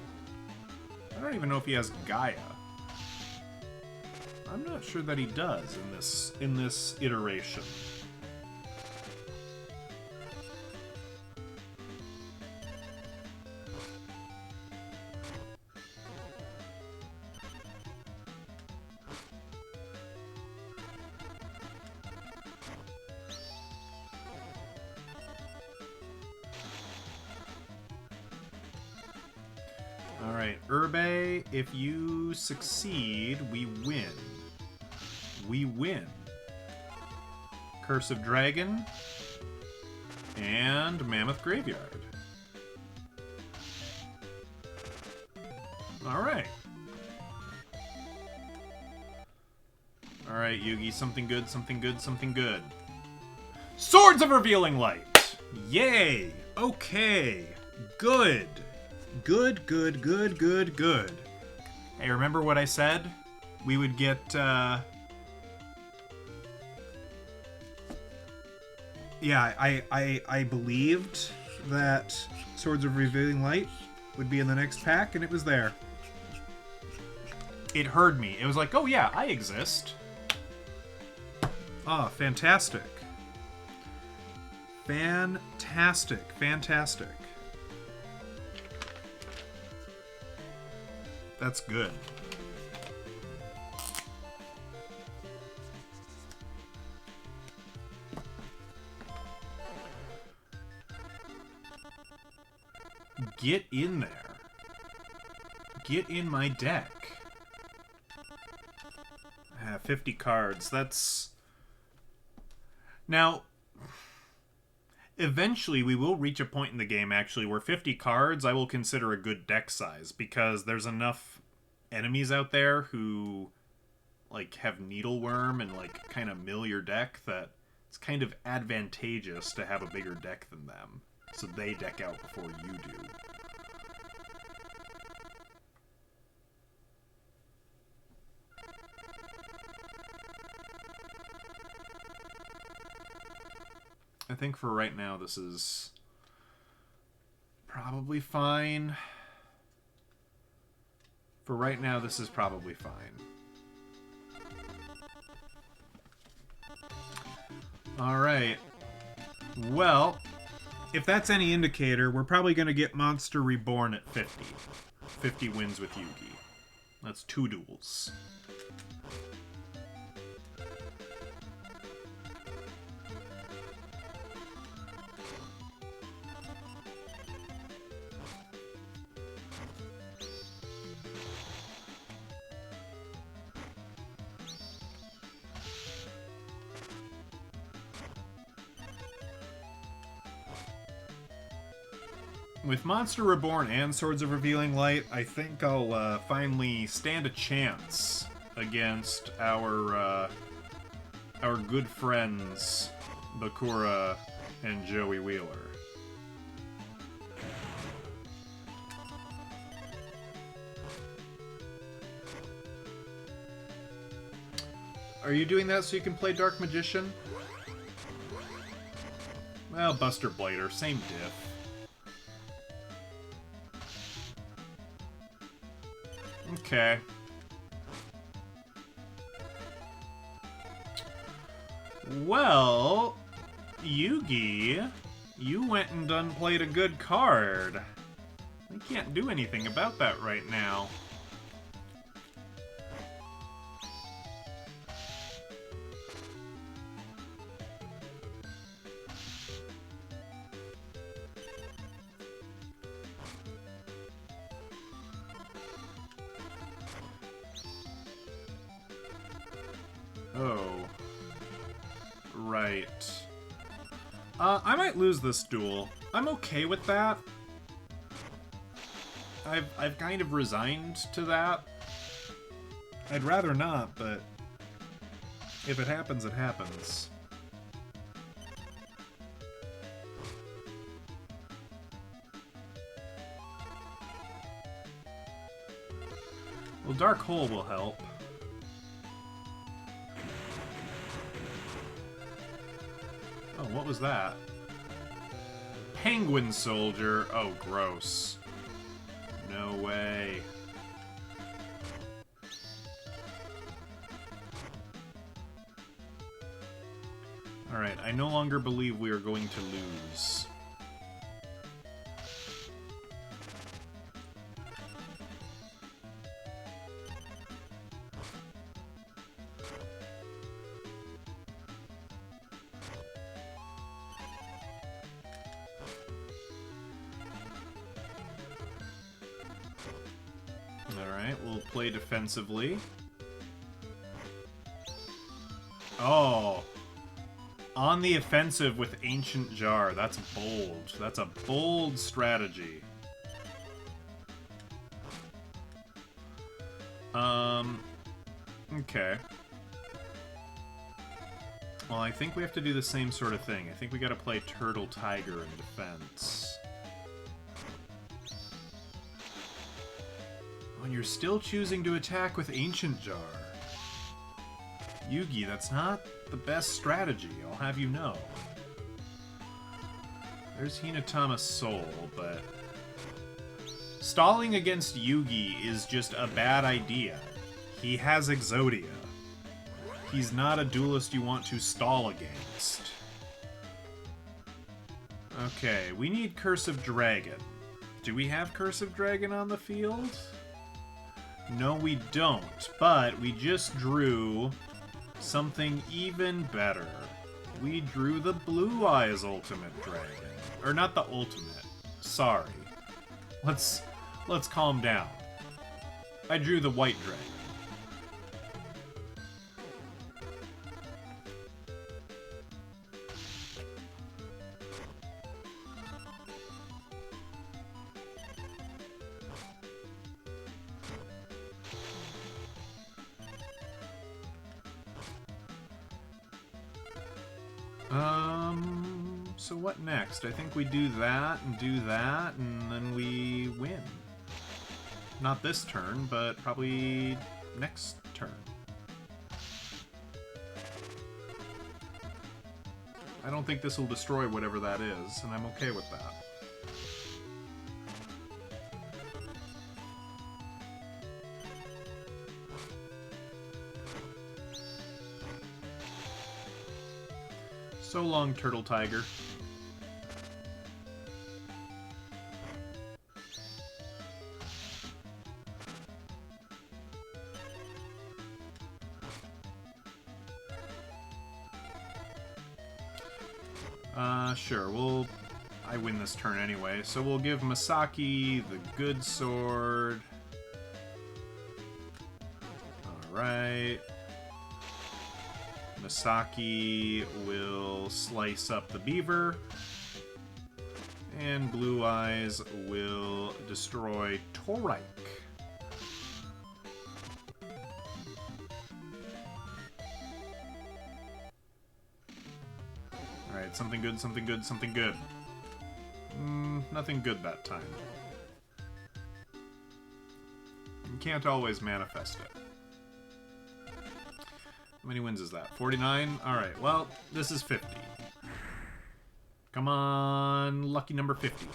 S1: I don't even know if he has Gaia. I'm not sure that he does in this iteration. Alright, Urbe, if you succeed, we win. We win. Curse of Dragon and Mammoth Graveyard. Alright. Alright, Yugi, something good, something good, something good. Swords of Revealing Light! Yay! Okay. Good. Good, good, good, good, good. Hey, remember what I said? We would get, Yeah, I believed that Swords of Revealing Light would be in the next pack, and it was there. It heard me. It was like, oh yeah, I exist. Ah, fantastic. Fantastic, fantastic. That's good. Get in there. Get in my deck. 50 cards. That's... Now, eventually we will reach a point in the game, actually, where 50 cards I will consider a good deck size, because there's enough enemies out there who, like, have Needleworm and, like, kind of mill your deck that it's kind of advantageous to have a bigger deck than them, so they deck out before you do. I think for right now this is probably fine. For right now this is probably fine. Alright. Well, if that's any indicator, we're probably going to get Monster Reborn at 50. 50 wins with Yugi. That's 2 duels. With Monster Reborn and Swords of Revealing Light, I think I'll finally stand a chance against our good friends Bakura and Joey Wheeler. Are you doing that so you can play Dark Magician? Well, Buster Blader, same diff. Okay. Well, Yugi, you went and done played a good card. I can't do anything about that right now. Oh. Right. I might lose this duel. I'm okay with that. I've kind of resigned to that. I'd rather not, but if it happens, it happens. Well, Dark Hole will help. Oh, what was that? Penguin Soldier. Oh, gross. No way. Alright, I no longer believe we are going to lose. Alright, we'll play defensively. Oh! On the offensive with Ancient Jar. That's bold. That's a bold strategy. Okay. Well, I think we have to do the same sort of thing. I think we gotta play Turtle Tiger in defense. Oh, you're still choosing to attack with Ancient Jar. Yugi, that's not the best strategy, I'll have you know. There's Hinatama's soul, but stalling against Yugi is just a bad idea. He has Exodia. He's not a duelist you want to stall against. Okay, we need Cursive Dragon. Do we have Cursive Dragon on the field? No, we don't, but we just drew something even better. We drew the Blue Eyes Ultimate Dragon. Or not the Ultimate. Sorry. Let's calm down. I drew the White Dragon. So what next? I think we do that, and then we win. Not this turn, but probably next turn. I don't think this will destroy whatever that is, and I'm okay with that. So long, Turtle Tiger. Sure, I win this turn anyway, so we'll give Masaki the good sword. Alright. Masaki will slice up the beaver. And Blue Eyes will destroy Torike. Alright, something good, something good, something good. Nothing good that time. You can't always manifest it. How many wins is that? 49? Alright, well, this is 50. Come on, lucky number 50.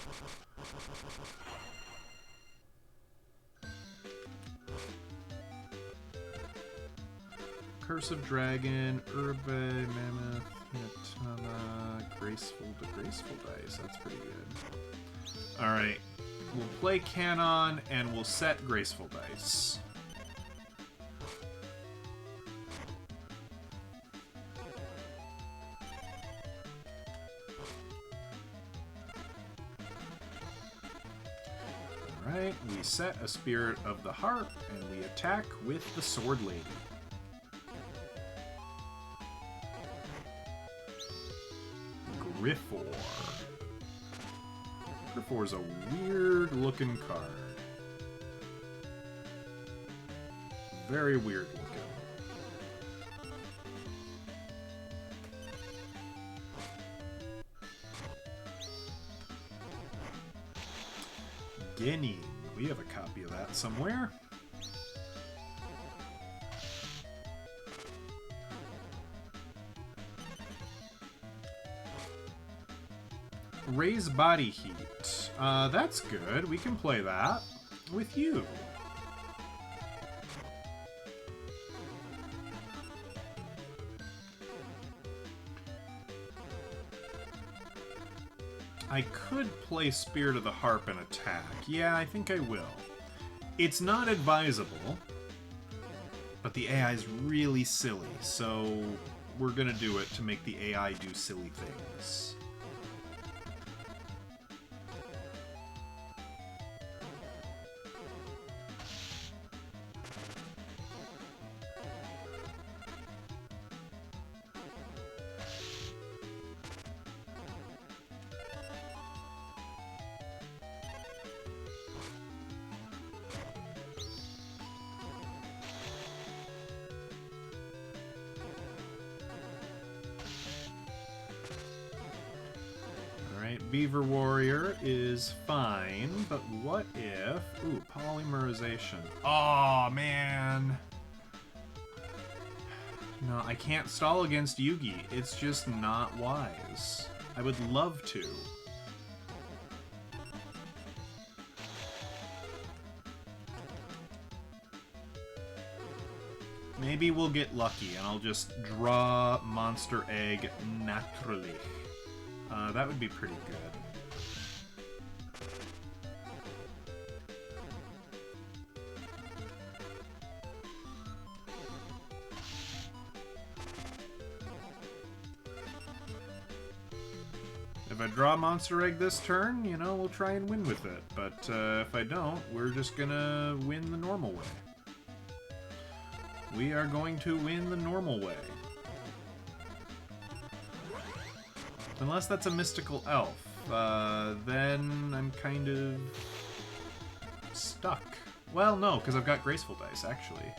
S1: Cursive Dragon, Urbe, Mammoth, Hinatama, Graceful Dice. That's pretty good. Alright, we'll play Canon and we'll set Graceful Dice. Alright, we set a Spirit of the Heart and we attack with the Sword Lady. Griffor. Griffor's a weird looking card. very weird looking. Guinea. We have a copy of that somewhere. Raise body heat. That's good. We can play that with you. I could play Spirit of the Harp and attack. Yeah, I think I will. It's not advisable, but the AI is really silly, so we're gonna do it to make the AI do silly things. Beaver Warrior is fine, but what if... Ooh, polymerization. Aw, oh, man. No, I can't stall against Yugi. It's just not wise. I would love to. Maybe we'll get lucky and I'll just draw Monster Egg naturally. That would be pretty good. If I draw Monster Egg this turn, you know, we'll try and win with it. But if I don't, we're just gonna win the normal way. We are going to win the normal way. Unless that's a mystical elf, then I'm kind of stuck. Well, no, because I've got graceful dice, actually.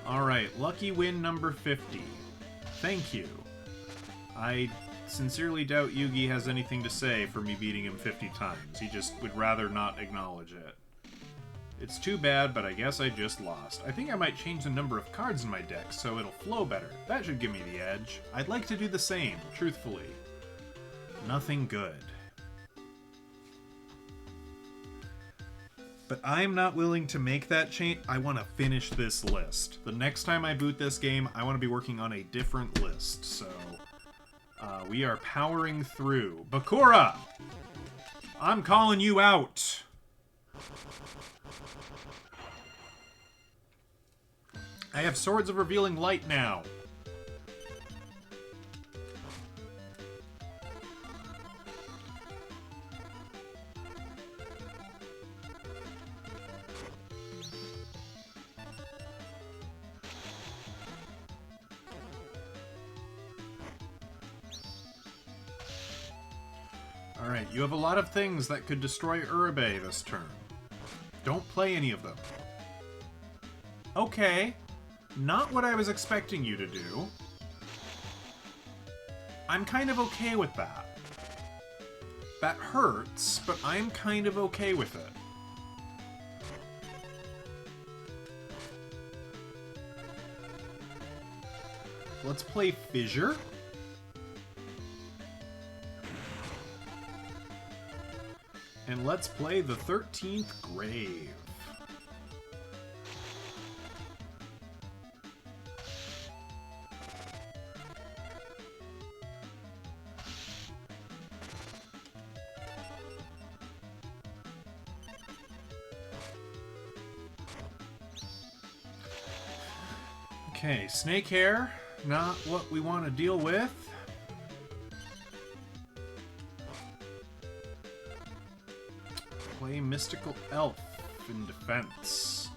S1: Alright, lucky win number 50. Thank you. I sincerely doubt Yugi has anything to say for me beating him 50 times. He just would rather not acknowledge it. It's too bad, but I guess I just lost. I think I might change the number of cards in my deck so it'll flow better. That should give me the edge. I'd like to do the same, truthfully. Nothing good. But I'm not willing to make that change. I want to finish this list. The next time I boot this game, I want to be working on a different list, so... we are powering through. Bakura! I'm calling you out! I have Swords of Revealing Light now. Alright, you have a lot of things that could destroy Uribe this turn. Don't play any of them. Okay. Not what I was expecting you to do. I'm kind of okay with that. That hurts, but I'm kind of okay with it. Let's play Fissure. And let's play the 13th Grave. Okay, snake hair, not what we want to deal with. Play Mystical Elf in defense.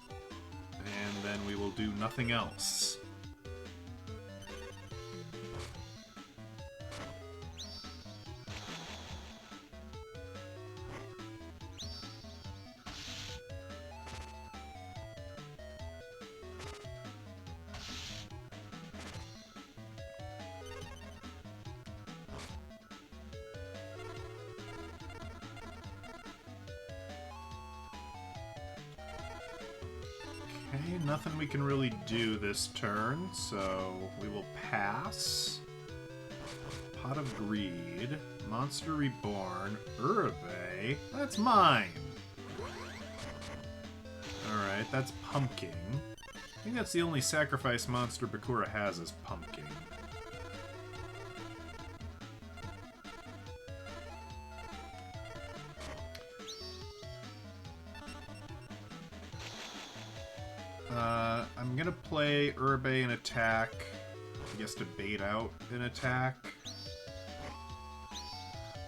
S1: And then we will do nothing else. Okay, nothing we can really do this turn, so we will pass. Pot of Greed, Monster Reborn, Urabe. That's mine! Alright, that's Pumpkin. I think that's the only sacrifice monster Bakura has is Pumpkin. I'm gonna play Urabe and attack, I guess to bait out an attack.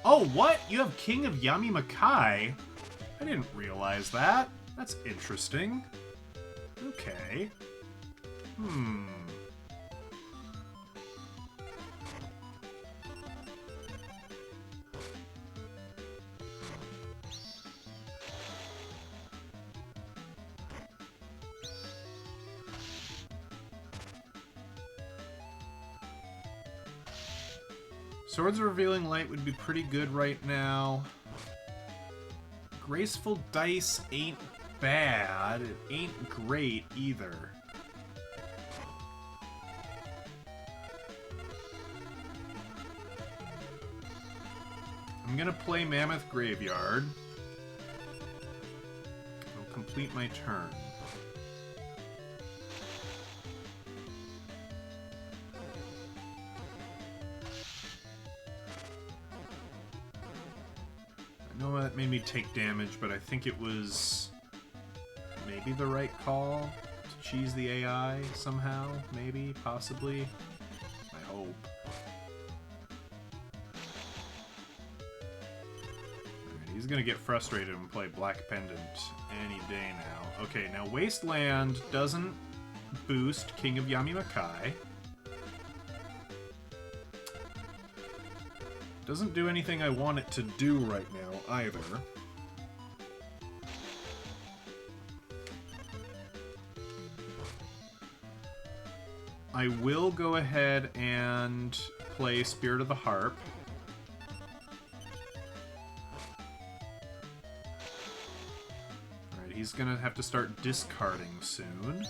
S1: Oh, what? You have King of Yami Makai? I didn't realize that. That's interesting. Okay. Swords of Revealing Light would be pretty good right now. Graceful Dice ain't bad. It ain't great either. I'm gonna play Mammoth Graveyard. I'll complete my turn. I know that made me take damage, but I think it was maybe the right call to cheese the AI somehow, maybe, possibly. I hope. Alright, he's gonna get frustrated and play Black Pendant any day now. Okay, now Wasteland doesn't boost King of Yami Makai. Doesn't do anything I want it to do right now, either. I will go ahead and play Spirit of the Harp. Alright, he's gonna have to start discarding soon.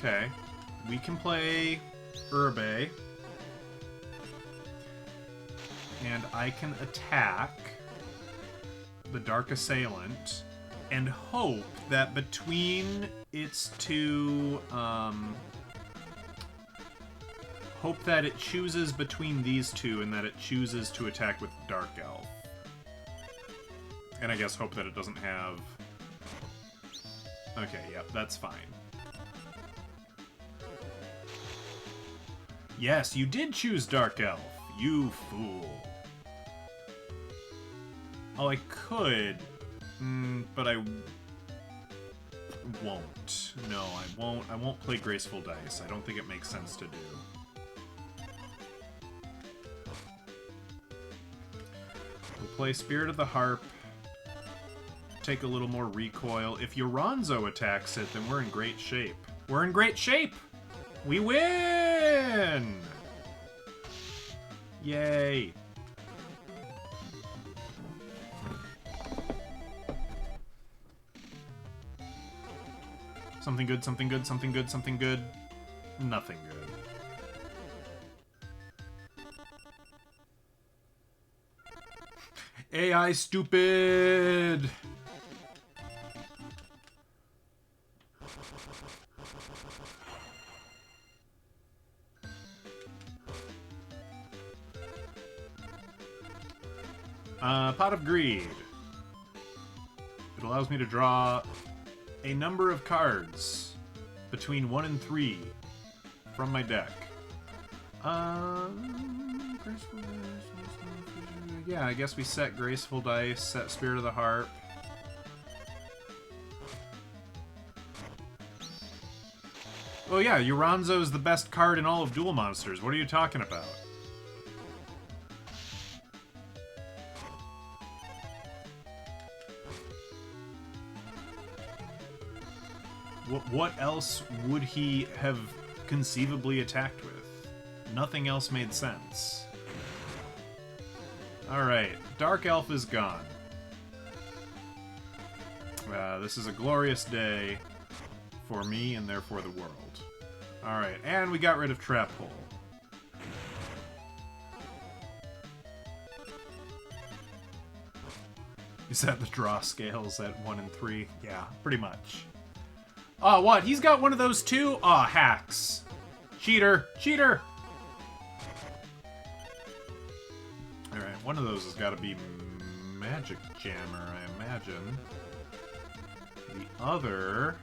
S1: Okay, we can play Urabe, and I can attack the Dark Assailant and hope that between its two, hope that it chooses between these two and that it chooses to attack with Dark Elf. And I guess hope that it doesn't have... Okay, yep, that's fine. Yes, you did choose Dark Elf, you fool. Oh, I could, but I won't. No, I won't. I won't play Graceful Dice. I don't think it makes sense to do. We'll play Spirit of the Harp. Take a little more recoil. If Yoranzo attacks it, then we're in great shape. We're in great shape! We win! Yay! Something good, something good, something good, something good. Nothing good. AI stupid! Pot of Greed. It allows me to draw a number of cards between 1 and 3 from my deck. Yeah, I guess we set Graceful Dice, set Spirit of the Harp. Oh yeah, Yoranzo is the best card in all of Duel Monsters. What are you talking about? What else would he have conceivably attacked with. Nothing else made sense. Alright, Dark Elf is gone. This is a glorious day for me and therefore the world. Alright, and we got rid of Trap Hole. Is that the draw scales at 1 and 3? Yeah, pretty much. Oh, what? He's got one of those too? Aw, hacks. Cheater! Cheater! Alright, one of those has got to be Magic Jammer, I imagine. The other...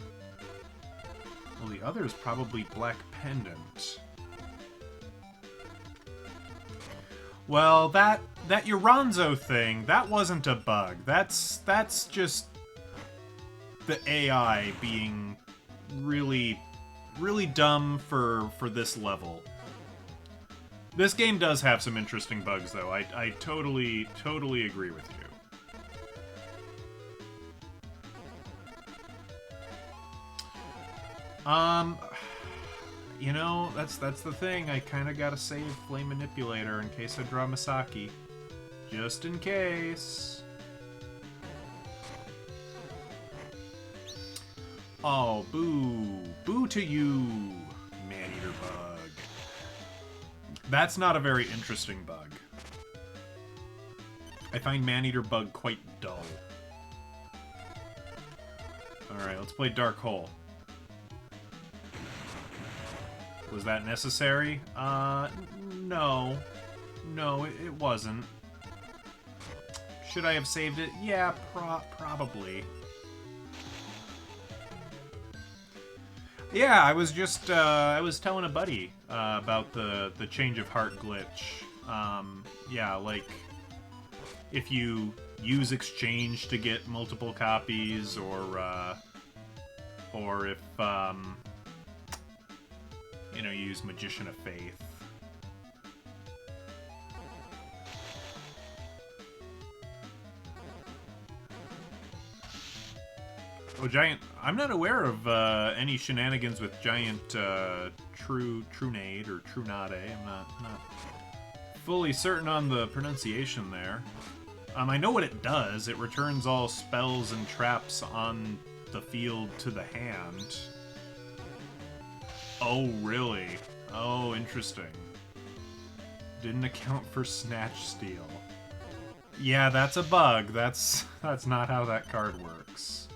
S1: Well, the other is probably Black Pendant. Well, that Uranzo thing, that wasn't a bug. That's just the AI being really, really dumb for this level. This game does have some interesting bugs, though. I totally agree with you. You know, that's the thing. I kind of gotta save Flame Manipulator in case I draw Misaki. Just in case. Oh, boo. Boo to you, Maneater Bug. That's not a very interesting bug. I find Maneater Bug quite dull. Alright, let's play Dark Hole. Was that necessary? No. No, it wasn't. Should I have saved it? Yeah, probably. Yeah, I was just, I was telling a buddy about the change of heart glitch. Yeah, like, if you use exchange to get multiple copies, or if, you know, use Magician of Faith. Oh, Giant... I'm not aware of any shenanigans with Giant Trunade or Trunade. I'm not fully certain on the pronunciation there. I know what it does. It returns all spells and traps on the field to the hand. Oh, really? Oh, interesting. Didn't account for Snatch Steal. Yeah, that's a bug. That's not how that card works.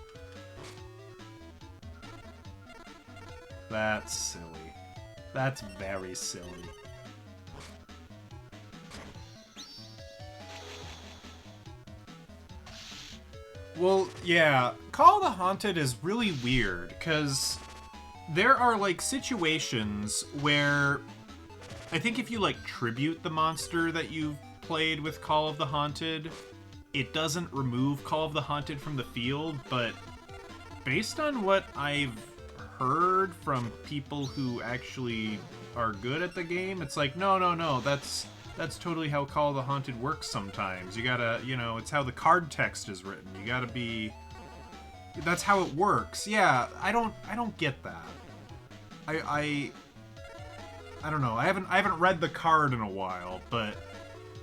S1: That's silly. That's very silly. Well, yeah, Call of the Haunted is really weird, because there are, like, situations where I think if you, like, tribute the monster that you've played with Call of the Haunted, it doesn't remove Call of the Haunted from the field, but based on what I've heard from people who actually are good at the game, it's like, no, that's totally how Call of the Haunted works sometimes. You gotta, you know, it's how the card text is written. You gotta be... That's how it works. Yeah, I don't get that. I don't know. I haven't read the card in a while, but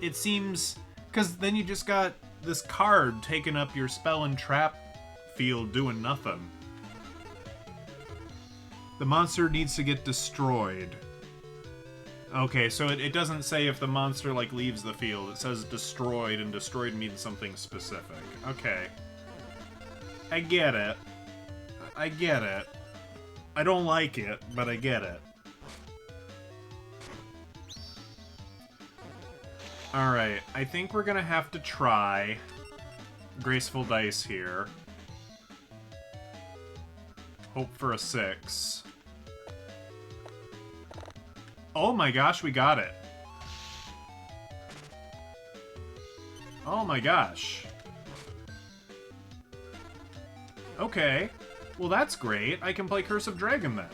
S1: it seems... Because then you just got this card taking up your spell and trap field doing nothing. The monster needs to get destroyed. Okay, so it doesn't say if the monster, like, leaves the field. It says destroyed, and destroyed means something specific. Okay. I get it. I get it. I don't like it, but I get it. Alright, I think we're gonna have to try Graceful Dice here. Hope for a 6. Oh my gosh, we got it. Oh my gosh. Okay. Well, that's great. I can play Curse of Dragon then.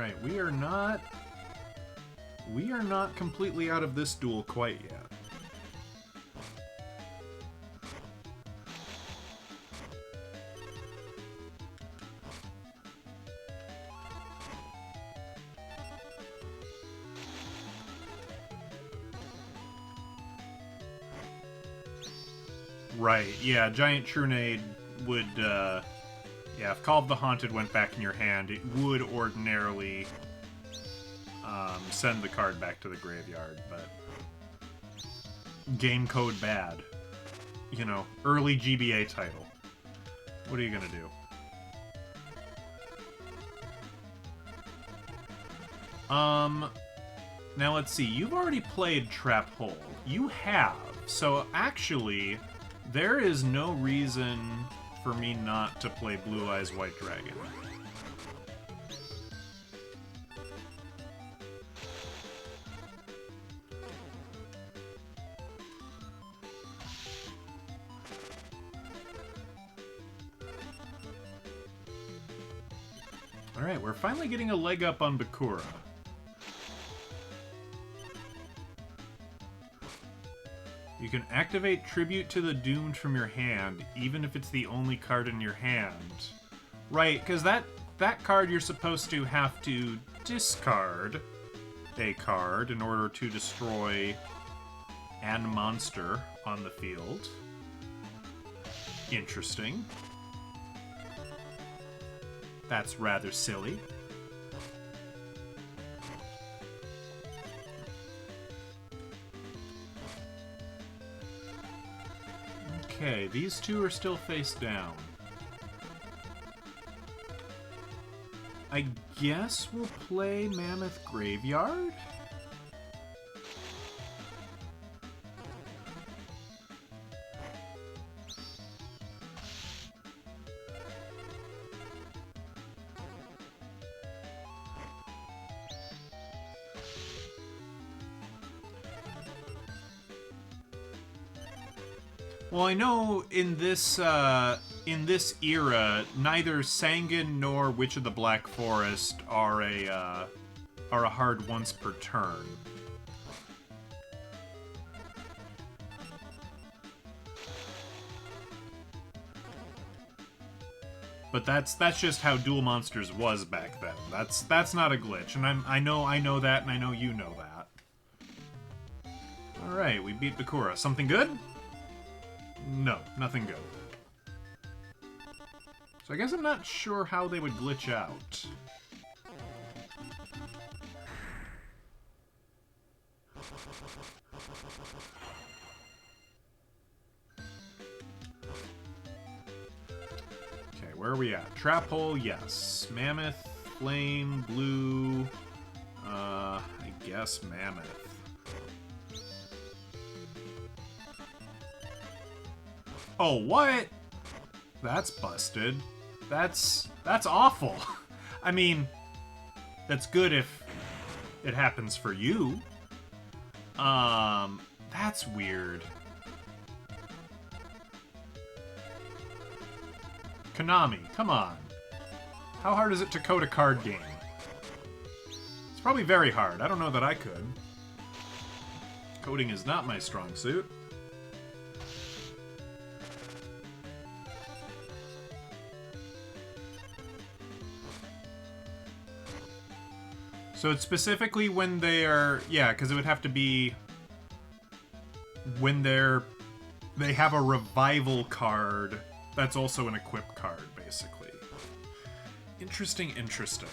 S1: Alright, we are not completely out of this duel quite yet. Right, yeah, Giant Trunade would, yeah, if Call of the Haunted went back in your hand, it would ordinarily send the card back to the graveyard, but game code bad. You know, early GBA title. What are you gonna do? Now let's see, you've already played Trap Hole. You have, so actually, there is no reason for me not to play Blue Eyes White Dragon. Alright, we're finally getting a leg up on Bakura. You can activate Tribute to the Doomed from your hand, even if it's the only card in your hand. Right, because that card you're supposed to have to discard a card in order to destroy an monster on the field. Interesting. That's rather silly. Okay, these two are still face down. I guess we'll play Mammoth Graveyard? Well, I know in this era, neither Sangan nor Witch of the Black Forest are a hard once per turn. But that's just how Duel Monsters was back then. That's not a glitch, and I know that, and I know you know that. All right, we beat Bakura. Something good? No, nothing good. So I guess I'm not sure how they would glitch out. Okay, where are we at? Trap Hole, yes. Mammoth, Flame, Blue, I guess Mammoth. Oh, what? That's busted. That's awful. I mean, that's good if it happens for you. That's weird. Konami, come on. How hard is it to code a card game? It's probably very hard. I don't know that I could. Coding is not my strong suit. So it's specifically when they are... Yeah, because it would have to be... when they have a revival card that's also an equip card, basically. Interesting, interesting.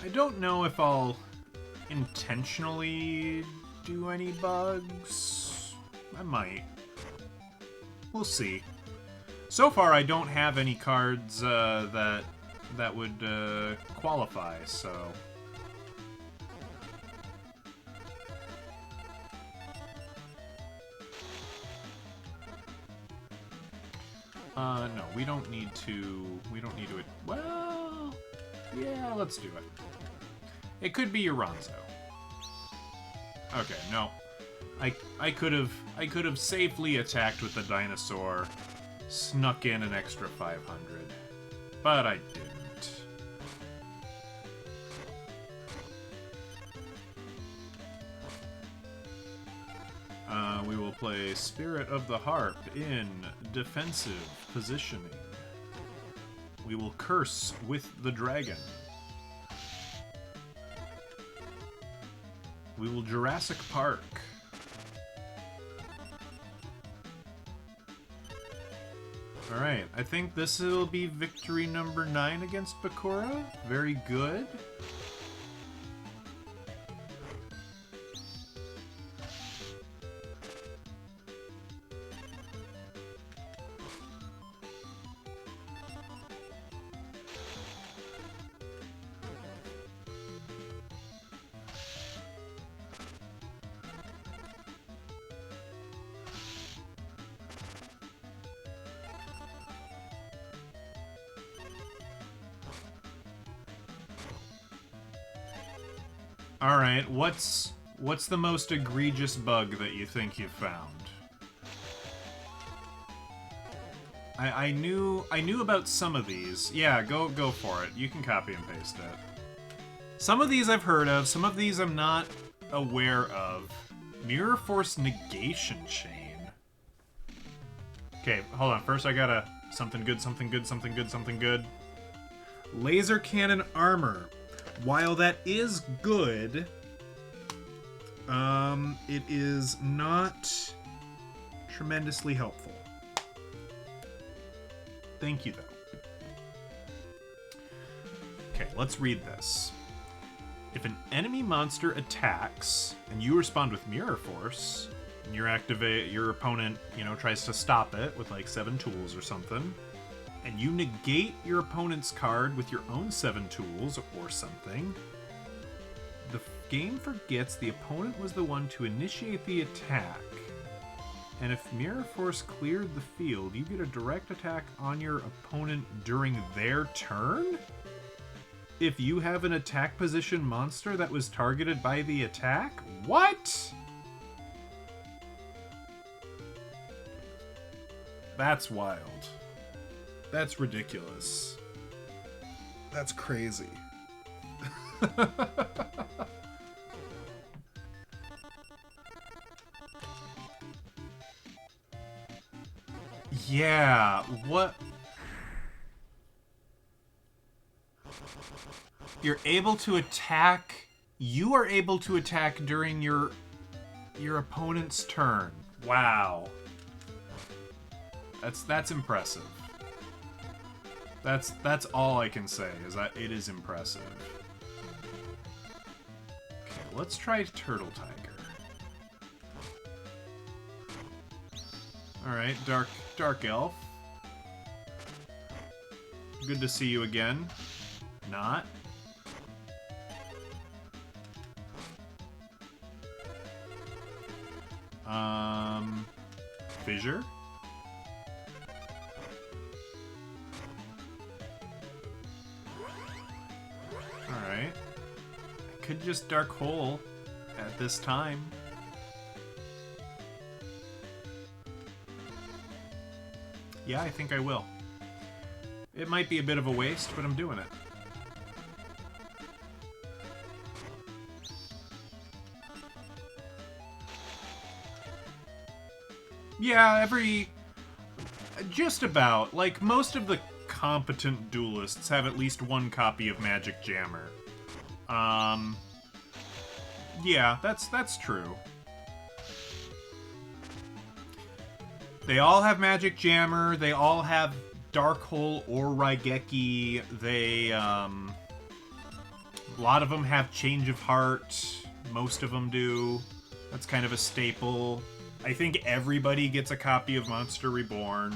S1: I don't know if I'll intentionally do any bugs. I might. We'll see. So far, I don't have any cards that would qualify, so... No, we don't need to... Well... Yeah, let's do it. It could be Uranzo. Okay, no. I could have safely attacked with the dinosaur, snuck in an extra 500, but I didn't. We will play Spirit of the Harp in defensive positioning. We will curse with the dragon. We will Jurassic Park. Alright, I think this will be victory number 9 against Bakura. Very good. Alright, what's the most egregious bug that you think you've found? I knew about some of these. Yeah, go for it. You can copy and paste it. Some of these I've heard of, some of these I'm not aware of. Mirror Force Negation Chain. Okay, hold on. First I gotta something good, something good, something good, something good. Laser Cannon Armor. While that is good, it is not tremendously helpful. Thank you, though. Okay, let's read this. If an enemy monster attacks, and you respond with Mirror Force, and your opponent, tries to stop it with like 7 tools or something, and you negate your opponent's card with your own 7 tools or something, the game forgets the opponent was the one to initiate the attack. And if Mirror Force cleared the field, you get a direct attack on your opponent during their turn? If you have an attack position monster that was targeted by the attack? What? That's wild. That's ridiculous. That's crazy. Yeah, what? You're able to attack. You are able to attack during your opponent's turn. Wow. That's impressive. That's all I can say, is that it is impressive. Okay, let's try Turtle Tiger. Alright, Dark Elf. Good to see you again. Not. Fissure. Alright. I could just Dark Hole at this time. Yeah, I think I will. It might be a bit of a waste, but I'm doing it. Yeah, just about. Like, most of the competent duelists have at least one copy of Magic Jammer. Yeah, that's true. They all have Magic Jammer, they all have Dark Hole or Raigeki, a lot of them have Change of Heart, most of them do. That's kind of a staple. I think everybody gets a copy of Monster Reborn,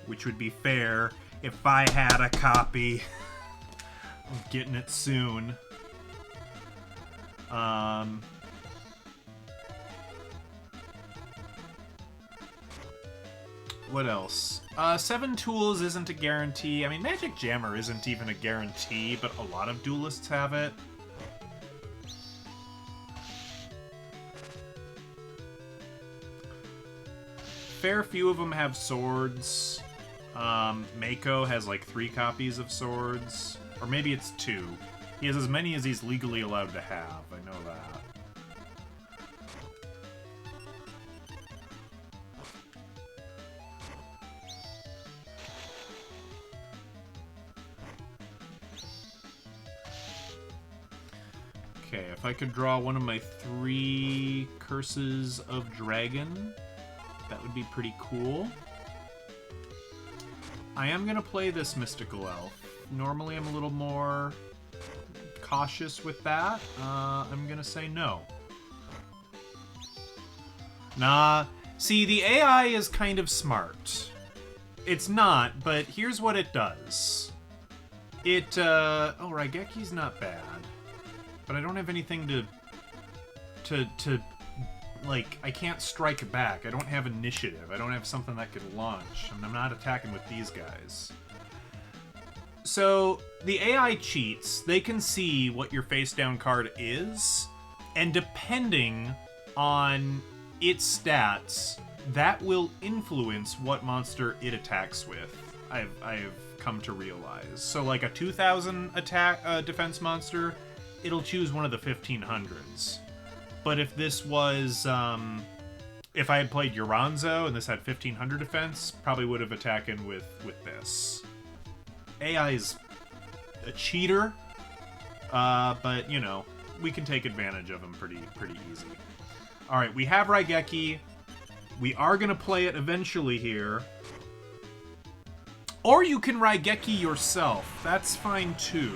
S1: which would be fair if I had a copy. I'm getting it soon. What else? 7 tools isn't a guarantee. I mean, Magic Jammer isn't even a guarantee, but a lot of duelists have it. Fair few of them have swords. Mako has like 3 copies of swords. Or maybe it's 2. He has as many as he's legally allowed to have. I know that. Okay, if I could draw one of my 3 Curses of Dragon, that would be pretty cool. I am going to play this Mystical Elf. Normally I'm a little more cautious with that. I'm going to say no. Nah. See, the AI is kind of smart. It's not, but here's what it does. Oh, Raigeki's not bad. But I don't have anything to like, I can't strike back. I don't have initiative. I don't have something that could launch. And I'm not attacking with these guys. So, the AI cheats. They can see what your face-down card is, and depending on its stats, that will influence what monster it attacks with. I've come to realize. So, like a 2,000 attack defense monster, it'll choose one of the 1500s. But if this was, if I had played Uranzo and this had 1500 defense, probably would have attacked in with this. AI's a cheater, but, you know, we can take advantage of him pretty easy. Alright, we have Raigeki. We are going to play it eventually here. Or you can Raigeki yourself. That's fine, too.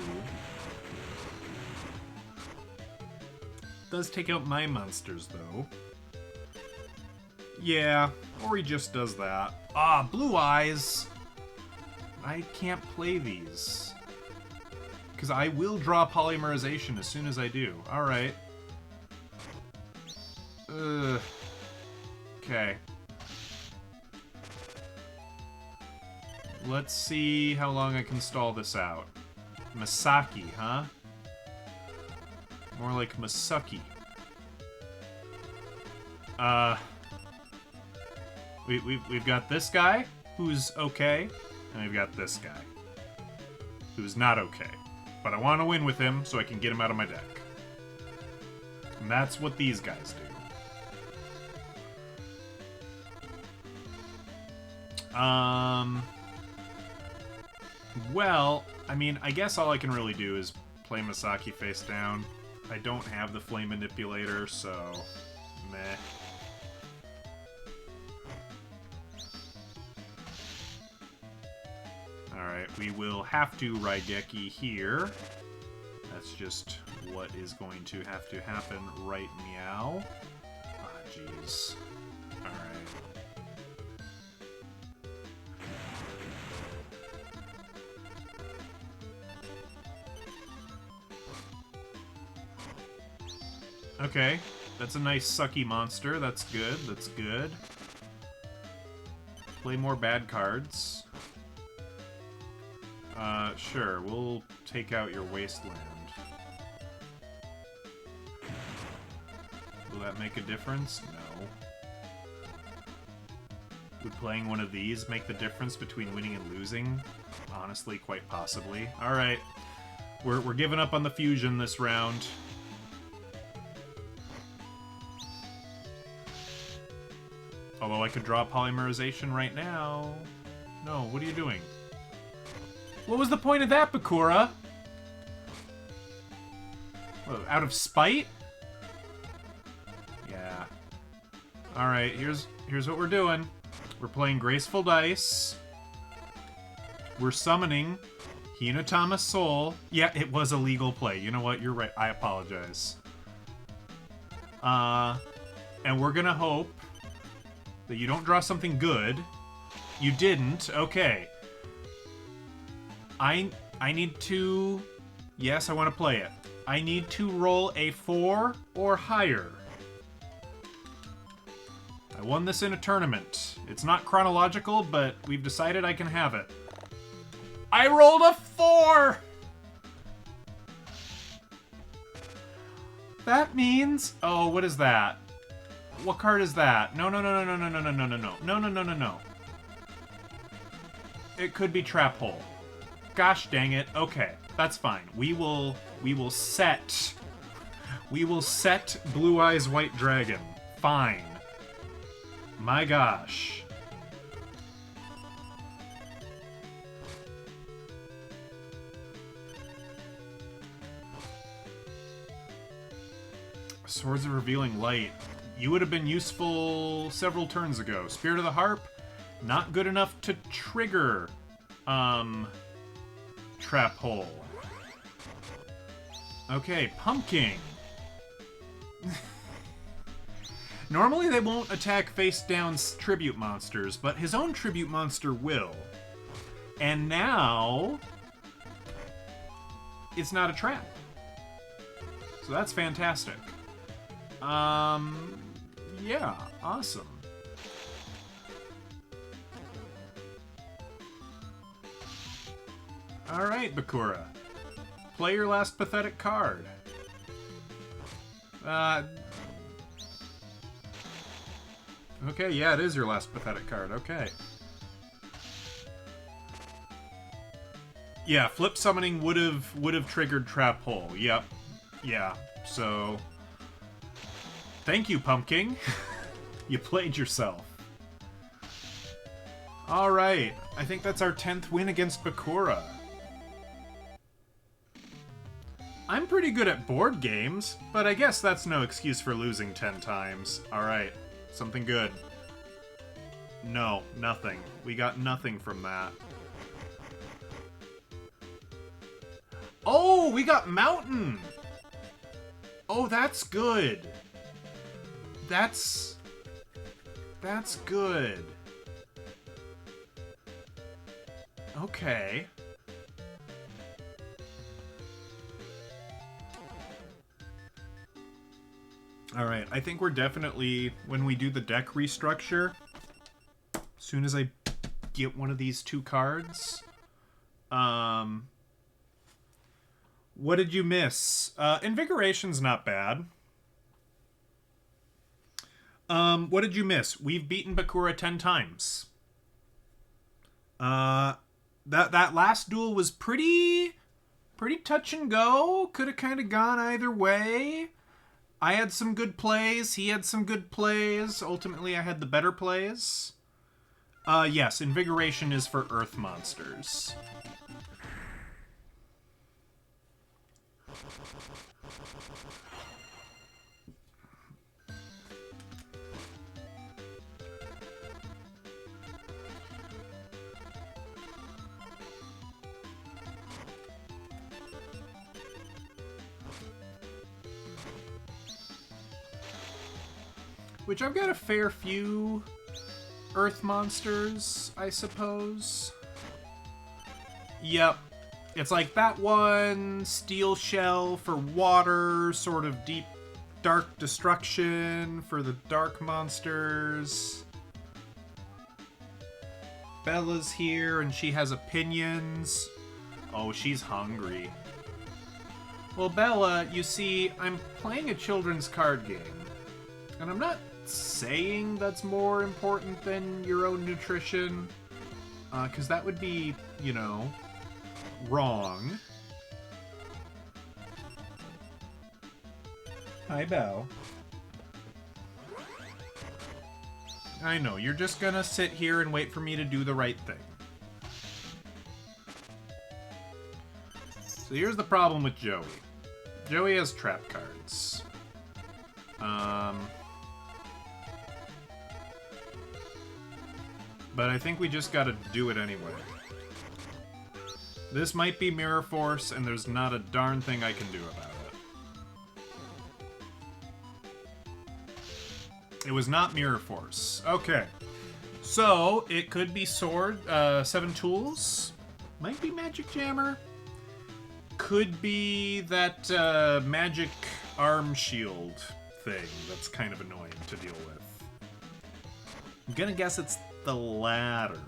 S1: Does take out my monsters, though. Yeah, or he just does that. Ah, Blue Eyes! I can't play these. Because I will draw Polymerization as soon as I do. Alright. Okay. Let's see how long I can stall this out. Masaki, huh? More like Masuki. We've got this guy, who's okay, and we've got this guy, who's not okay. But I want to win with him so I can get him out of my deck. And that's what these guys do. Well, I mean, I guess all I can really do is play Masaki face down. I don't have the Flame Manipulator, so meh. Alright, we will have to Raigeki here. That's just what is going to have to happen right meow. Ah, jeez. Alright. Okay, that's a nice sucky monster. That's good, that's good. Play more bad cards. Sure, we'll take out your Wasteland. Will that make a difference? No. Would playing one of these make the difference between winning and losing? Honestly, quite possibly. Alright, we're giving up on the fusion this round. Although I could draw Polymerization right now. No, what are you doing? What was the point of that, Bakura? What, out of spite? Yeah. Alright, here's what we're doing. We're playing Graceful Dice. We're summoning Hinatama Soul. Yeah, it was a legal play. You know what? You're right. I apologize. And we're gonna hope that you don't draw something good. You didn't. Okay. I need to... Yes, I want to play it. I need to roll a 4 or higher. I I won this in a tournament. It's not chronological, but we've decided I can have it. I rolled a 4! That means... Oh, what is that? What card is that? No, no, no, no, no, no, no, no, no, no, no, no, no, no, no. It could be Trap Hole. Gosh dang it. Okay, that's fine. We will set Blue Eyes White Dragon. Fine. My gosh. Swords of Revealing Light. You would have been useful several turns ago. Spirit of the Harp, not good enough to trigger Trap Hole. Okay, Pumpkin. Normally they won't attack face-down tribute monsters, but his own tribute monster will. And now... it's not a trap. So that's fantastic. Yeah, awesome. Alright, Bakura. Play your last pathetic card. Okay, yeah, it is your last pathetic card. Okay. Yeah, flip summoning would have triggered Trap Hole. Yep. Yeah. So thank you, Pumpkin. You played yourself. All right. I think that's our 10th win against Bakura. I'm pretty good at board games, but I guess that's no excuse for losing 10 times. All right. Something good. No, nothing. We got nothing from that. Oh, we got Mountain! Oh, that's good. That's good. Okay. Alright, I think we're definitely, when we do the deck restructure, as soon as I get one of these 2 cards, what did you miss? Invigoration's not bad. What did you miss? We've beaten Bakura 10 times. That last duel was pretty touch and go. Could have kind of gone either way. I had some good plays. He had some good plays. Ultimately, I had the better plays. Yes, Invigoration is for Earth monsters. Which I've got a fair few Earth monsters, I suppose. Yep. It's like that one, Steel Shell for water, sort of deep dark destruction for the dark monsters. Bella's here and she has opinions. Oh, she's hungry. Well, Bella, you see, I'm playing a children's card game. And I'm not saying that's more important than your own nutrition, because that would be, you know, wrong. Hi, Belle. I know, you're just gonna sit here and wait for me to do the right thing. So here's the problem with Joey. Joey has trap cards. But I think we just gotta do it anyway. This might be Mirror Force, and there's not a darn thing I can do about it. It was not Mirror Force. Okay. So, it could be Sword, 7 Tools. Might be Magic Jammer. Could be that magic arm shield thing that's kind of annoying to deal with. I'm gonna guess it's the latter.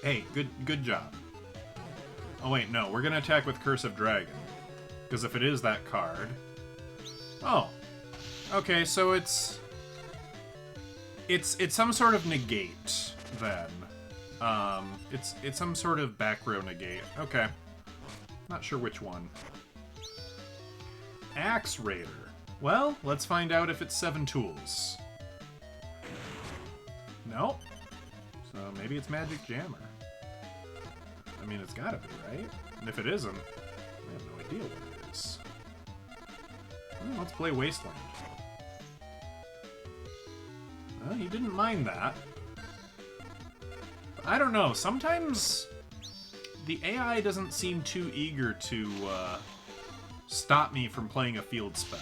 S1: Hey, good job. Oh wait, no, we're gonna attack with Curse of Dragon. Because if it is that card... Oh. Okay, so it's some sort of negate, then. It's some sort of back row negate. Okay. Not sure which one. Axe Raider. Well, let's find out if it's 7 tools. No. So maybe it's Magic Jammer. I mean, it's gotta be, right? And if it isn't, I have no idea what it is. Well, let's play Wasteland. Well, he didn't mind that. But I don't know, sometimes the AI doesn't seem too eager to stop me from playing a field spell.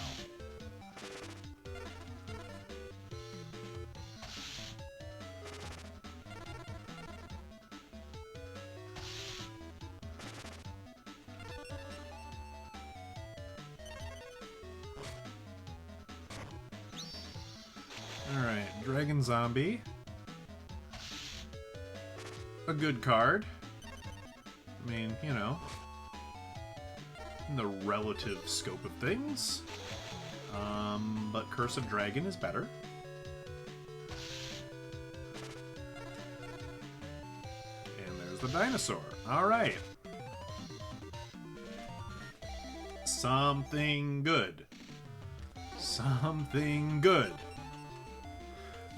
S1: Alright, Dragon Zombie. A good card. I mean, you know, in the relative scope of things. But Curse of Dragon is better. And there's the dinosaur. Alright. Something good. Something good.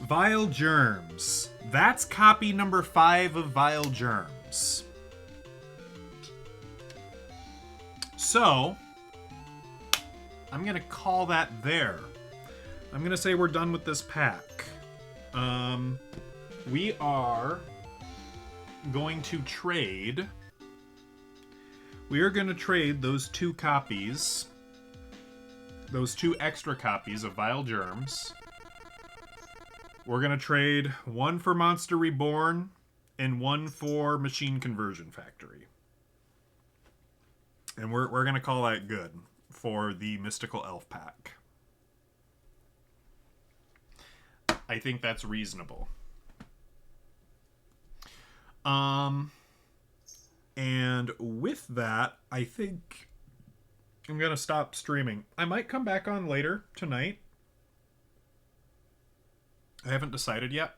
S1: Vile Germs. That's copy number 5 of Vile Germs. So, I'm going to call that there. I'm going to say we're done with this pack. We are going to trade. We are going to trade those 2 copies. Those 2 extra copies of Vile Germs. We're going to trade 1 for Monster Reborn and 1 for Machine Conversion Factory. And we're going to call that good for the Mystical Elf pack. I think that's reasonable. And with that, I think I'm going to stop streaming. I might come back on later tonight. I haven't decided yet.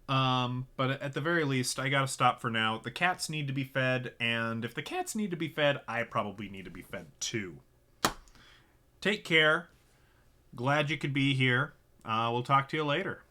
S1: But at the very least, I gotta stop for now. The cats need to be fed, and if the cats need to be fed, I probably need to be fed too. Take care. Glad you could be here. We'll talk to you later.